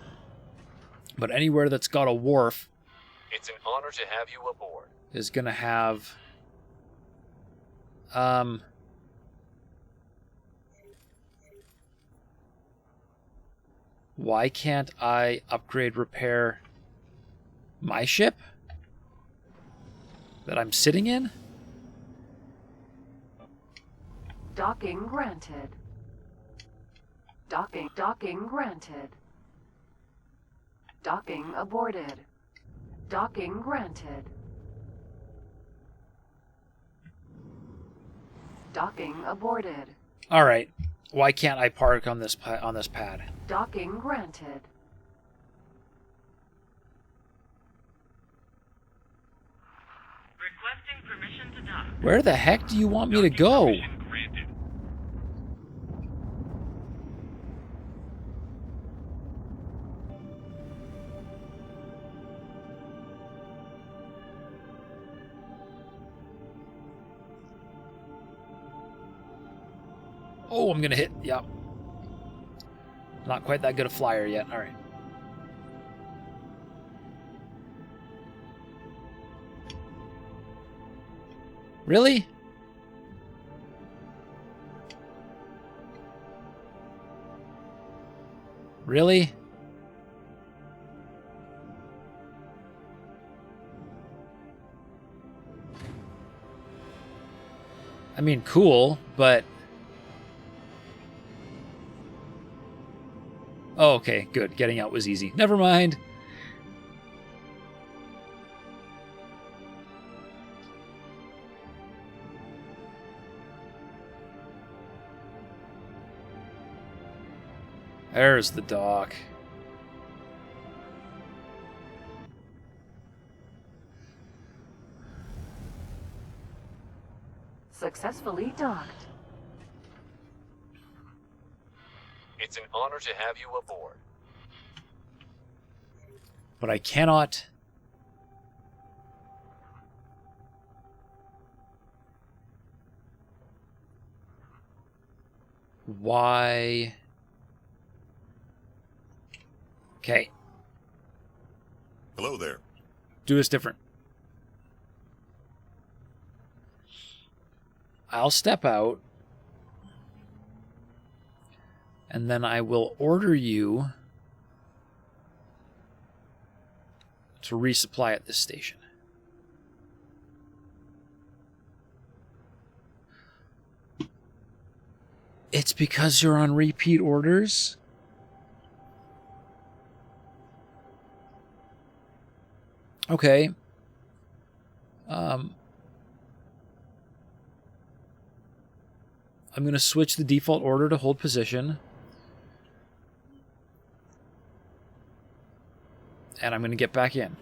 But anywhere that's got a wharf, it's an honor to have you aboard. Is gonna have why can't I upgrade repair my ship that I'm sitting in? Docking granted. Docking granted. Docking aborted. Docking granted. Docking aborted. All right. Why can't I park on this pad? Docking granted. Requesting permission to dock. Where the heck do you want me to go? Permission granted. Oh, I'm gonna hit. Yep. Not quite that good a flyer yet. All right. Really? Really? I mean, cool, but... Oh, okay, good. Getting out was easy. Never mind. There's the dock. Successfully docked. It's an honor to have you aboard. But I cannot... Why... Okay. Hello there. Do this different. I'll step out. And then I will order you to resupply at this station. It's because you're on repeat orders? Okay. I'm going to switch the default order to hold position. And I'm going to get back in.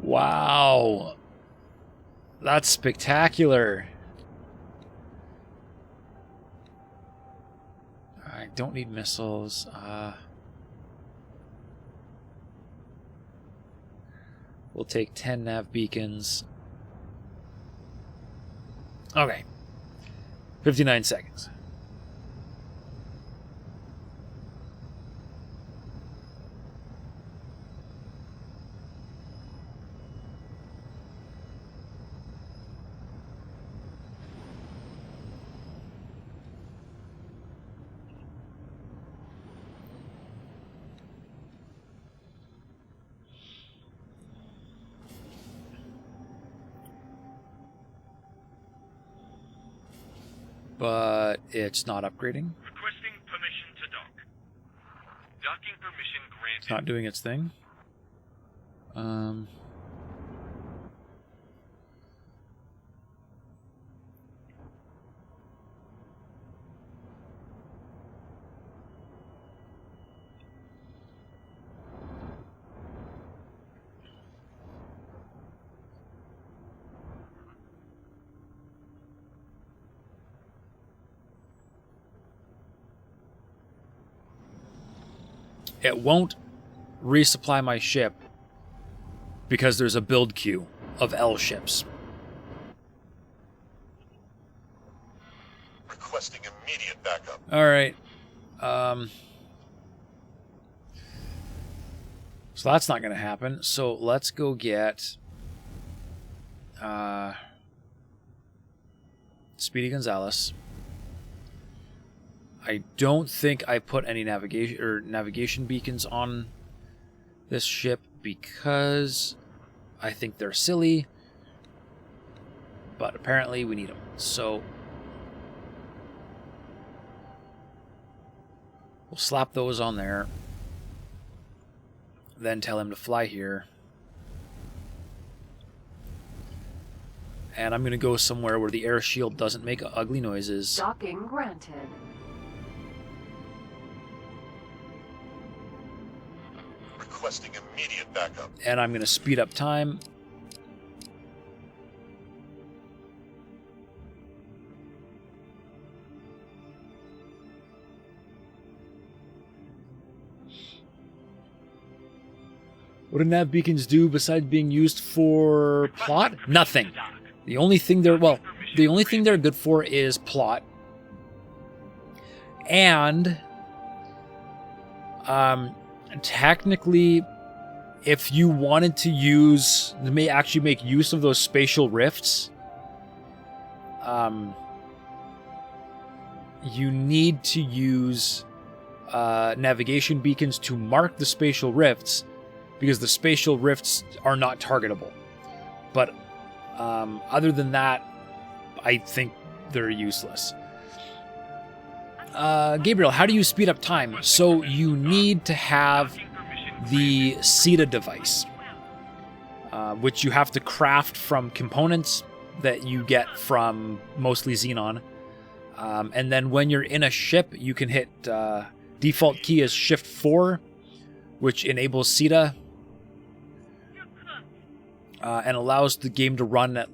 Wow. That's spectacular. I don't need missiles. We'll take 10 nav beacons. Okay. 59 seconds. But it's not upgrading. Requesting permission to dock. Docking permission granted. It's not doing its thing. It won't resupply my ship because there's a build queue of L ships. Requesting immediate backup. All right. So that's not going to happen. So let's go get Speedy Gonzalez. I don't think I put any navigation beacons on this ship because I think they're silly, but apparently we need them. So we'll slap those on there, then tell him to fly here. And I'm going to go somewhere where the air shield doesn't make ugly noises. Docking granted. Requesting immediate backup. And I'm going to speed up time. What do nav beacons do besides being used for plot? Nothing. The only thing they're good for is plot. And technically, if you wanted to use, they may actually make use of those spatial rifts, you need to use navigation beacons to mark the spatial rifts, because the spatial rifts are not targetable. But other than that, I think they're useless. Gabriel, how do you speed up time? So you need to have the CETA device, which you have to craft from components that you get from mostly Xenon. And then when you're in a ship, you can hit default key is Shift 4, which enables CETA and allows the game to run at,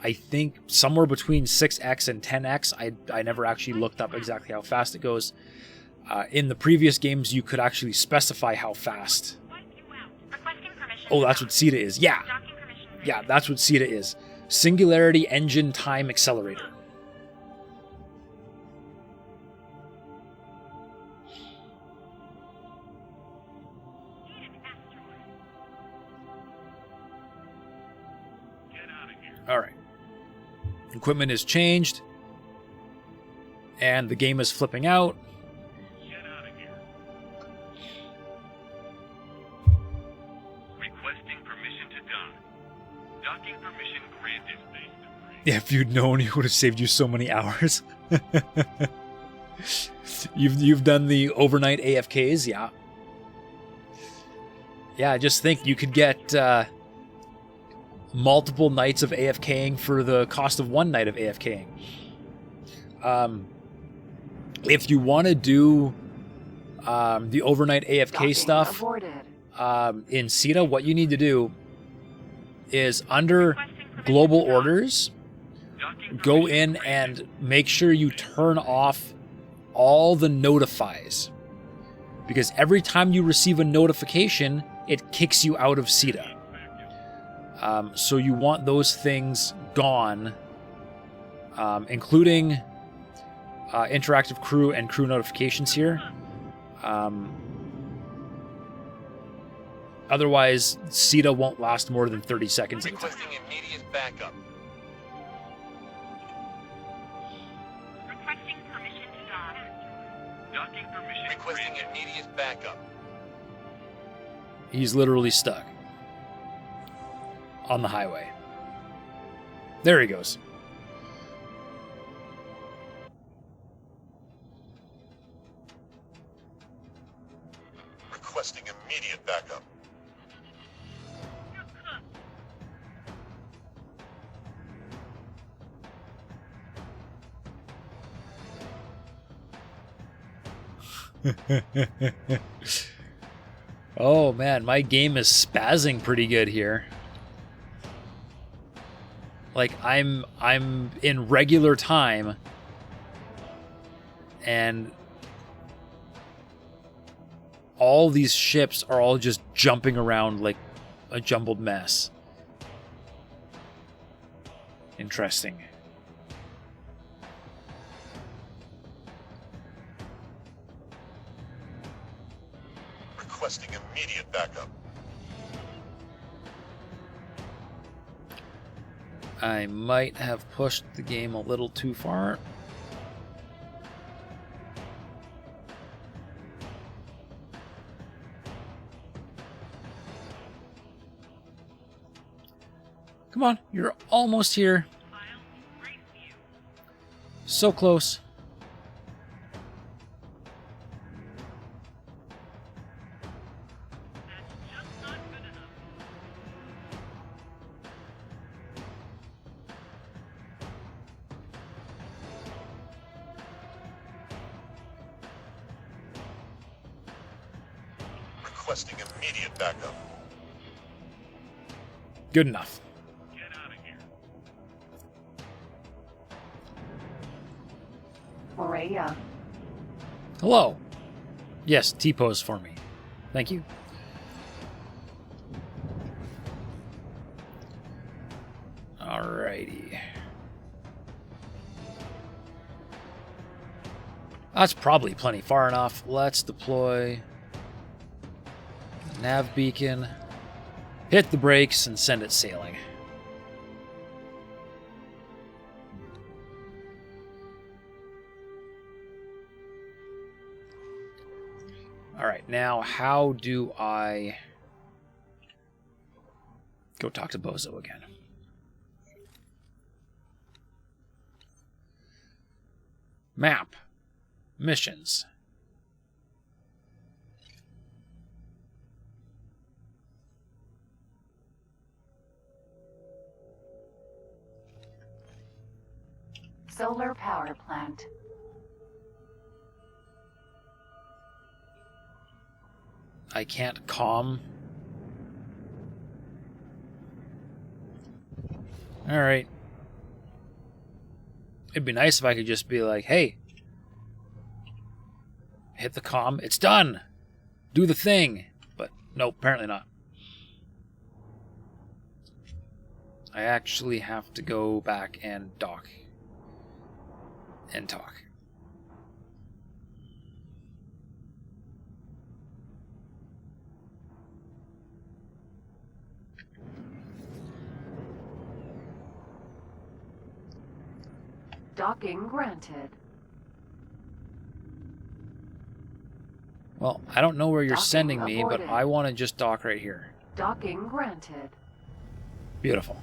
I think, somewhere between 6x and 10x. I never actually looked up exactly how fast it goes. In the previous games, you could actually specify how fast. Oh, that's what CETA is. Yeah. Yeah, that's what CETA is. Singularity Engine Time Accelerator. All right. Equipment is changed, and the game is flipping out. Get out of here. Requesting permission to dock. Docking permission granted. Yeah, if you'd known, it would have saved you so many hours. You've done the overnight AFKs, yeah. Yeah, just think you could get multiple nights of AFKing for the cost of one night of AFKing. If you want to do the overnight AFK stuff in CETA, what you need to do is under global orders, go in and make sure you turn off all the notifies. Because every time you receive a notification, it kicks you out of CETA. So you want those things gone, including interactive crew and crew notifications here. Otherwise, CETA won't last more than 30 seconds at a time. Requesting immediate backup. Requesting permission to dock. Docking permission. Requesting immediate backup. He's literally stuck on the highway. There he goes. Requesting immediate backup. Oh man, my game is spazzing pretty good here. Like I'm in regular time and all these ships are all just jumping around like a jumbled mess. Interesting. Requesting immediate backup. I might have pushed the game a little too far. Come on, you're almost here. So close. Requesting immediate backup. Good enough. Get out of here. Aurelia. Hello. Yes, T-pose for me. Thank you. Alrighty. That's probably plenty far enough. Let's deploy nav beacon, hit the brakes, and send it sailing. Alright, now how do I go talk to Bozo again? Map. Missions. Solar power plant. I can't comm. Alright. It'd be nice if I could just be like, hey, hit the comm. It's done. Do the thing. But nope, apparently not. I actually have to go back and dock. And talk. Docking granted. Well, I don't know where you're Docking sending me, but aborted. I want to just dock right here. Docking granted. Beautiful.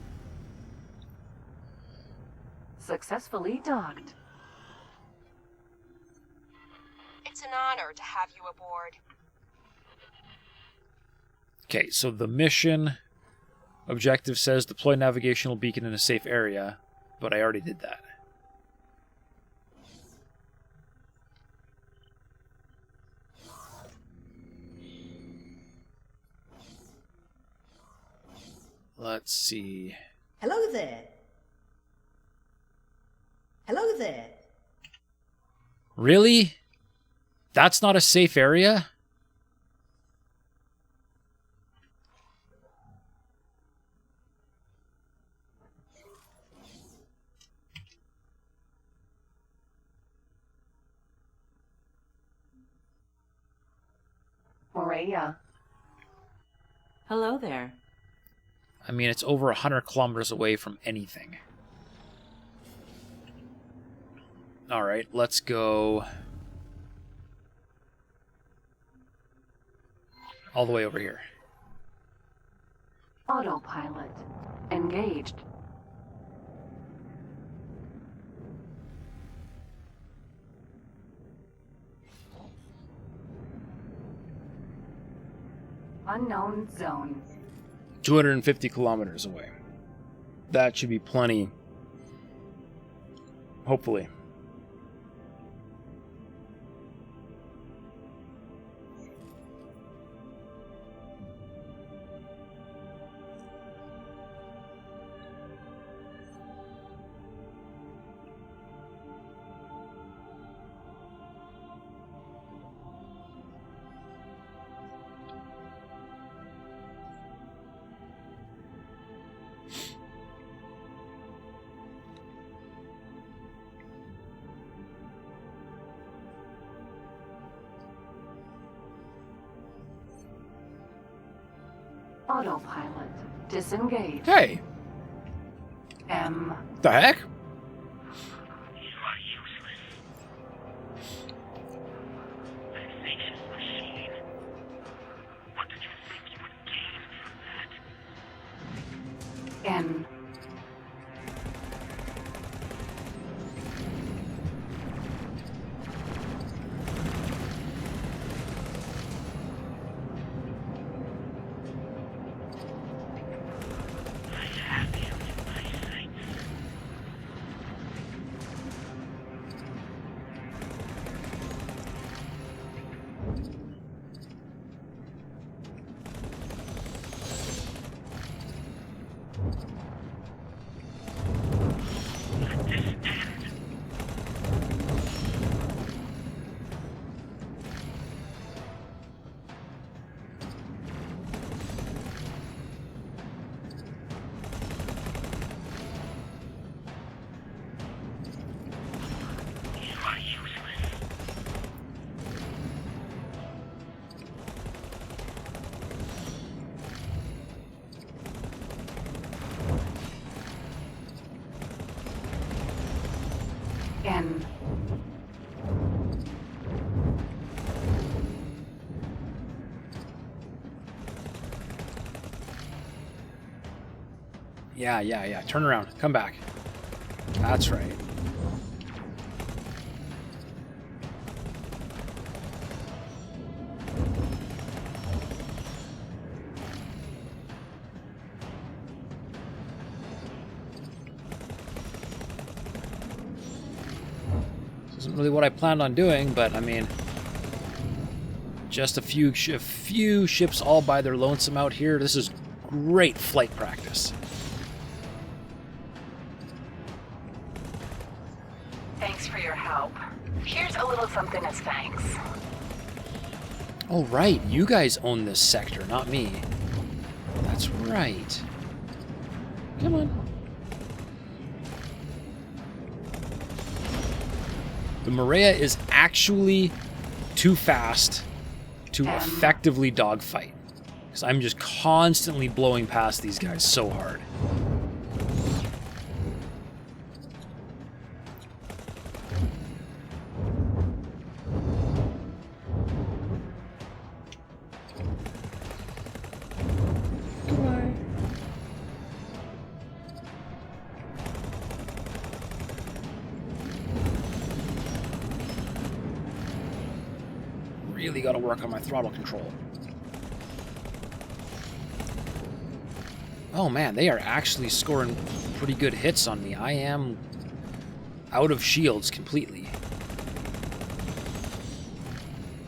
Successfully docked. It's an honor to have you aboard. Okay, so the mission objective says deploy navigational beacon in a safe area, but I already did that. Let's see. Hello there. Hello there. Really? That's not a safe area? Maria. Hello there. I mean, it's over 100 kilometers away from anything. Alright, let's go all the way over here. Autopilot. Engaged. Unknown zone. 250 kilometers away. That should be plenty. Hopefully. Autopilot. Disengage. Hey! M. The heck? You are useless. Vexatious machine. What did you think you would gain from that? N. N. Yeah. Turn around. Come back. That's right. This isn't really what I planned on doing, but I mean, just a few ships all by their lonesome out here. This is great flight practice. Thanks for your help. Here's a little something as thanks. Oh, right. You guys own this sector, not me. That's right. Come on. The Maria is actually too fast to effectively dogfight. Because I'm just constantly blowing past these guys so hard. Really got to work on my throttle control. Oh man, they are actually scoring pretty good hits on me. I am out of shields completely.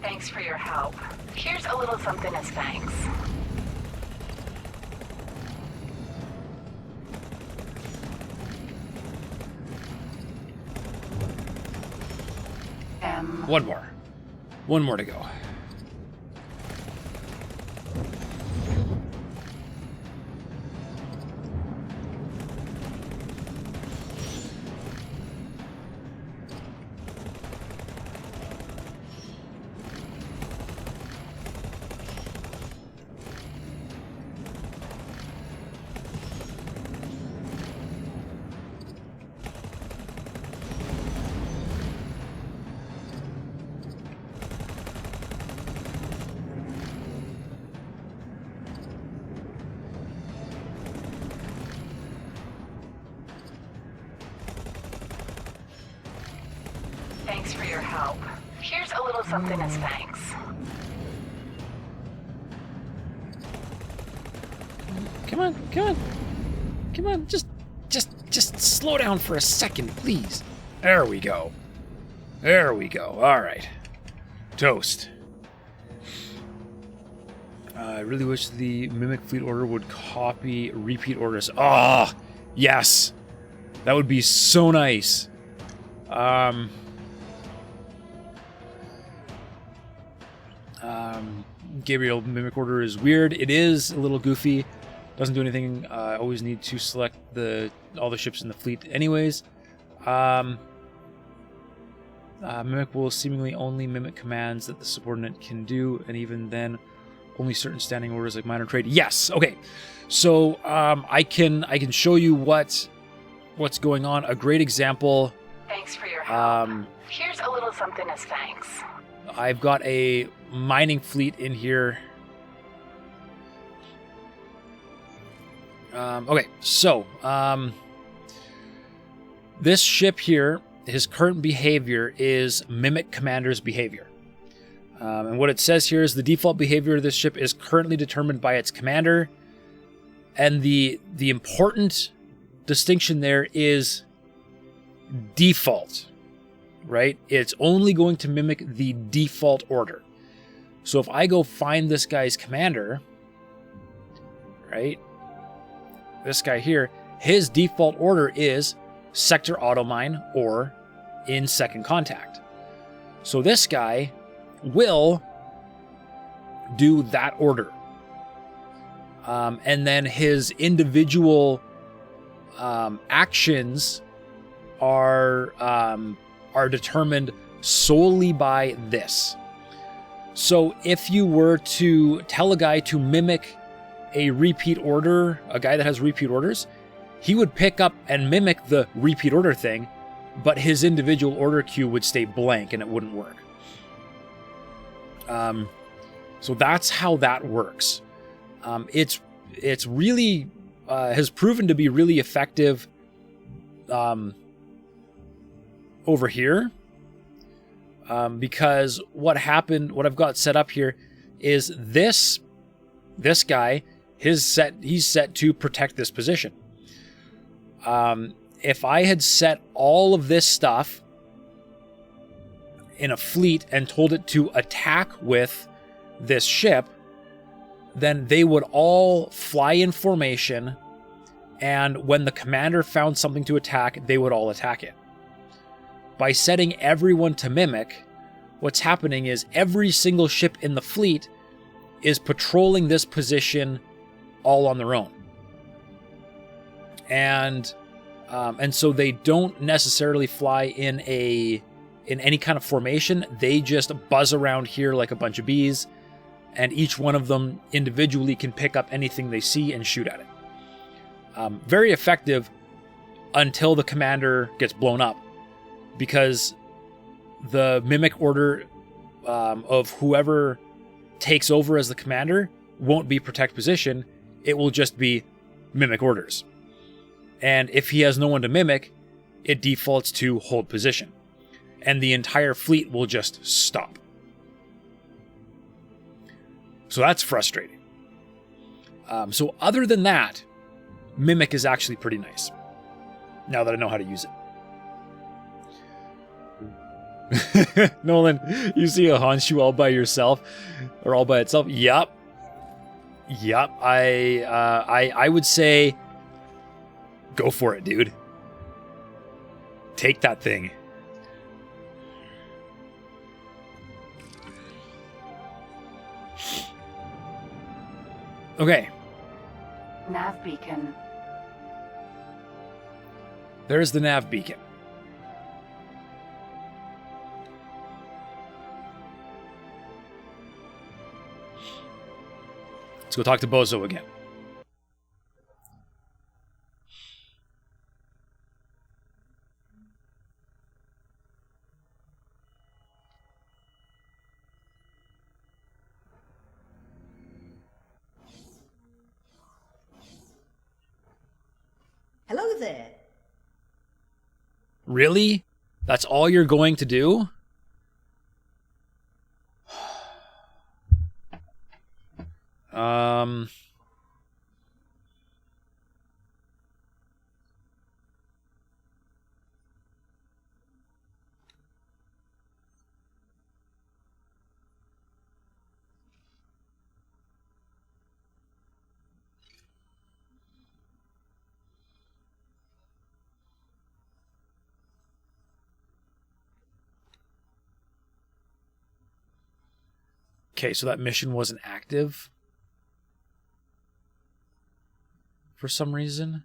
Thanks for your help. Here's a little something as thanks. One more. One more to go. Thanks for your help. Here's a little something as thanks. Come on, come on. Come on, just slow down for a second, please. There we go. There we go. All right. Toast. I really wish the Mimic Fleet Order would copy repeat orders. Ah, yes. That would be so nice. Gabriel Mimic Order is weird. It is a little goofy. Doesn't do anything. I always need to select all the ships in the fleet anyways. Mimic will seemingly only mimic commands that the subordinate can do, and even then, only certain standing orders like minor trade. Yes, okay. So I can show you what's going on. A great example. Thanks for your help. Here's a little something as thanks. I've got a mining fleet in here. Okay, so this ship here, his current behavior is mimic commander's behavior. And what it says here is the default behavior of this ship is currently determined by its commander. And the important distinction there is default, right? It's only going to mimic the default order. So if I go find this guy's commander, right? This guy here, his default order is sector automine or in second contact. So this guy will do that order. And then his individual actions are determined solely by this. So if you were to tell a guy to mimic a repeat order, a guy that has repeat orders, he would pick up and mimic the repeat order thing, but his individual order queue would stay blank and it wouldn't work. So that's how that works. It's really has proven to be really effective over here. Because what I've got set up here is this guy, he's set to protect this position. If I had set all of this stuff in a fleet and told it to attack with this ship, then they would all fly in formation, and when the commander found something to attack, they would all attack it. By setting everyone to mimic, what's happening is every single ship in the fleet is patrolling this position all on their own. And so they don't necessarily fly in any kind of formation. They just buzz around here like a bunch of bees, and each one of them individually can pick up anything they see and shoot at it. Very effective until the commander gets blown up, because the mimic order of whoever takes over as the commander won't be protect position. It will just be mimic orders. And if he has no one to mimic, it defaults to hold position. And the entire fleet will just stop. So that's frustrating. So other than that, mimic is actually pretty nice, now that I know how to use it. Nolan, you see a Honshu all by yourself, or all by itself? Yup. I would say, go for it, dude. Take that thing. Okay. Nav beacon. There's the nav beacon. Let's go talk to Bozo again. Hello there. Really? That's all you're going to do? Okay, so that mission wasn't active for some reason.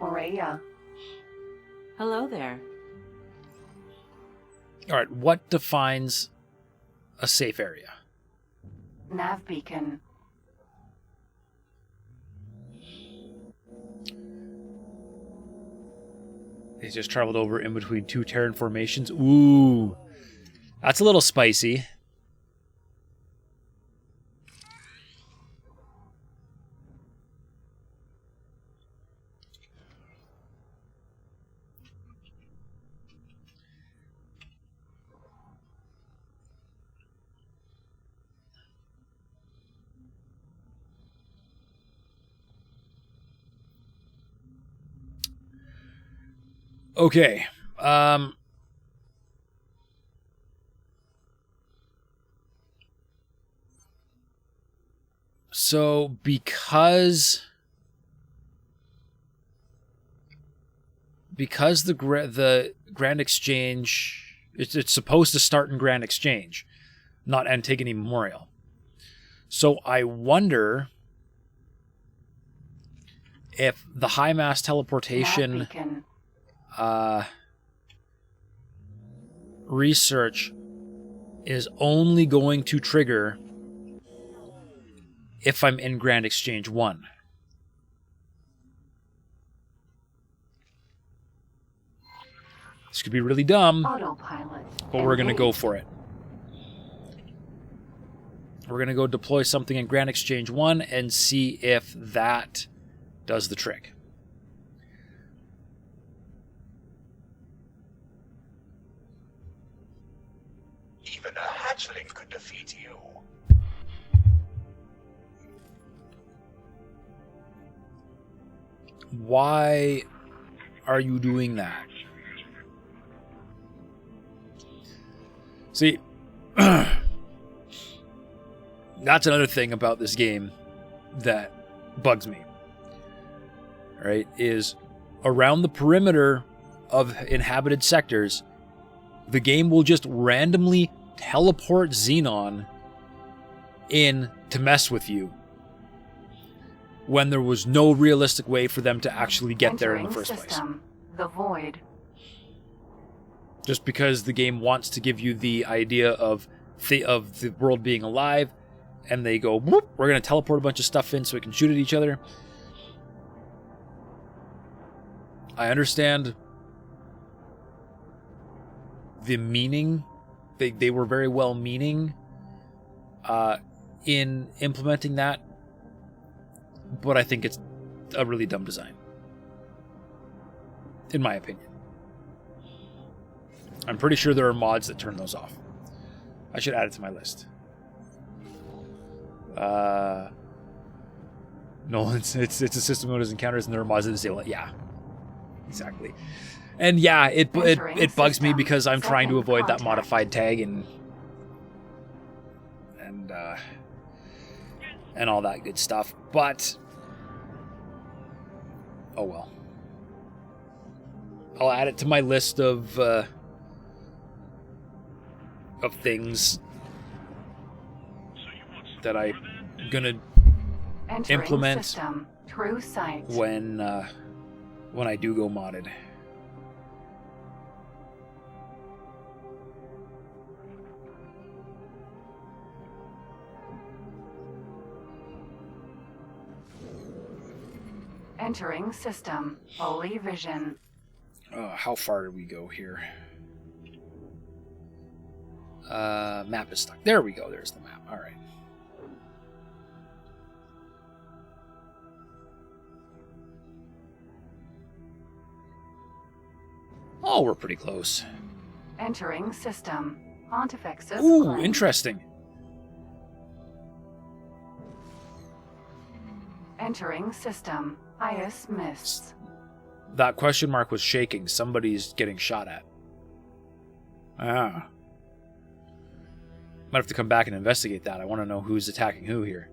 Aurea. Hello there. All right, what defines a safe area? Nav beacon. They just traveled over in between two Terran formations. Ooh, that's a little spicy. Okay. So because the Grand Exchange, it's supposed to start in Grand Exchange, not Antigone Memorial. So I wonder if the high mass teleportation Nav beacon. Research is only going to trigger if I'm in Grand Exchange 1. This could be really dumb, Autopilot. but we're going to go Engaged. for it. We're going to go deploy something in Grand Exchange 1 and see if that does the trick. Even a hatchling could defeat you. Why are you doing that? See, that's another thing about this game that bugs me. Right? Is around the perimeter of inhabited sectors, the game will just randomly teleport Xenon in to mess with you when there was no realistic way for them to actually get there in the Entering first place. system. The void. Just because the game wants to give you the idea of the world being alive, and they go, whoop, we're going to teleport a bunch of stuff in so we can shoot at each other. I understand the meaning. They were very well meaning in implementing that, but I think it's a really dumb design, in my opinion. I'm pretty sure there are mods that turn those off. I should add it to my list. No, it's a system mode as encounters, and there are mods that disable it. Yeah, exactly. And yeah, it bugs me because I'm trying to avoid that modified tag and all that good stuff. But oh well. I'll add it to my list of of things that I'm gonna Entering implement system. True sight. when I do go modded. Entering system. Holy vision. How far did we go here? Map is stuck. There we go. There's the map. All right. Oh, we're pretty close. Entering system. Pontifex's Ooh, claim. interesting. Entering system. Ice mists. That question mark was shaking. Somebody's getting shot at. Ah. Might have to come back and investigate that. I want to know who's attacking who here.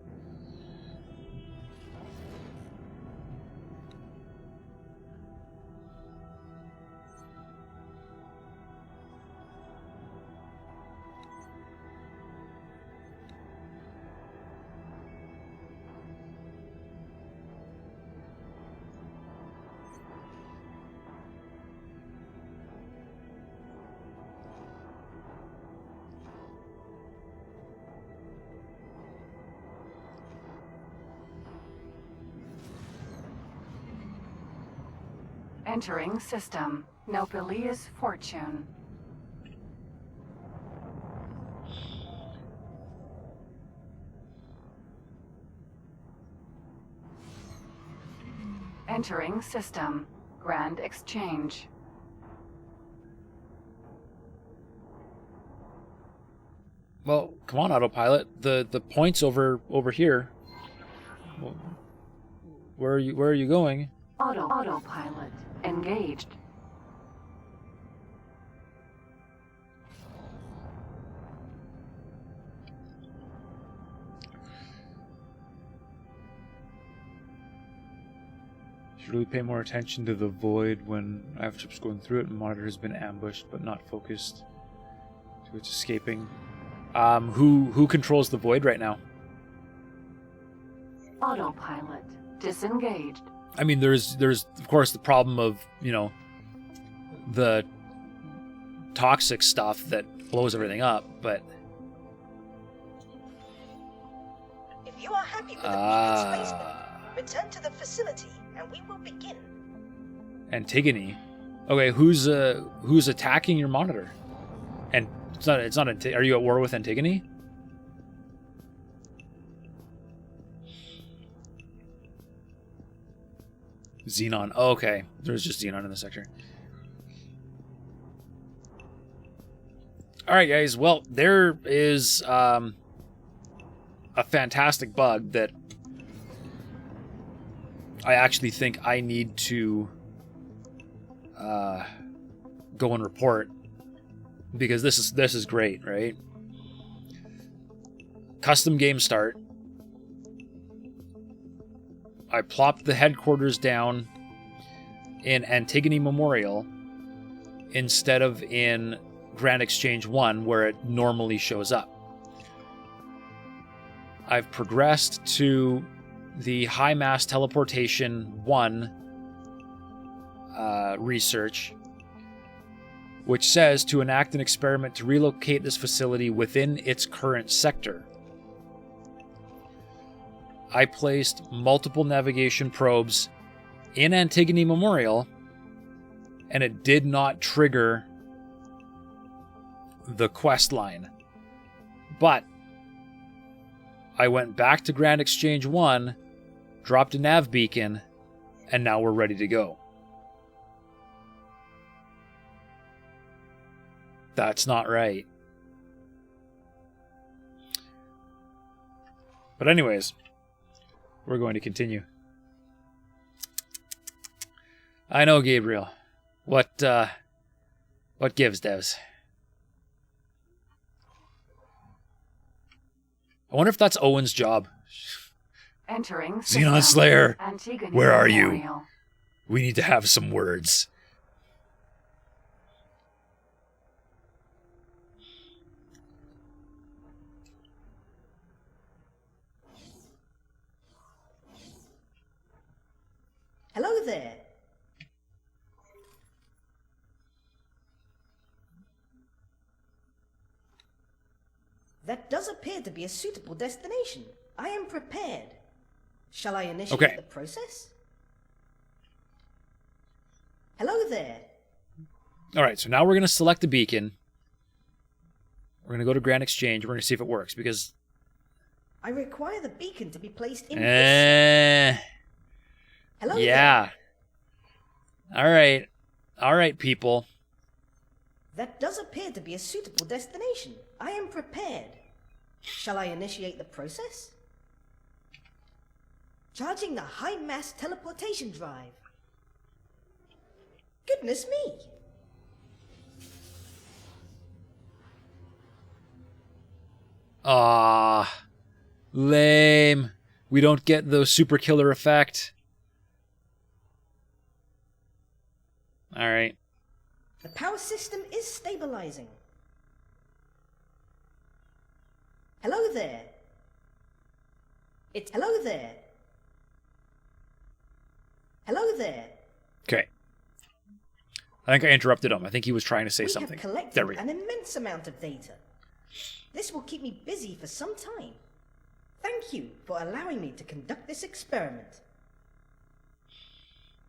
Entering system. Nopalia's fortune. Entering system. Grand exchange. Well, come on, autopilot. The point's over here. Where are you going? Autopilot. Engaged. Should really pay more attention to the void when I have ships going through it and monitor has been ambushed but not focused to its escaping. Who controls the void right now? Autopilot. Disengaged. I mean, there's of course the problem of, you know, the toxic stuff that blows everything up, but If you are happy with the beacon's placement, return to the facility and we will begin. Antigone. Okay, who's attacking your monitor? And it's not are you at war with Antigone? Xenon. Oh, okay. There's just Xenon in the sector. Alright, guys. Well, there is a fantastic bug that I actually think I need to go and report, because this is great, right? Custom game start. I plopped the headquarters down in Antigone Memorial instead of in Grand Exchange 1, where it normally shows up. I've progressed to the High Mass Teleportation 1 research, which says to enact an experiment to relocate this facility within its current sector. I placed multiple navigation probes in Antigone Memorial, and it did not trigger the quest line. But I went back to Grand Exchange 1, dropped a nav beacon, and now we're ready to go. That's not right. But anyways, we're going to continue. I know, Gabriel. What gives, devs? I wonder if that's Owen's job. Entering Xenon Slayer, Antigone where are you? Memorial. We need to have some words. there. That does appear to be a suitable destination. I am prepared. Shall I initiate the process? Hello there. All right, so now we're going to select the beacon. We're going to go to Grand Exchange. We're going to see if it works, because... I require the beacon to be placed in Hello yeah. there. All right, people. That does appear to be a suitable destination. I am prepared. Shall I initiate the process? Charging the high-mass teleportation drive. Goodness me! Ah, lame. We don't get the super killer effect. All right. The power system is stabilizing. Hello there. It's hello there. Hello there. Okay. I think I interrupted him. I think he was trying to say We something. have collected There we go. an immense amount of data. This will keep me busy for some time. Thank you for allowing me to conduct this experiment.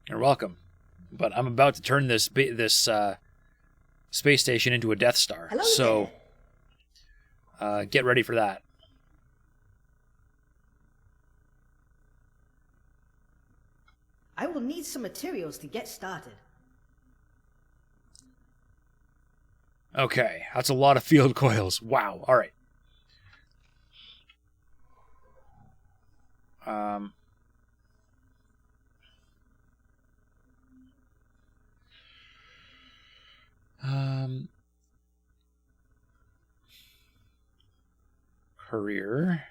You're welcome. But I'm about to turn this space station into a Death Star. Hello so get ready for that. I will need some materials to get started. Okay, that's a lot of field coils. Wow. All right. Career.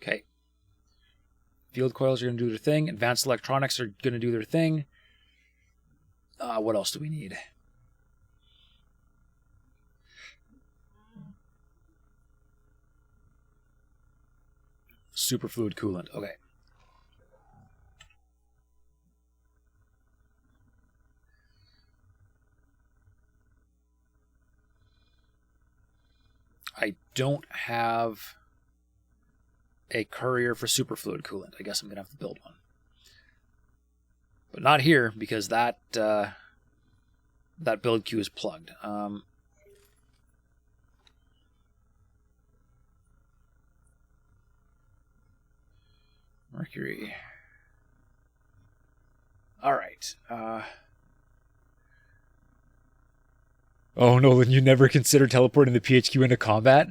Okay. Field coils are going to do their thing. Advanced electronics are going to do their thing. What else do we need? Superfluid coolant. Okay. I don't have a courier for superfluid coolant. I guess I'm going to have to build one. But not here, because that build queue is plugged. Mercury. All right. Oh, Nolan, you never considered teleporting the PHQ into combat?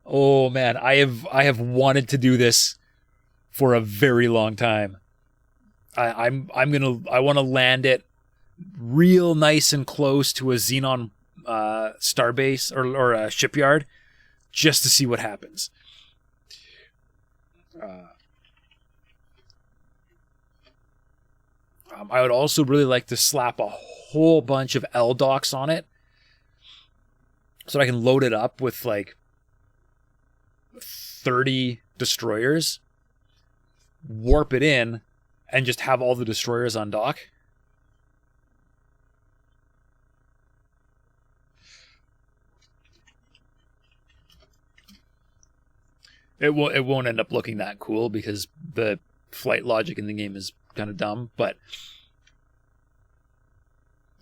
Oh man, I have wanted to do this for a very long time. I want to land it real nice and close to a Xenon starbase or a shipyard, just to see what happens. I would also really like to slap a whole bunch of L docks on it, so that I can load it up with like 30 destroyers, warp it in, and just have all the destroyers on dock. It won't end up looking that cool because the flight logic in the game is kind of dumb, but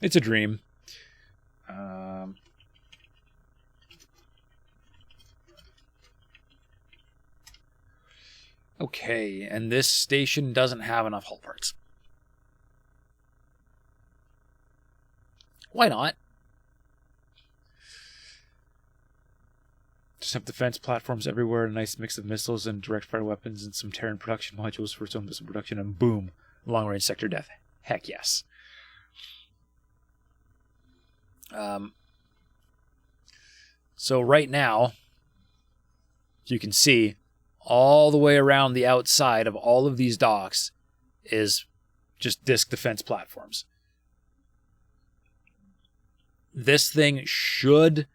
it's a dream. Okay, and this station doesn't have enough hull parts. Why not? Just have defense platforms everywhere, a nice mix of missiles and direct fire weapons, and some Terran production modules for its own missile production, and boom, long range sector death. Heck yes. So right now, you can see all the way around the outside of all of these docks is just disc defense platforms. This thing should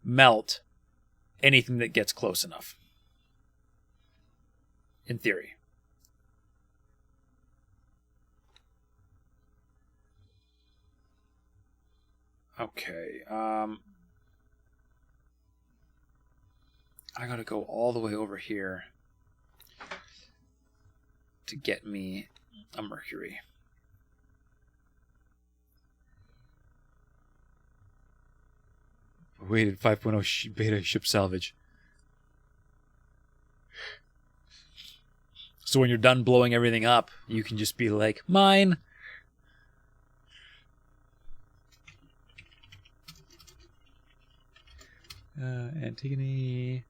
melt anything that gets close enough. in theory. Okay, I gotta go all the way over here to get me a Mercury. Waited 5.0 beta ship salvage. So when you're done blowing everything up, you can just be like, mine. Antigone.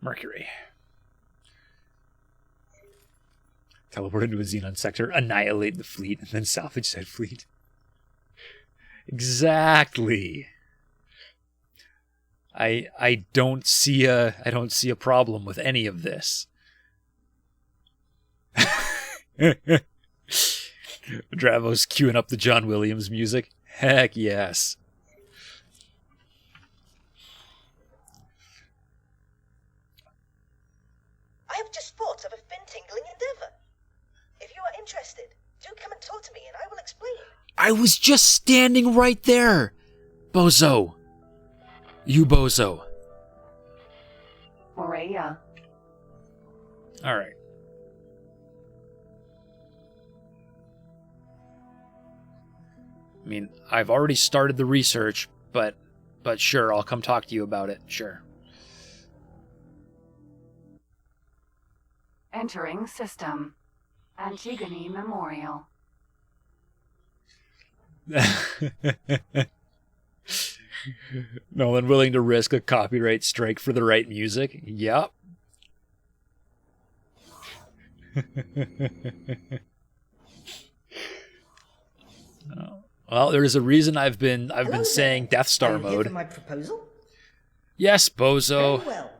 Mercury. Teleport into a Xenon sector, annihilate the fleet, and then salvage said fleet. Exactly. I don't see a problem with any of this. Dravo's queuing up the John Williams music. Heck yes. I have just thought of a fin-tingling endeavor. If you are interested, do come and talk to me and I will explain. I was just standing right there, bozo. You bozo. Morea. All right. I mean, I've already started the research, but sure, I'll come talk to you about it. Sure. Entering system. Antigone Memorial. Nolan willing to risk a copyright strike for the right music? Yep. Well, there is a reason I've been saying Death Star mode. For my proposal? Yes, bozo. Very well.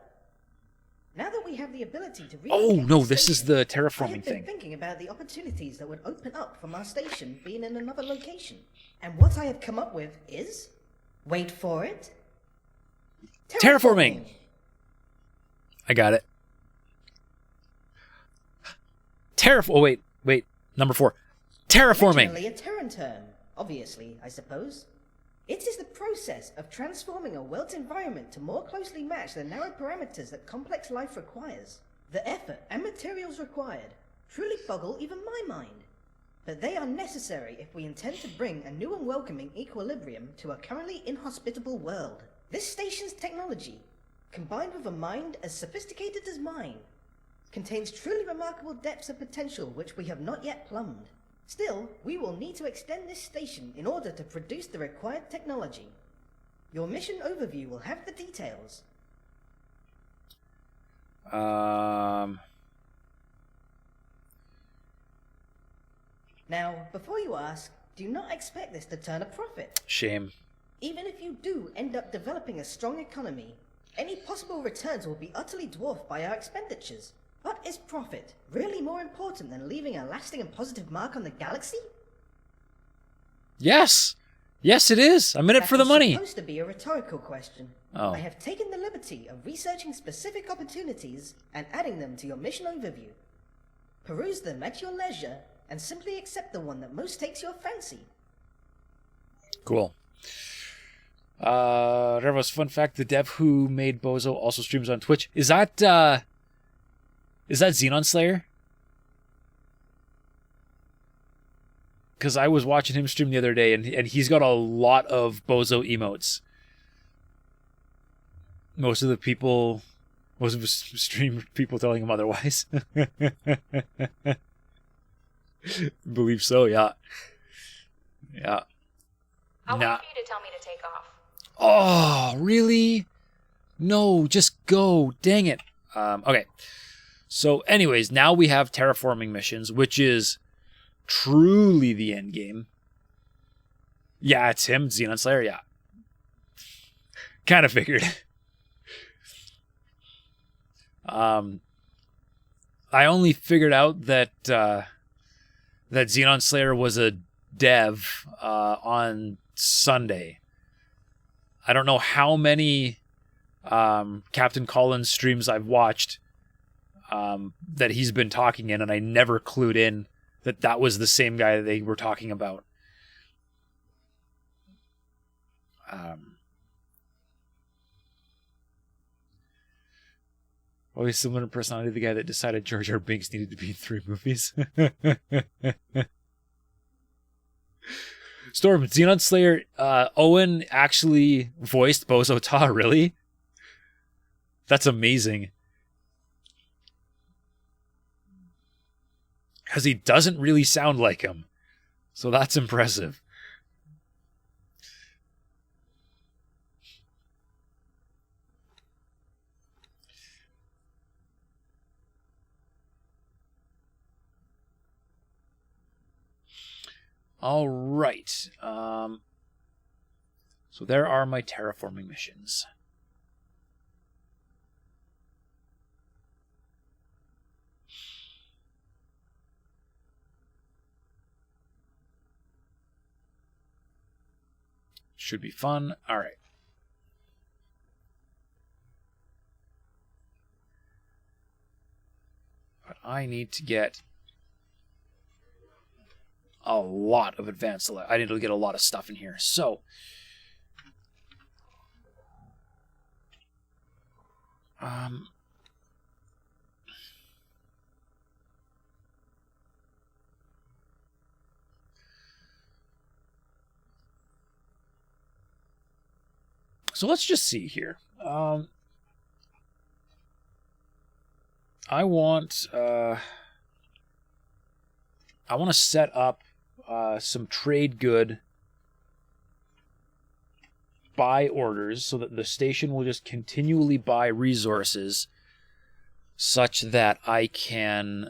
Now that we have the ability to Oh no, this is the terraforming thing. thing. Thinking about the opportunities that would open up from our station being in another location, and what I have come up with is, wait for it, terraforming. I got it. Oh wait, number 4. Terraforming. Originally a Terran term, obviously, I suppose. It is the process of transforming a world's environment to more closely match the narrow parameters that complex life requires. The effort and materials required truly boggle even my mind. But they are necessary if we intend to bring a new and welcoming equilibrium to a currently inhospitable world. This station's technology, combined with a mind as sophisticated as mine, contains truly remarkable depths of potential which we have not yet plumbed. Still, we will need to extend this station in order to produce the required technology. Your mission overview will have the details. Now, before you ask, do not expect this to turn a profit. Shame. Even if you do end up developing a strong economy, any possible returns will be utterly dwarfed by our expenditures. But is profit really more important than leaving a lasting and positive mark on the galaxy? Yes! Yes, it is! I'm in it for the money! That was supposed to be a rhetorical question. Oh. I have taken the liberty of researching specific opportunities and adding them to your mission overview. Peruse them at your leisure and simply accept the one that most takes your fancy. Cool. Revos, fun fact, the dev who made Bozo also streams on Twitch. Is that Xenon Slayer? Because I was watching him stream the other day, and he's got a lot of Bozo emotes. Most of the stream people telling him otherwise. Believe so, yeah. Yeah. I'll wait for you to tell me to take off. Oh, really? No, just go. Dang it. Okay. So anyways, now we have terraforming missions, which is truly the end game. Yeah, it's him, Xenon Slayer, yeah. Kind of figured. I only figured out that that Xenon Slayer was a dev on Sunday. I don't know how many Captain Collins streams I've watched that he's been talking in, and I never clued in that that was the same guy that they were talking about. Always similar personality to the guy that decided Jar Jar Binks needed to be in 3 movies. Storm, Xenon Slayer, Owen actually voiced Bozo Ta, really? That's amazing. Because he doesn't really sound like him. So that's impressive. All right. So there are my terraforming missions. Should be fun. All right. But I need to get a lot of advanced. I need to get a lot of stuff in here. So, so let's just see here. I want to set up some trade good buy orders so that the station will just continually buy resources such that I can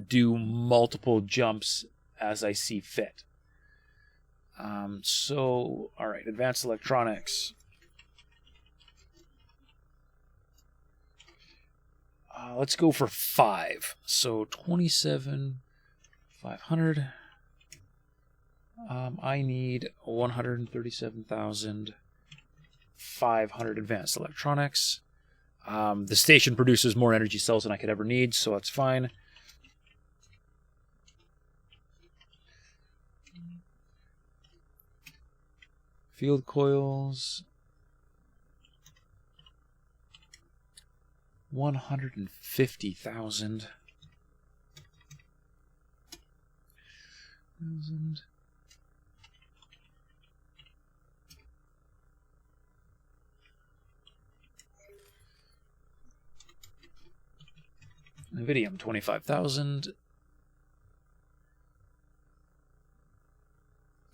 do multiple jumps as I see fit. So, all right, advanced electronics. Let's go for 5. So 27,500. I need 137,500 advanced electronics. The station produces more energy cells than I could ever need, so that's fine. Field coils. 150,000. Nvidium 25,000.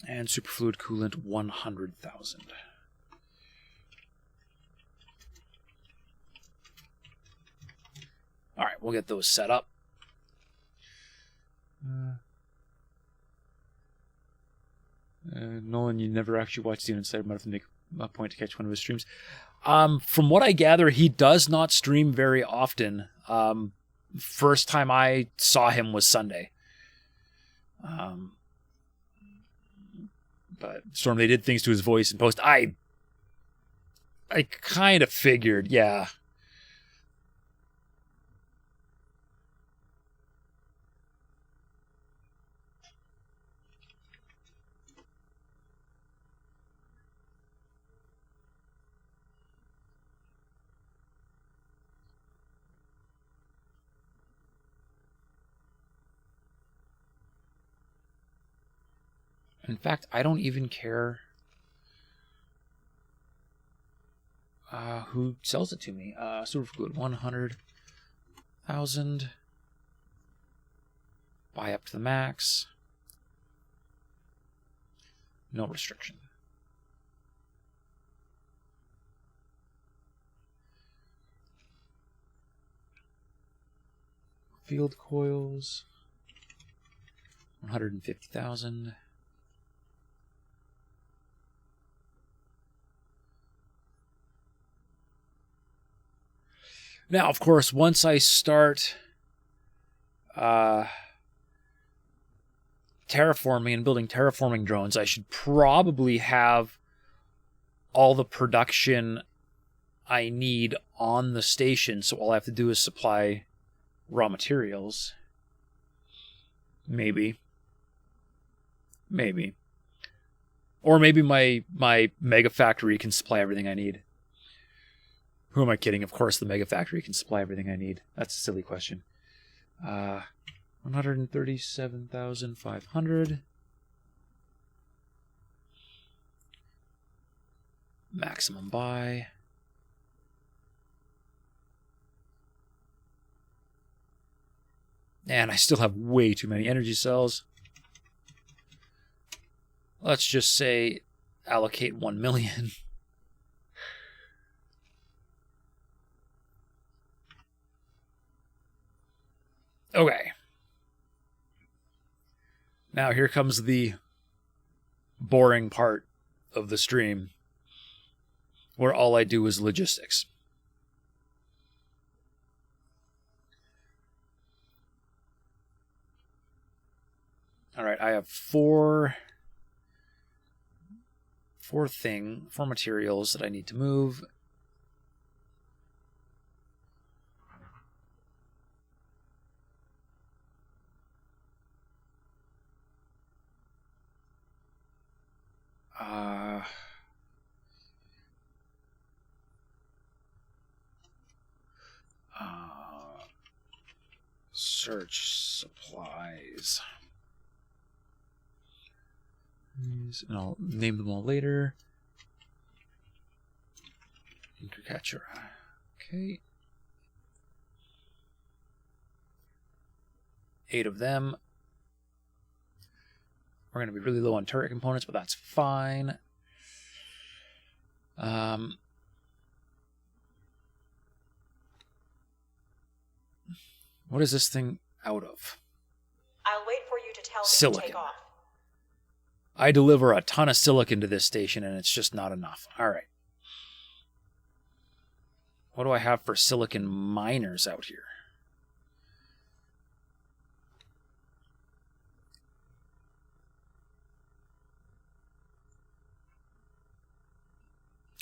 And superfluid coolant 100,000. All right, we'll get those set up. Nolan, you never actually watched Xenon Slayer. Might have to make a point to catch one of his streams. From what I gather, he does not stream very often. First time I saw him was Sunday. But Storm, they did things to his voice and post. I kind of figured, yeah. In fact, I don't even care who sells it to me. Superfluid 100,000. Buy up to the max. No restriction. Field coils. 150,000. Now, of course, once I start terraforming and building terraforming drones, I should probably have all the production I need on the station, so all I have to do is supply raw materials. Maybe. Or maybe my mega factory can supply everything I need. Who am I kidding? Of course the mega factory can supply everything I need. That's a silly question. 137,500. Maximum buy. And I still have way too many energy cells. Let's just say allocate 1 million. Okay. Now here comes the boring part of the stream, where all I do is logistics. All right, I have four materials that I need to move. Search supplies. And I'll name them all later. Intercatcher. Okay. 8 of them. We're going to be really low on turret components, but that's fine. What is this thing out of? I'll wait for you to tell me Silicon. to take off. I deliver a ton of silicon to this station, and it's just not enough. All right. What do I have for silicon miners out here?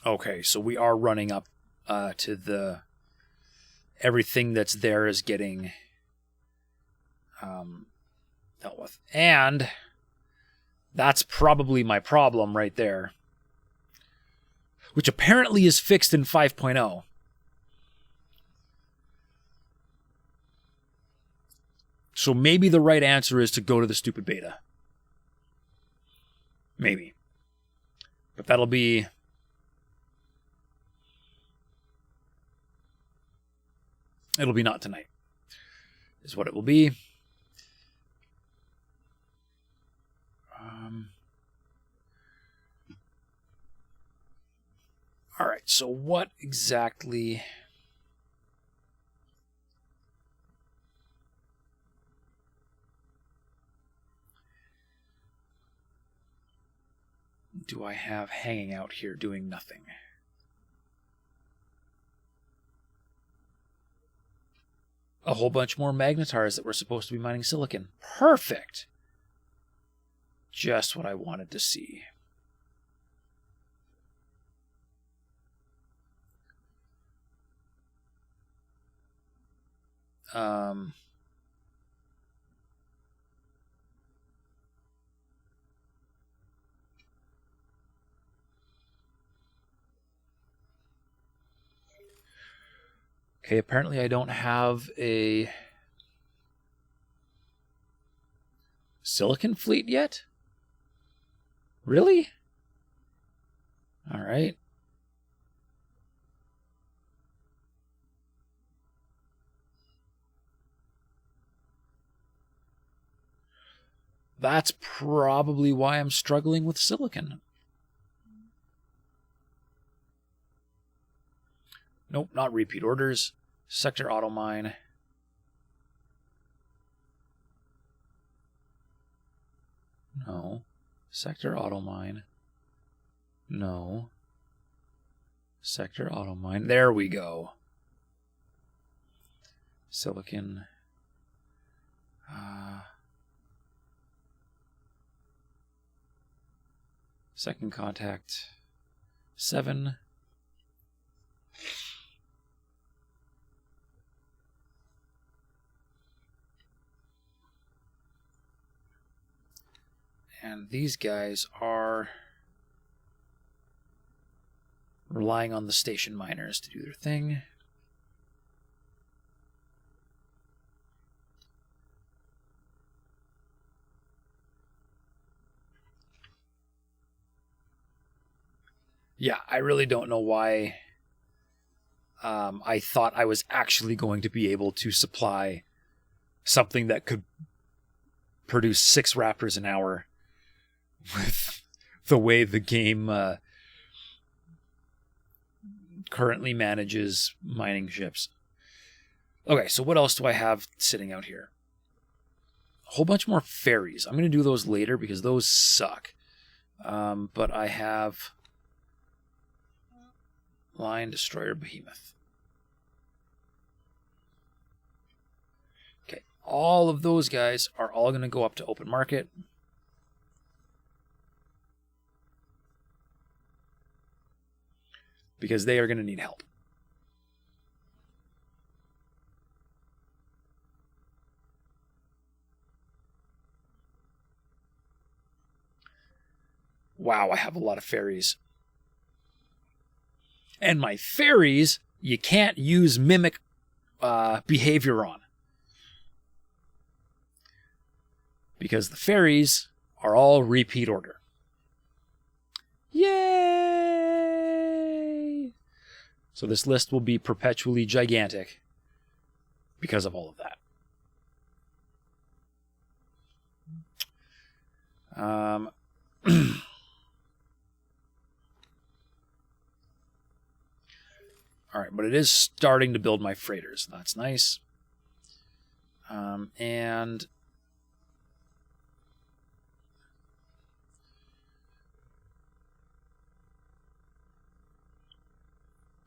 Okay, so we are running up to the... Everything that's there is getting dealt with. And that's probably my problem right there, which apparently is fixed in 5.0. So maybe the right answer is to go to the stupid beta. Maybe. But that'll be... It'll be not tonight, is what it will be. All right, so what exactly... do I have hanging out here doing nothing? A whole bunch more magnetars that were supposed to be mining silicon. Perfect! Just what I wanted to see. Okay, apparently I don't have a silicon fleet yet? Really? All right. That's probably why I'm struggling with silicon. Nope, not repeat orders. Sector auto mine. No. Sector auto mine. No. Sector auto mine. There we go. Silicon. Second contact 7. And these guys are relying on the station miners to do their thing. Yeah, I really don't know why I thought I was actually going to be able to supply something that could produce 6 Raptors an hour with the way the game currently manages mining ships. Okay, so what else do I have sitting out here? A whole bunch more ferries. I'm going to do those later because those suck. But I have Line Destroyer Behemoth. Okay, all of those guys are all going to go up to open market. Because they are going to need help. Wow, I have a lot of ferries. And my ferries, you can't use mimic behavior on. Because the ferries are all repeat order. Yay! So this list will be perpetually gigantic because of all of that. All right, but it is starting to build my freighters. That's nice. And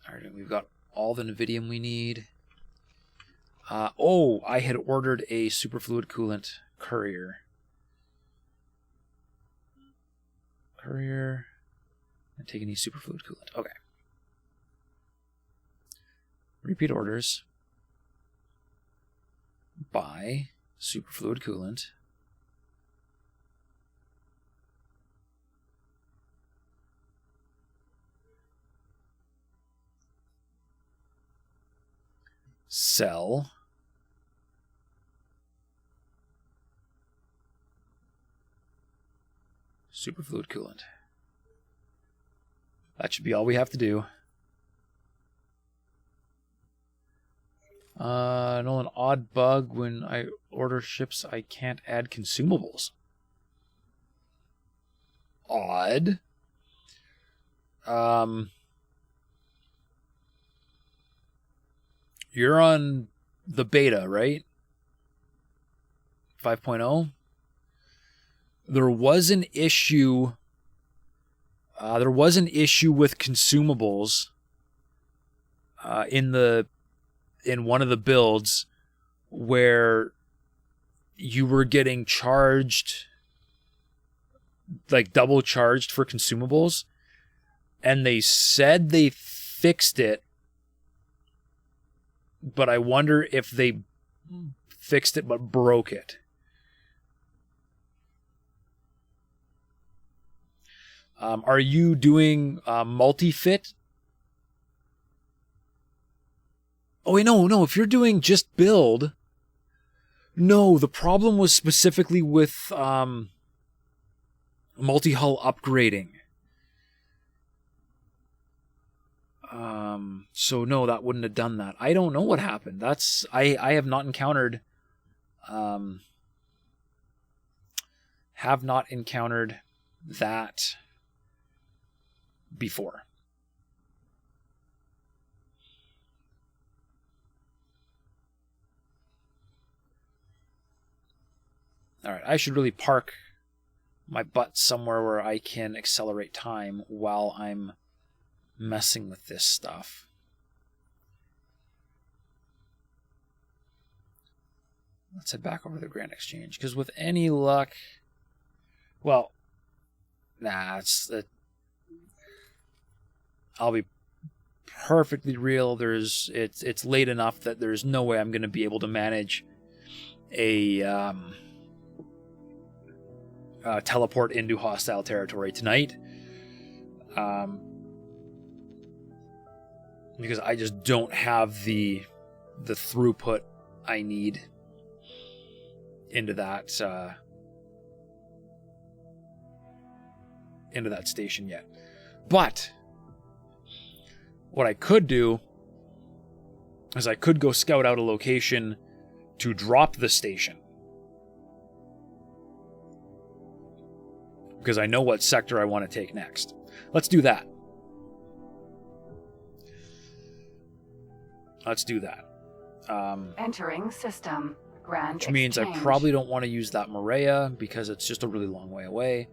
all right, we've got all the Nevidium we need. Oh, I had ordered a superfluid coolant courier. Courier. And take any superfluid coolant. Okay. Repeat orders. Buy superfluid coolant. Sell. Superfluid coolant. That should be all we have to do. No, an odd bug when I order ships, I can't add consumables. Odd. You're on the beta, right? 5.0? There was an issue. There was an issue with consumables in one of the builds where you were getting charged, like double charged for consumables, and they said they fixed it, but I wonder if they fixed it but broke it. Are you doing multi-fit? Oh, wait, no. If you're doing just build... No, the problem was specifically with multi-hull upgrading. So no, that wouldn't have done that. I don't know what happened. I have not encountered... that before. All right, I should really park my butt somewhere where I can accelerate time while I'm messing with this stuff. Let's head back over to the Grand Exchange, because with any luck... Well, nah, I'll be perfectly real. It's late enough that there's no way I'm going to be able to manage a teleport into hostile territory tonight. Because I just don't have the throughput I need into that station yet. But what I could do is I could go scout out a location to drop the station. Because I know what sector I want to take next. Let's do that. Entering system. Grand Which means I Exchange. probably don't want to use that Maria because it's just a really long way away.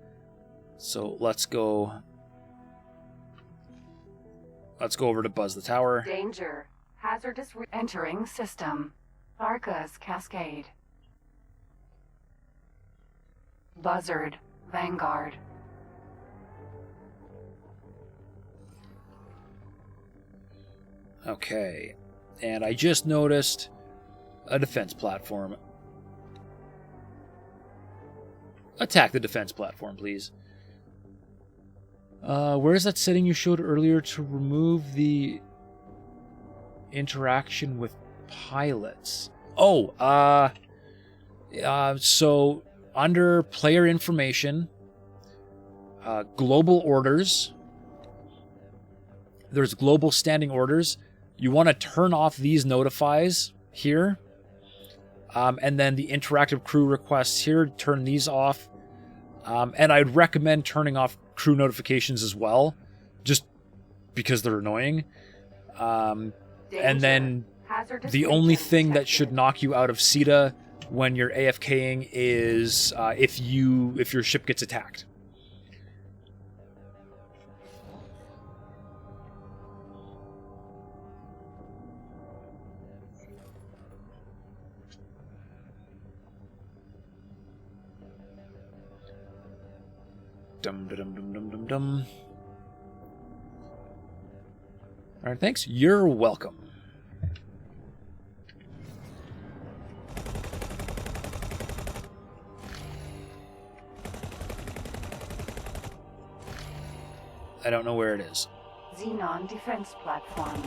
So let's go over to Buzz the Tower. Danger. Hazardous. Entering system. Arca's Cascade. Buzzard. Vanguard. Okay. And I just noticed a defense platform. Attack the defense platform, please. Where's that setting you showed earlier to remove the interaction with pilots? Oh, so under player information, global orders, there's global standing orders. You want to turn off these notifies here. And then the interactive crew requests here, turn these off. And I'd recommend turning off crew notifications as well, just because they're annoying. And then the only thing that should knock you out of CETA when you're AFKing is if your ship gets attacked. Dum dum dum dum dum dum. All right, thanks. You're welcome. I don't know where it is. Xenon defense platform.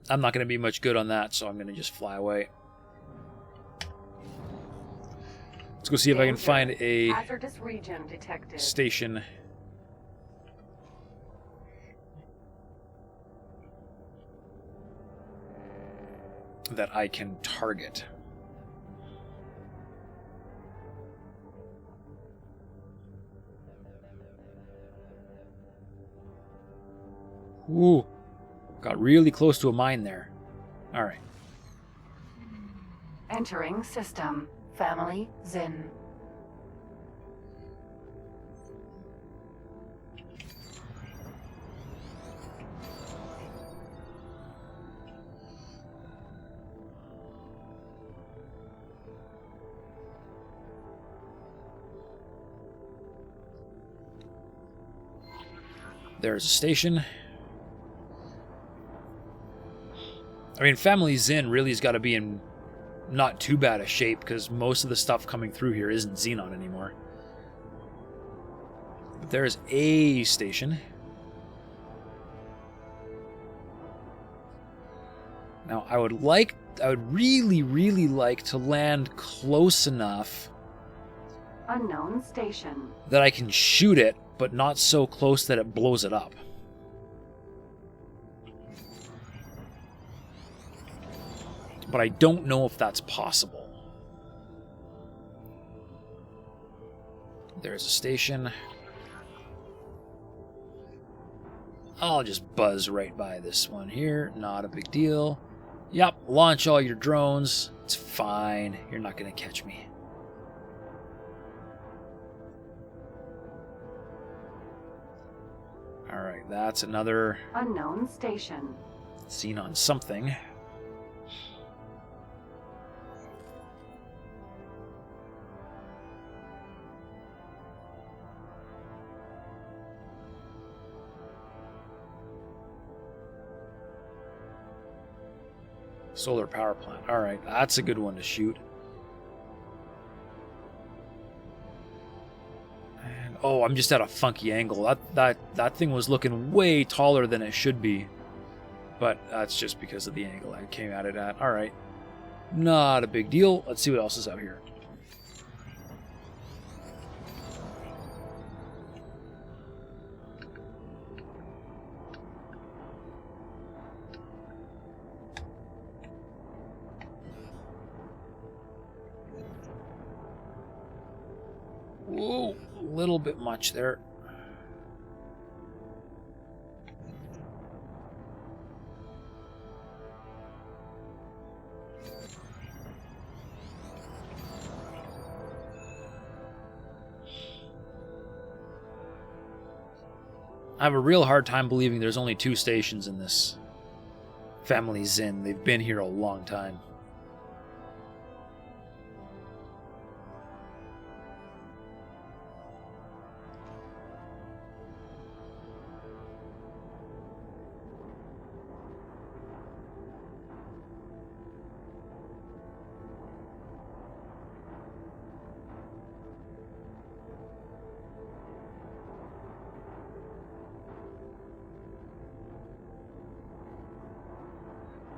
I'm not going to be much good on that, so I'm going to just fly away. Let's go see if I can find a hazardous region detected. Station. That I can target. Ooh. Got really close to a mine there. Alright. Entering system. Family Zin. There's a station. I mean, Family Zin really has got to be in not too bad a shape because most of the stuff coming through here isn't Xenon anymore. But there's a station. Now, I would really, really like to land close enough Unknown station. that I can shoot it, but not so close that it blows it up. But I don't know if that's possible. There's a station. I'll just buzz right by this one here. Not a big deal. Yep, launch all your drones. It's fine. You're not going to catch me. that's another Unknown station. Xenon something. Solar power plant. All right, that's a good one to shoot. And oh, I'm just at a funky angle. That thing was looking way taller than it should be, but that's just because of the angle I came at it at. All right, not a big deal. Let's see what else is out here. Whoa, a little bit much there. I have a real hard time believing there's only 2 stations in this family Zin. They've been here a long time.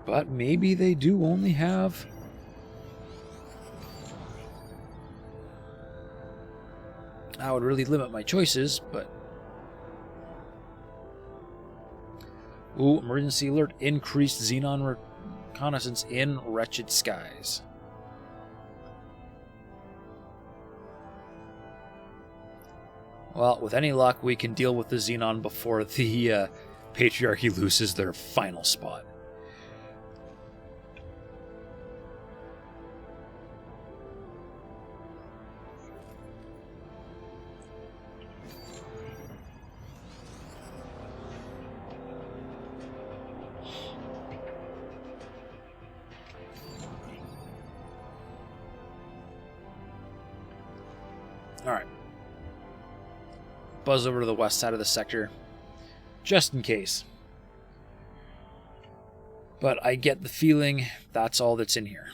But maybe they do only have... I would really limit my choices, but... Ooh, emergency alert. Increased Xenon reconnaissance in wretched skies. Well, with any luck, we can deal with the Xenon before the Patriarchy loses their final spot. Alright. Buzz over to the west side of the sector, just in case. But I get the feeling that's all that's in here.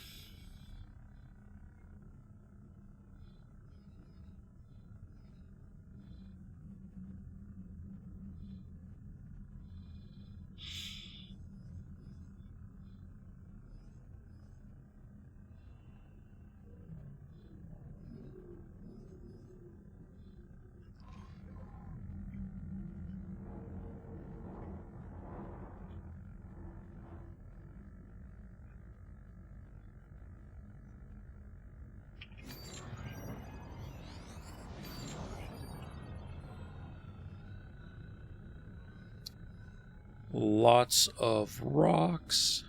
Lots of rocks.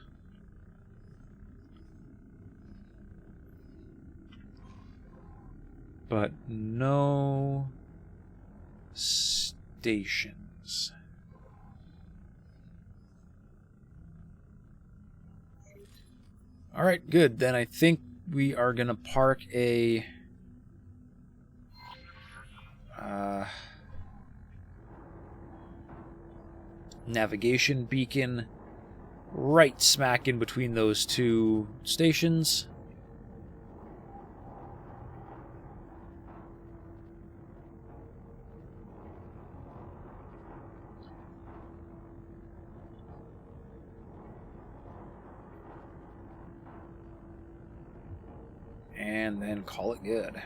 But no stations. All right, good. Then I think we are going to park a... navigation beacon right smack in between those 2 stations. And then call it good.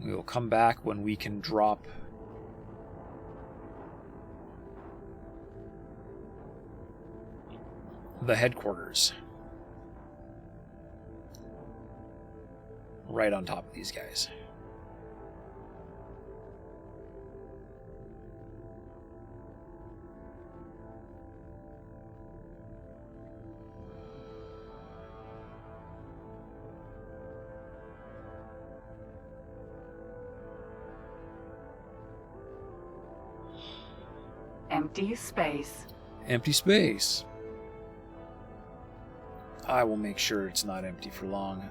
We will come back when we can drop the headquarters right on top of these guys. Empty space. Empty space. I will make sure it's not empty for long.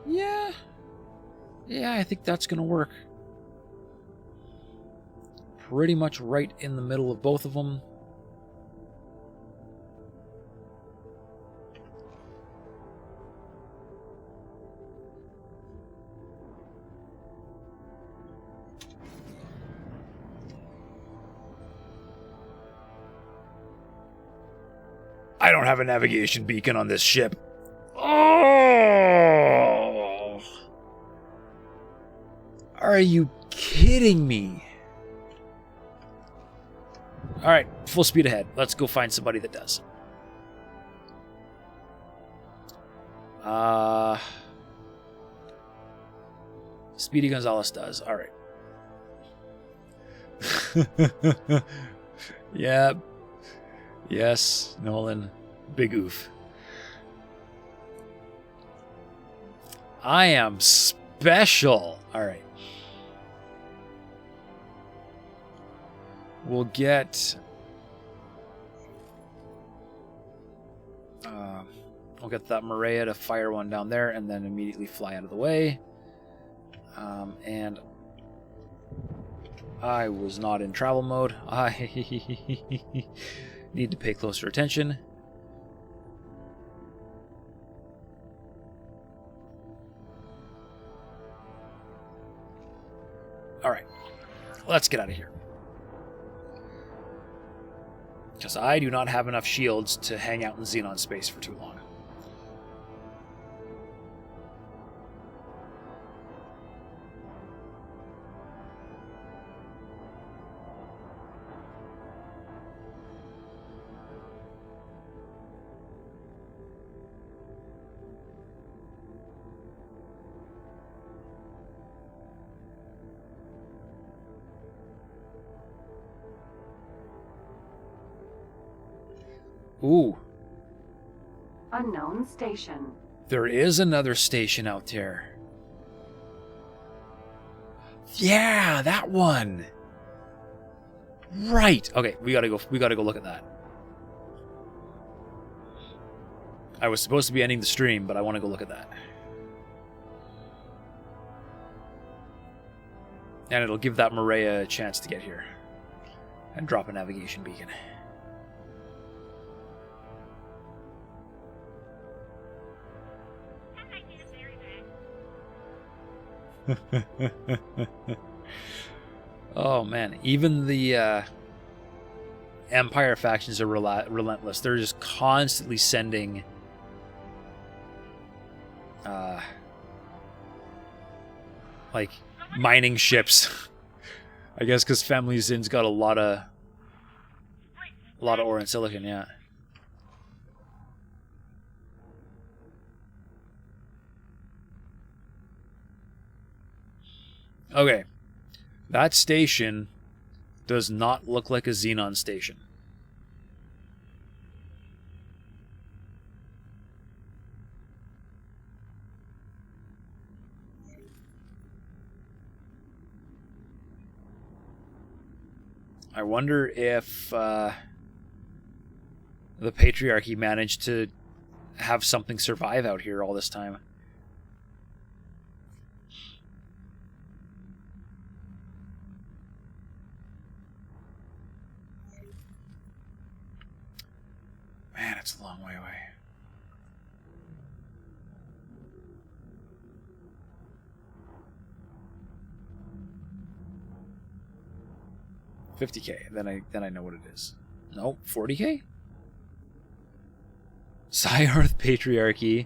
Yeah. Yeah, I think that's going to work. Pretty much right in the middle of both of them. I don't have a navigation beacon on this ship. Oh! Are you kidding me? Alright, full speed ahead. Let's go find somebody that does. Speedy Gonzalez does. Alright. Yeah. Yes, Nolan. Big oof. I am special. Alright. We'll get... we'll get that Maria to fire one down there and then immediately fly out of the way. And I was not in travel mode. I need to pay closer attention. Alright. Let's get out of here. Because I do not have enough shields to hang out in Xenon space for too long. Ooh. Unknown station. There is another station out there. Yeah, that one. Right. Okay, we gotta go look at that. I was supposed to be ending the stream, but I want to go look at that. And it'll give that Maria a chance to get here. And drop a navigation beacon. Oh man, even the Empire factions are relentless. They're just constantly sending like mining ships. I guess because Family Zin's got a lot of ore and silicon, yeah. Okay, that station does not look like a Xenon station. I wonder if the Patriarchy managed to have something survive out here all this time. Man, it's a long way away. $50K. Then I know what it is. No, $40K? Psyarth Patriarchy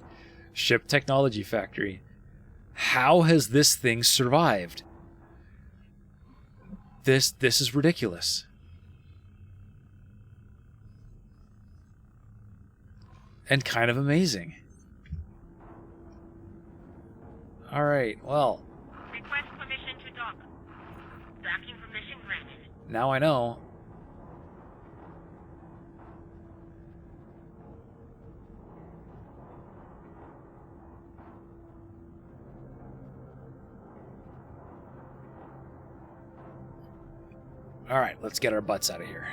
Ship Technology Factory. How has this thing survived? This is ridiculous. And kind of amazing. Alright, well. Request permission to dock. Docking permission granted. Now I know. Alright, let's get our butts out of here.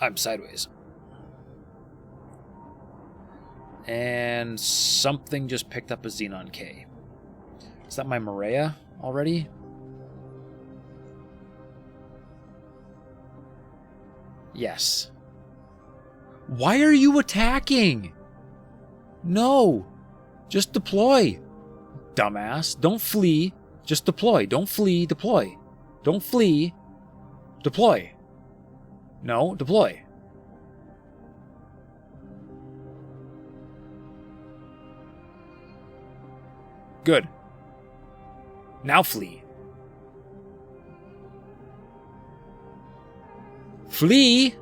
I'm sideways. And something just picked up a Xenon K. Is that my Maria already? Yes. Why are you attacking? No. Just deploy. Dumbass. Don't flee. Just deploy. Don't flee. Deploy. Don't flee. Deploy. No, deploy. Good. Now flee. Flee?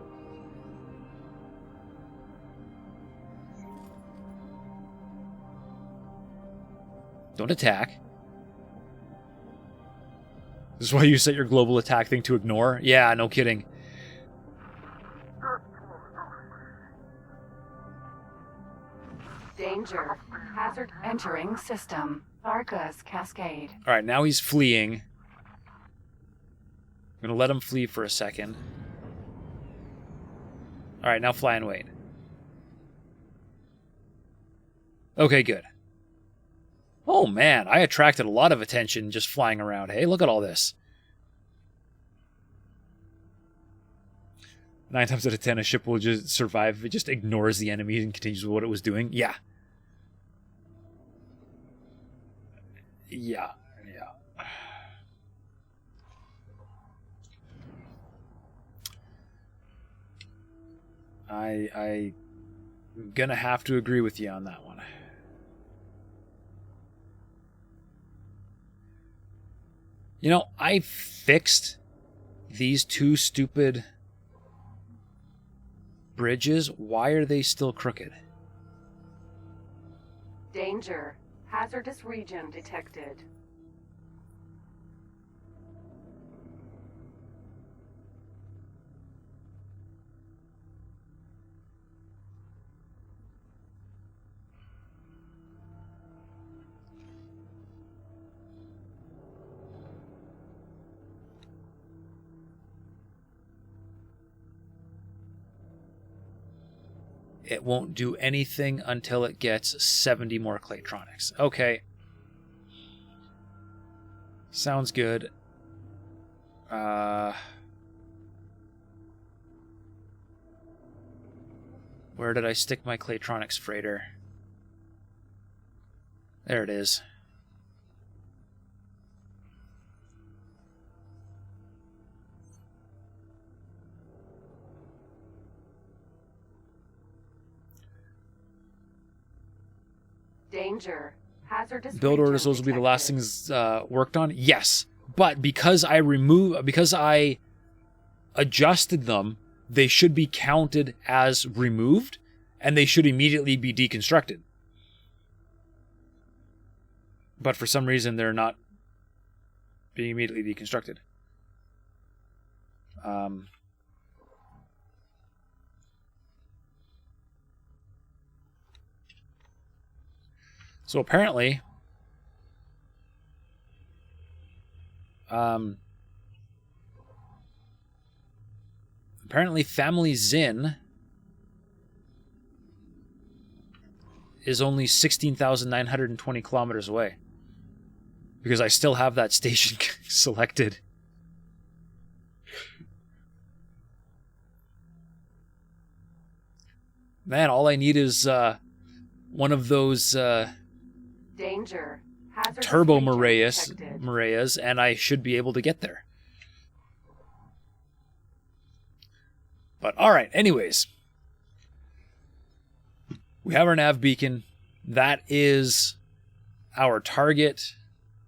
Don't attack. This is why you set your global attack thing to ignore? Yeah, no kidding. Danger. Hazard entering system. Argus cascade. Alright, now he's fleeing. I'm going to let him flee for a second. Alright, now fly and wait. Okay, good. Oh man, I attracted a lot of attention just flying around. Hey, look at all this. 9 times out of 10, a ship will just survive if it just ignores the enemy and continues with what it was doing. Yeah. Yeah. I'm gonna have to agree with you on that one. You know, I fixed these 2 stupid bridges. Why are they still crooked? Danger. Hazardous region detected. It won't do anything until it gets 70 more Claytronics. Okay. Sounds good. Where did I stick my Claytronics freighter? There it is. Danger. Hazardous Build orders, those will be the last things worked on? Yes. But because I adjusted them, they should be counted as removed, and they should immediately be deconstructed. But for some reason, they're not being immediately deconstructed. So apparently, Family Zin is only 16,920 kilometers away. Because I still have that station selected. Man, all I need is one of those Danger. turbo Marias, and I should be able to get there. But alright, anyways. We have our nav beacon. That is our target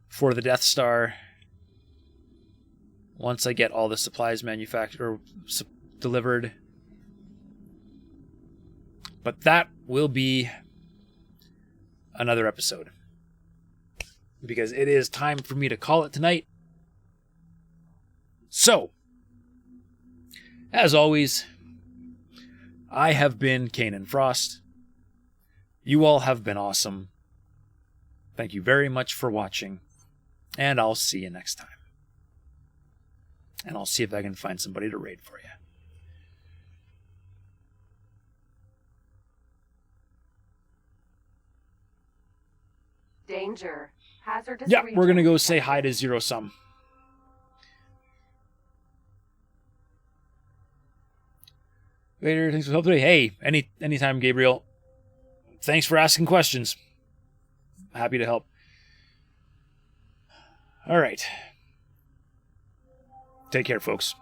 for the Death Star. Once I get all the supplies manufactured or delivered. But that will be another episode. Because it is time for me to call it tonight. So, as always, I have been Kanan Frost. You all have been awesome. Thank you very much for watching. And I'll see you next time. And I'll see if I can find somebody to raid for you. Danger. Hazardous Yeah, we're going to region. go say hi to Zero Sum. Later, thanks for help today. Hey, anytime, Gabriel. Thanks for asking questions. Happy to help. All right. Take care, folks.